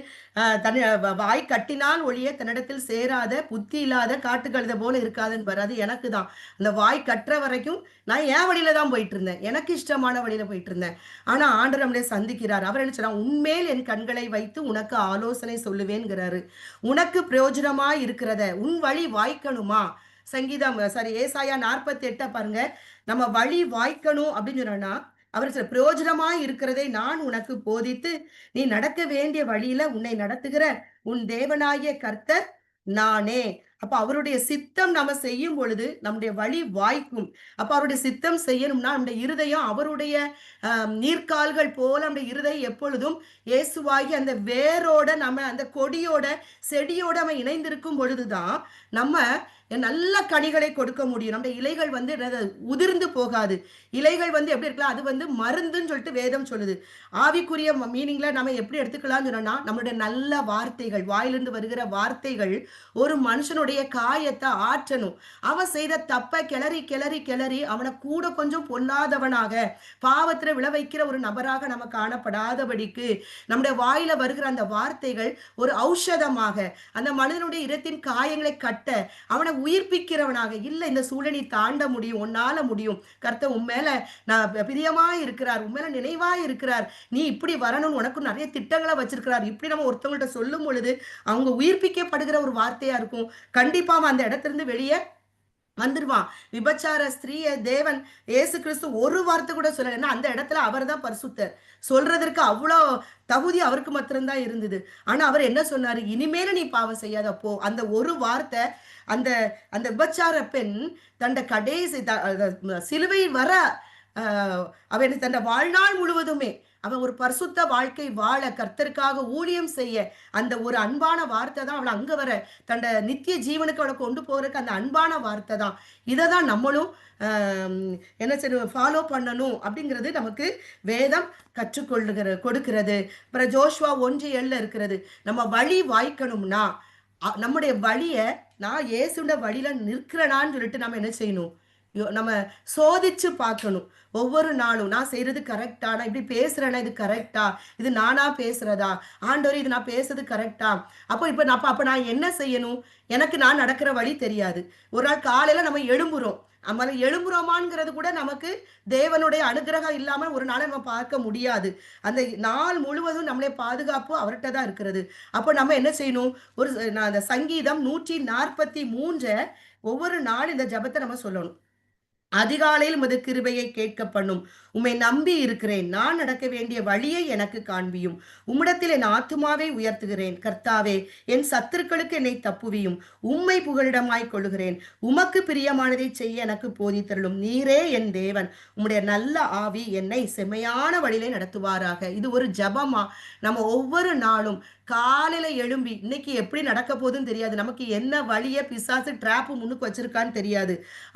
தன்னை வாய் கட்டினால் ஒழிய தன்னிடத்தில் சேராத புத்தி இல்லாத காட்டு கழுதை போல இருக்காதுன்னு. அது எனக்கு தான். அந்த வாய் கட்டுற வரைக்கும் நான் என் வழியில தான் போயிட்டு இருந்தேன், எனக்கு இஷ்டமான வழியில போயிட்டு இருந்தேன். ஆனா ஆண்டவர் நம்மளை சந்திக்கிறார். அவர் என்ன சொல்றார், உன்மேல் என் கண்களை வைத்து உனக்கு ஆலோசனை சொல்லுவேன்கிறாரு. உனக்கு பிரயோஜனமா இருக்கிறத உன் வழி வாய்க்கணுமா, சங்கீதம் சாரி ஏசாயா 48 பாருங்க. நம்ம வழி வாய்க்கணும் அப்படின்னு சொன்னா, அவர் சில பிரயோஜனமாய் இருக்கிறதை நான் உனக்கு போதித்து நீ நடக்க வேண்டிய வழியில உன்னை நடத்துகிற உன் தேவனாகிய கர்த்தர் நானே. அப்ப அவருடைய சித்தம் நம்ம செய்யும் பொழுது நம்முடைய வழி வாய்க்கும். அப்ப அவருடைய சித்தம் செய்யணும்னா நம்முடைய இருதயம் அவருடைய நீர்க்கால்கள் போல நம்முடைய இருதயம் எப்பொழுதும் இயேசுவாகி அந்த வேரோட நம்ம அந்த கொடியோட செடியோட நம்ம இணைந்திருக்கும் பொழுதுதான் நம்ம நல்ல கனிகளை கொடுக்க முடியும். நம்முடைய இலைகள் வந்து உதிர்ந்து போகாது. இலைகள் வந்து எப்படி இருக்கலாம், அது வந்து மருந்துன்னு சொல்லிட்டு வேதம் சொல்லுது. ஆவிக்குரிய மீனிங்ல நம்ம எப்படி எடுத்துக்கலாம்னு சொன்னா, நம்மளுடைய நல்ல வார்த்தைகள், வாயிலிருந்து வருகிற வார்த்தைகள் ஒரு மனுஷனுடைய அவனுடைய காயத்தை ஆற்றணும். அவன் செய்த தப்ப கிளறி கிளறி கிளறி அவனை கூட கொஞ்சம் பொல்லாதவனாக, பாவத்துல விழ வைக்கிற ஒரு நபராக நம்ம காணப்படாதபடிக்கு நம்முடைய வாயில வருகிற அந்த வார்த்தைகள் ஒரு ஔஷதமாக அந்த மனிதனுடைய இரத்தின் காயங்களை கட்ட, அவனை உயிர்ப்பிக்கிறவனாக, இல்ல இந்த சூழலை தாண்ட முடியும், உன்னால முடியும், கர்த்தர் உன் மேல நான் பிரியமா இருக்கிறார், உன் மேல நினைவா இருக்கிறார், நீ இப்படி வரணும்னு உனக்கு நிறைய திட்டங்களை வச்சிருக்கிறார், இப்படி நம்ம ஒருத்தவங்கள்ட்ட சொல்லும் பொழுது அவங்க உயிர்ப்பிக்கப்படுகிற ஒரு வார்த்தையா இருக்கும். கண்டிப்பா அவன் அந்த இடத்திலிருந்து வெளியே வந்துருவான். விபச்சார ஸ்திரீய தேவன் இயேசு கிறிஸ்து ஒரு வார்த்தை கூட சொல்லலைன்னா அந்த இடத்துல அவர் தான் பரிசுத்தர். சொல்றதற்கு அவ்வளோ தகுதி அவருக்கு மாத்திரம்தான் இருந்தது. ஆனா அவர் என்ன சொன்னாரு, இனிமேல நீ பாவம் செய்யாத போ. அந்த ஒரு வார்த்தை அந்த அந்த விபச்சார பெண் தண்ட கடைசி சிலுவை வர அவன் தன் வாழ்நாள் முழுவதுமே அவன் ஒரு பரிசுத்த வாழ்க்கை வாழ, கர்த்தருக்காக ஊழியம் செய்ய, அந்த ஒரு அன்பான வார்த்தை தான் அவளை அங்க வர தண்ட நித்திய ஜீவனுக்கு அவளை கொண்டு போறதுக்கு அந்த அன்பான வார்த்தை தான். இதை தான் நம்மளும் என்ன செய்யணும், ஃபாலோ பண்ணணும் அப்படிங்கிறது நமக்கு வேதம் கொடுக்கிறது. அப்புறம் ஜோஷ்வா 1:7 இருக்கிறது, நம்ம வழி வாய்க்கணும்னா நம்முடைய வழியை நான் இயேசுண்ட வழியில நிற்கிறனான்னு சொல்லிட்டு நம்ம என்ன செய்யணும், நம்ம சோதிச்சு பார்க்கணும். ஒவ்வொரு நாளும் நான் செய்யறது கரெக்டா, நான் இப்படி பேசுறேன்னா இது கரெக்டா, இது நானா பேசுறதா, ஆண்டவர் இது நான் பேசுறது கரெக்டா, அப்ப நான் என்ன செய்யணும், எனக்கு நான் நடக்கிற வழி தெரியாது. ஒரு நாள் காலையில நம்ம எழும்புறோம், நம்ம எழும்புறோமாங்கிறது கூட நமக்கு தேவனுடைய அனுகிரகம் இல்லாமல் ஒரு நாளை நம்ம பார்க்க முடியாது. அந்த நாள் முழுவதும் நம்மளே பாதுகாப்பு அவர்கிட்ட தான் இருக்கிறது. அப்போ நம்ம என்ன செய்யணும், அந்த சங்கீதம் 143 ஒவ்வொரு நாள் இந்த ஜபத்தை நம்ம சொல்லணும். அதிகாலையில் உமது கிருபையை கேட்க பண்ணும், உம்மை நம்பி இருக்கிறேன், நான் நடக்க வேண்டிய வழியை எனக்கு காண்பியும், உம்மிடத்தில் என் ஆத்துமாவை உயர்த்துகிறேன், கர்த்தாவே என் சத்துருக்களுக்கு என்னை தப்புவியும், உம்மை புகலிடமாய் கொள்ளுகிறேன், உமக்கு பிரியமானதை செய்ய எனக்கு போதித்தருளும், நீரே என் தேவன், உம்முடைய நல்ல ஆவி என்னை செம்மையான வழியிலே நடத்துவாராக. இது ஒரு ஜபமா நம்ம ஒவ்வொரு நாளும் காலையில எழும்பி, இன்னைக்கு எப்படி நடக்க போகுதுன்னு தெரியாது, நமக்கு என்ன வழிய பிசாசு டிராப்பு முன்னுக்கு வச்சிருக்கான்னு தெரியாது.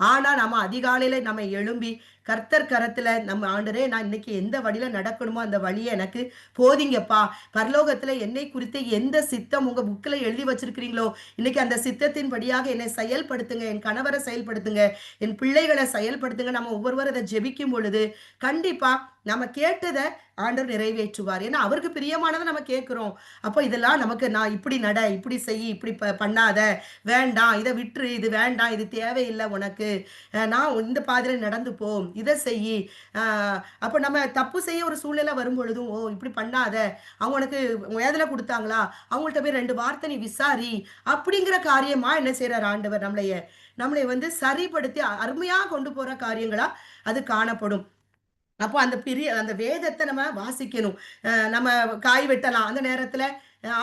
ஆனா நம்ம அதிகாலையில நம்ம எழும்பி கர்த்தர் கரத்துல நம்ம ஆண்டரே நான் இன்னைக்கு எந்த வழியில நடக்கணுமோ அந்த வழியை எனக்கு போதிங்கப்பா, பரலோகத்துல என்னை குறித்து எந்த சித்தம் உங்க புக்கில் எழுதி வச்சிருக்கிறீங்களோ இன்னைக்கு அந்த சித்தத்தின் படியாக என்னை செயல்படுத்துங்க, என் கணவரை செயல்படுத்துங்க, என் பிள்ளைகளை செயல்படுத்துங்க. நம்ம ஒவ்வொருவரும் அதை ஜெபிக்கும் பொழுது கண்டிப்பா நம்ம கேட்டதை ஆண்டவர் நிறைவேற்றுவார். ஏன்னா அவருக்கு பிரியமானதை நம்ம கேட்கிறோம். அப்போ இதெல்லாம் நமக்கு நான் இப்படி நட, இப்படி செய், இப்படி பண்ணாத, வேண்டாம், இதை விட்டுரு, இது வேண்டாம், இது தேவையில்லை உனக்கு, நான் இந்த பாதையில நடந்து போ, இதை செய். அப்போ நம்ம தப்பு செய்ய ஒரு சூழ்நிலை வரும் பொழுதும், ஓ இப்படி பண்ணாத, அவங்க உனக்கு வேதனை கொடுத்தாங்களா, அவங்கள்ட்ட போய் 2 வார்த்தை நீ விசாரி, அப்படிங்கிற காரியமா என்ன செய்யறார் ஆண்டவர், நம்மளை சரிப்படுத்தி அருமையா கொண்டு போற காரியங்களா அது காணப்படும். அப்போ அந்த வேதத்தை நம்ம வாசிக்கணும். நம்ம காய் வெட்டலாம், அந்த நேரத்துல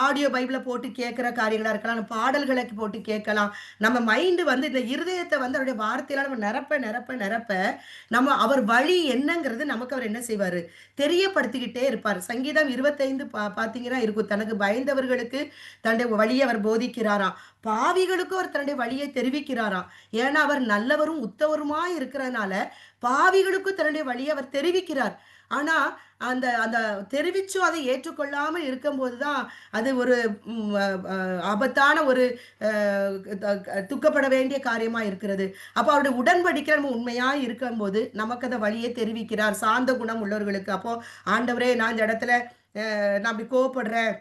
ஆடியோ பைபிளை போட்டு கேட்குற காரியங்களா இருக்கலாம், பாடல்களை போட்டு கேட்கலாம். நம்ம மைண்டு இந்த இருதயத்தை அவருடைய வார்த்தையில நம்ம நிரப்ப நிரப்ப நிரப்ப நம்ம அவர் வழி என்னங்கிறது நமக்கு அவர் என்ன செய்வார், தெரியப்படுத்திக்கிட்டே இருப்பார். சங்கீதம் 25 பார்த்தீங்கன்னா இருக்கும், தனக்கு பயந்தவர்களுக்கு தன்னுடைய வழியை அவர் போதிக்கிறாராம், பாவிகளுக்கும் அவர் தன்னுடைய வழியை தெரிவிக்கிறாராம். ஏன்னா அவர் நல்லவரும் உத்தவருமா இருக்கிறதுனால பாவிகளுக்கும் தன்னுடைய வழியை அவர் தெரிவிக்கிறார். ஆனா அந்த அந்த தெரிவிச்சும் அதை ஏற்றுக்கொள்ளாமல் இருக்கும்போதுதான் அது ஒரு ஆபத்தான ஒரு துக்கப்பட வேண்டிய காரியமா இருக்கிறது. அப்ப அவருடைய உடன்படிக்கை நம்ம உண்மையா இருக்கும்போது நமக்கு அந்த வழியை தெரிவிக்கிறார், சாந்த குணம் உள்ளவர்களுக்கு. அப்போ ஆண்டவரே நான் இந்த இடத்துல நான் அப்படி கோவப்படுறேன்,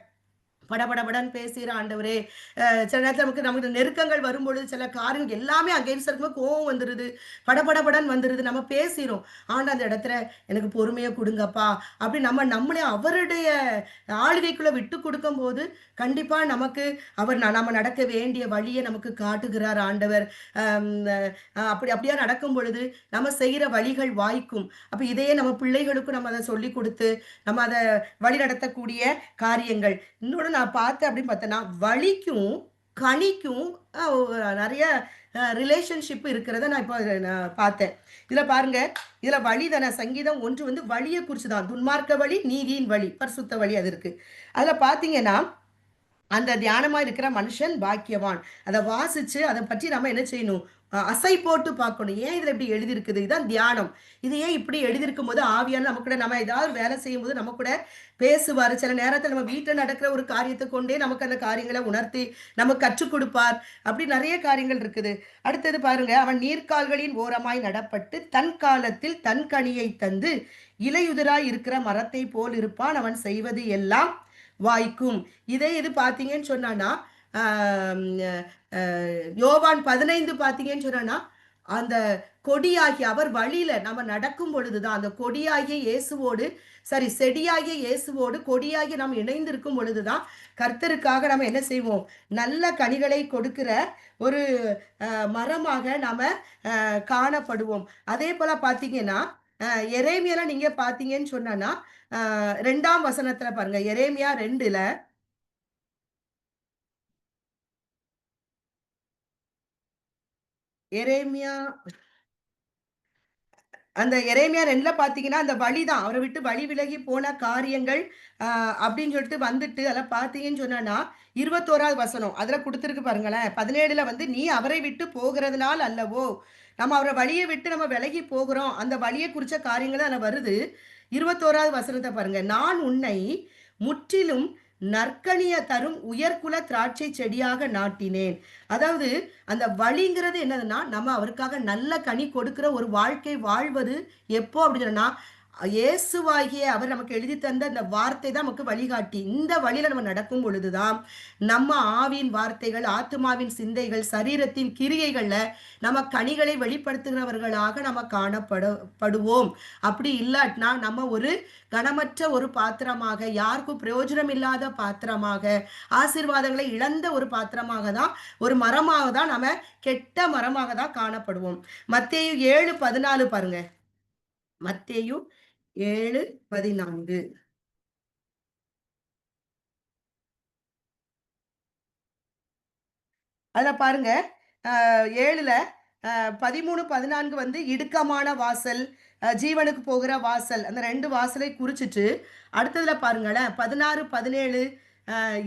படபடபடன்னு பேசுகிற ஆண்டவரே, சில நேரத்தில் நமக்கு நெருக்கங்கள் வரும்பொழுது சில காரியங்கள் எல்லாமே அகெயின்ஸ்ட் இருக்கும்போது கோவம் வந்துடுது, படபடபடன்னு வந்துடுது, நம்ம பேசிடும். ஆண்டு அந்த இடத்துல எனக்கு பொறுமையை கொடுங்கப்பா அப்படி நம்மளே அவருடைய ஆளுகைக்குள்ள விட்டு கொடுக்கும் போது கண்டிப்பா நமக்கு நம்ம நடக்க வேண்டிய வழியை நமக்கு காட்டுகிறார் ஆண்டவர். அப்படியா நடக்கும் பொழுது நம்ம செய்கிற வழிகள் வாய்க்கும். அப்ப இதையே நம்ம பிள்ளைகளுக்கும் நம்ம அதை சொல்லி கொடுத்து நம்ம அதை வழி நடத்தக்கூடிய காரியங்கள். இன்னொன்று நான் பார்த்தேன் அப்படின்னு பார்த்தேன்னா, வழிக்கும் கனிக்கும் நிறைய ரிலேஷன்ஷிப் இருக்கிறத நான் இப்போ பார்த்தேன். இதுல பாருங்க, இதுல வழிதான சங்கீதம் 1 வழியை குறிச்சுதான், துன்மார்க்க வழி, நீதியின் வழி, பரிசுத்த வழி அது இருக்கு. அதுல பாத்தீங்கன்னா அந்த தியானமா இருக்கிற மனுஷன் பாக்கியவான். அதை வாசிச்சு அதை பற்றி நம்ம என்ன செய்யணும், அசை போட்டு பார்க்கணும். ஏன் இதில இப்படி எழுதியிருக்குது? இதான் தியானம். இது ஏன் இப்படி எழுதியிருக்கும்போது, ஆவியானவர் நம்ம கூட நம்ம ஏதாவது வேலை செய்யும்போது நம்ம கூட பேசுவாரு. சில நேரத்தில நம்ம வீட்ல நடக்கிற ஒரு காரியத்த கொண்டே நமக்கு அந்த காரியங்கள உணர்த்தி, நமக்கு கற்றுக் கொடுப்பார். அப்படி நெறைய காரியங்கள் இருக்குது. அடுத்தது பாருங்க, அவன் நீர்க்கால்களின் ஓரமாய் நடப்பட்டு, தன் காலத்தில் தன் கனியைத் தந்து, இலையுதிராய் இருக்கிற மரத்தைப் போல் இருப்பான். அவன் செய்வது எல்லாம் வாய்க்கும். இதே இது பார்த்தீங்கன்னு சொன்னான்னா, ஆம் அ யோவான் 15 பார்த்தீங்கன்னு சொன்னோன்னா, அந்த கொடியாகிய அவர் வழியில நம்ம நடக்கும் பொழுது தான், அந்த கொடியாகிய இயேசுவோடு செடியாகிய இயேசுவோடு கொடியாகிய நாம் இணைந்திருக்கும் பொழுது தான், கர்த்தருக்காக நம்ம என்ன செய்வோம்? நல்ல கனிகளை கொடுக்கிற ஒரு மரமாக நாம காணப்படுவோம். அதேபோல பார்த்தீங்கன்னா, அ எரேமியால நீங்க பார்த்தீங்கன்னு சொன்னோன்னா, 2ஆம் வசனத்தில பாருங்க. எரேமியா 2ல எரேமியா அந்த எரேமியா 2ல பார்த்தீங்கன்னா, அந்த வழி தான். அவர விட்டு வழி விலகி போன காரியங்கள் அப்படின்னு சொல்லிட்டு வந்துட்டு அதெல்லாம் பார்த்தீங்கன்னு சொன்னேன்னா, 21வது வசனம். அதில குடுத்திருக்கு பாருங்களேன். 17ல வந்து, "நீ அவரை விட்டு போகிறதுனால் அல்லவோ" நம்ம அவர வழிய விட்டு நம்ம விலகி போகிறோம். அந்த வழிய குறிச்ச காரியங்கள் அதில வருது. 21வது வசனத்த பாருங்க. "நான் உன்னை முற்றிலும் நற்கனிய தரும் உயர்குல திராட்சை செடியாக நாட்டினேன்." அதாவது அந்த வழிங்கிறது என்னதுன்னா, நம்ம அவருக்காக நல்ல கனி கொடுக்கிற ஒரு வாழ்க்கை வாழ்வது எப்போ அப்படின்னு சொன்னா, இயேசுவாகிய அவர் நமக்கு எழுதி தந்த அந்த வார்த்தை தான் நமக்கு வழிகாட்டி. இந்த வழியில நம்ம நடக்கும் பொழுது தான், நம்ம ஆவியின் வார்த்தைகள், ஆத்துமாவின் சிந்தைகள், சரீரத்தின் கிரியைகள்ல நம்ம கனிகளை வெளிப்படுத்துகிறவர்களாக நம்ம படுவோம். அப்படி இல்லாட்டினா, நம்ம ஒரு கனமற்ற ஒரு பாத்திரமாக, யாருக்கும் பிரயோஜனம் இல்லாத பாத்திரமாக, ஆசீர்வாதங்களை இழந்த ஒரு பாத்திரமாக தான், ஒரு மரமாக தான் நம்ம கெட்ட மரமாக தான் காணப்படுவோம். மத்தேயு 7:14 பாருங்க. மத்தேயு 7:14. அதுல பாருங்க, 7ல 13, 14 வந்து இடுக்கமான வாசல், ஜீவனுக்கு போகிற வாசல். அந்த 2 வாசலை குறிச்சுட்டு, அடுத்ததுல பாருங்களேன் 16, 17,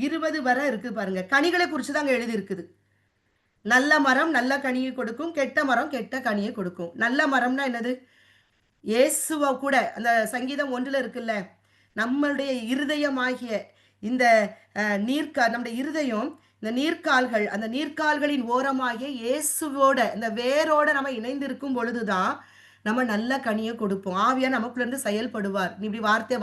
20 வர இருக்கு பாருங்க. கனிகள குறிச்சு தான் அங்க எழுதியிருக்குது. நல்ல மரம் நல்ல கனியை கொடுக்கும். கெட்ட மரம் கெட்ட கனியை கொடுக்கும். நல்ல மரம்னா என்னது? இயேசுவ கூட அந்த சங்கீதம் 1ல இருக்குல்ல. நம்மளுடைய இருதயமாகிய இந்த நம்முடைய இருதயம், இந்த நீர்க்கால்கள், அந்த நீர்க்கால்களின் ஓரமாகிய இயேசுவோட, இந்த வேரோட நம்ம இணைந்து இருக்கும் பொழுது தான், நம்ம நல்ல கனிய கொடுப்போம். ஆவியார் நமக்குள்ள இருந்து செயல்படுவார். நீ இப்படி வார்த்தை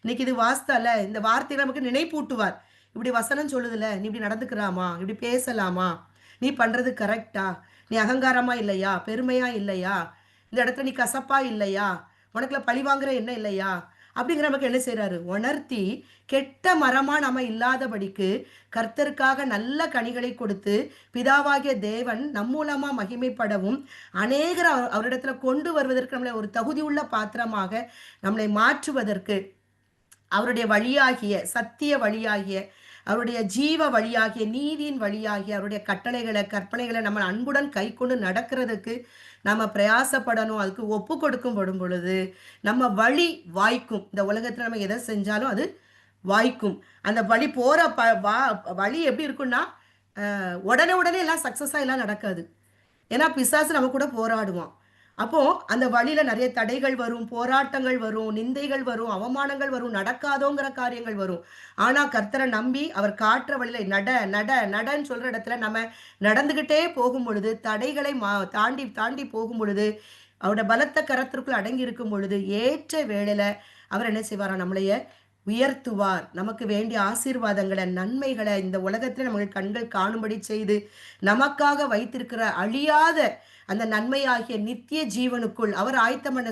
இன்னைக்கு இது வாசித்தல்ல, இந்த வார்த்தைகள நமக்கு நினைப்பூட்டுவார். இப்படி வசனம் சொல்லுதுல்ல, நீ இப்படி நடந்துக்கலாமா? இப்படி பேசலாமா? நீ பண்றது கரெக்ட்டா? நீ அகங்காரமா இல்லையா? பெருமையா இல்லையா? இந்த இடத்துல நீ கசப்பா இல்லையா? உனக்குள்ள பழிவாங்குற எண்ணம் இல்லையா? அப்படிங்கிற நமக்கு என்ன செய்றாரு? உணர்த்தி, கெட்ட மரமா நாம இல்லாதபடிக்கு, கர்த்தருக்காக நல்ல கனிகளை கொடுத்து, பிதாவாகிய தேவன் நம் மூலமா மகிமைப்படவும், அநேகர அவரிடத்துல கொண்டு வருவதற்கு நம்மளை ஒரு தகுதியுள்ள பாத்திரமாக நம்மளை மாற்றுவதற்கு அவருடைய வழியாகிய, சத்திய வழியாகிய, அவருடைய ஜீவ வழியாகிய, நீதியின் வழியாகிய, அவருடைய கட்டளைகள, கற்பனைகள நம்ம அன்புடன் கைக்கொண்டு நடக்கிறதுக்கு நம்ம பிரயாசப்படணும். அதுக்கு ஒப்பு கொடுக்கும் பொழுது, நம்ம வழி வாய்க்கும். இந்த உலகத்துல நம்ம எத செஞ்சாலும் அது வாய்க்கும். அந்த வழி போற ப வா வழி எப்படி இருக்கும்னா, உடனே உடனே எல்லாம் சக்சஸா எல்லாம் நடக்காது. ஏன்னா பிசாசு நம்ம கூட போராடுவான். அப்போ அந்த வழியில நெறைய தடைகள் வரும், போராட்டங்கள் வரும், நிந்தைகள் வரும், அவமானங்கள் வரும், நடக்காதோங்கிற காரியங்கள் வரும். ஆனா கர்த்தர நம்பி அவர் காட்டுற வழியில நட, நட, நடன்னு சொல்ற இடத்துல நம்ம நடந்துகிட்டே போகும்பொழுது, தடைகளை தாண்டி, தாண்டி போகும்பொழுது, அவருடைய பலத்த கரத்திற்குள் அடங்கி இருக்கும் பொழுது, ஏற்ற வேளையில அவர் என்ன செய்வாராம்? நம்மளைய உயர்த்துவார். நமக்கு வேண்டிய ஆசீர்வாதங்கள, நன்மைகள இந்த உலகத்தில நமக்கு கண்கள் காணும்படி செய்து, நமக்காக வைத்திருக்கிற அழியாத அந்த நன்மையாகிய நித்திய ஜீவனுக்குள், அவர் ஆயத்தம் பண்ண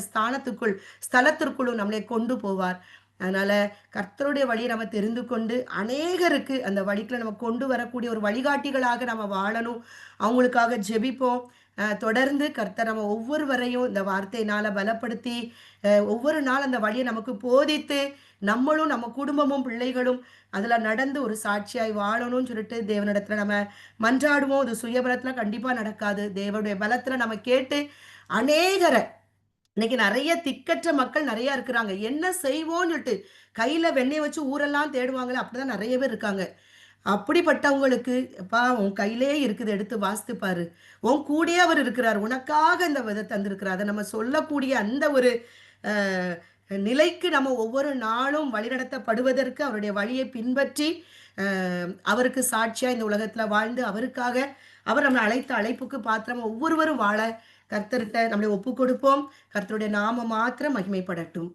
ஸ்தலத்திற்குள்ளும் நம்மளை கொண்டு போவார். அதனால கர்த்தருடைய வழிய நம்ம தெரிந்து கொண்டு, அநேகருக்கு அந்த வழிக்குள்ள நம்ம கொண்டு வரக்கூடிய ஒரு வழிகாட்டிகளாக நம்ம வாழணும். அவங்களுக்காக ஜெபிப்போம். தொடர்ந்து கர்த்தர் நம்ம ஒவ்வொருவரையும் இந்த வார்த்தையினால பலப்படுத்தி, ஒவ்வொரு நாள் அந்த வழிய நமக்கு போதித்து, நம்மளும் நம்ம குடும்பமும், பிள்ளைகளும் அதுல நடந்து ஒரு சாட்சியாய் வாழணும்னு சொல்லிட்டு தேவனிடத்துல நம்ம மன்றாடுவோம். அது சுயபலத்துல கண்டிப்பா நடக்காது. தேவனுடைய பலத்துல நம்ம கேட்டு அநேகர இன்னைக்கு நெறைய திக்கற்ற மக்கள் நெறைய இருக்கிறாங்க. என்ன செய்வோம்ன்னு சொல்லிட்டு கையில வெண்ணெய வச்சு ஊரெல்லாம் தேடுவாங்கல்ல, அப்படிதான் நெறைய பேர் இருக்காங்க. அப்படிப்பட்டவங்களுக்கு, "எப்பா உன் கையிலேயே இருக்குது எடுத்து வாசித்து பாரு. உன் கூடயே அவர் இருக்கிறார். உனக்காக இந்த இத தந்திருக்கிறார்." அத நம்ம சொல்லக்கூடிய அந்த ஒரு அ நிலைக்கு நம்ம ஒவ்வொரு நாளும் வழிநடத்தப்படுவதற்கு அவருடைய வழியை பின்பற்றி, அ அவருக்கு சாட்சியா இந்த உலகத்தில வாழ்ந்து, அவருக்காக அவர் நம்மள அழைத்த அழைப்புக்கு பாத்திரமா ஒவ்வொருவரும் வாழ கர்த்தர்ட்ட நம்மளை ஒப்புக் கொடுப்போம். கர்த்தருடைய நாமம் மாத்திரம் மகிமைப்படட்டும்.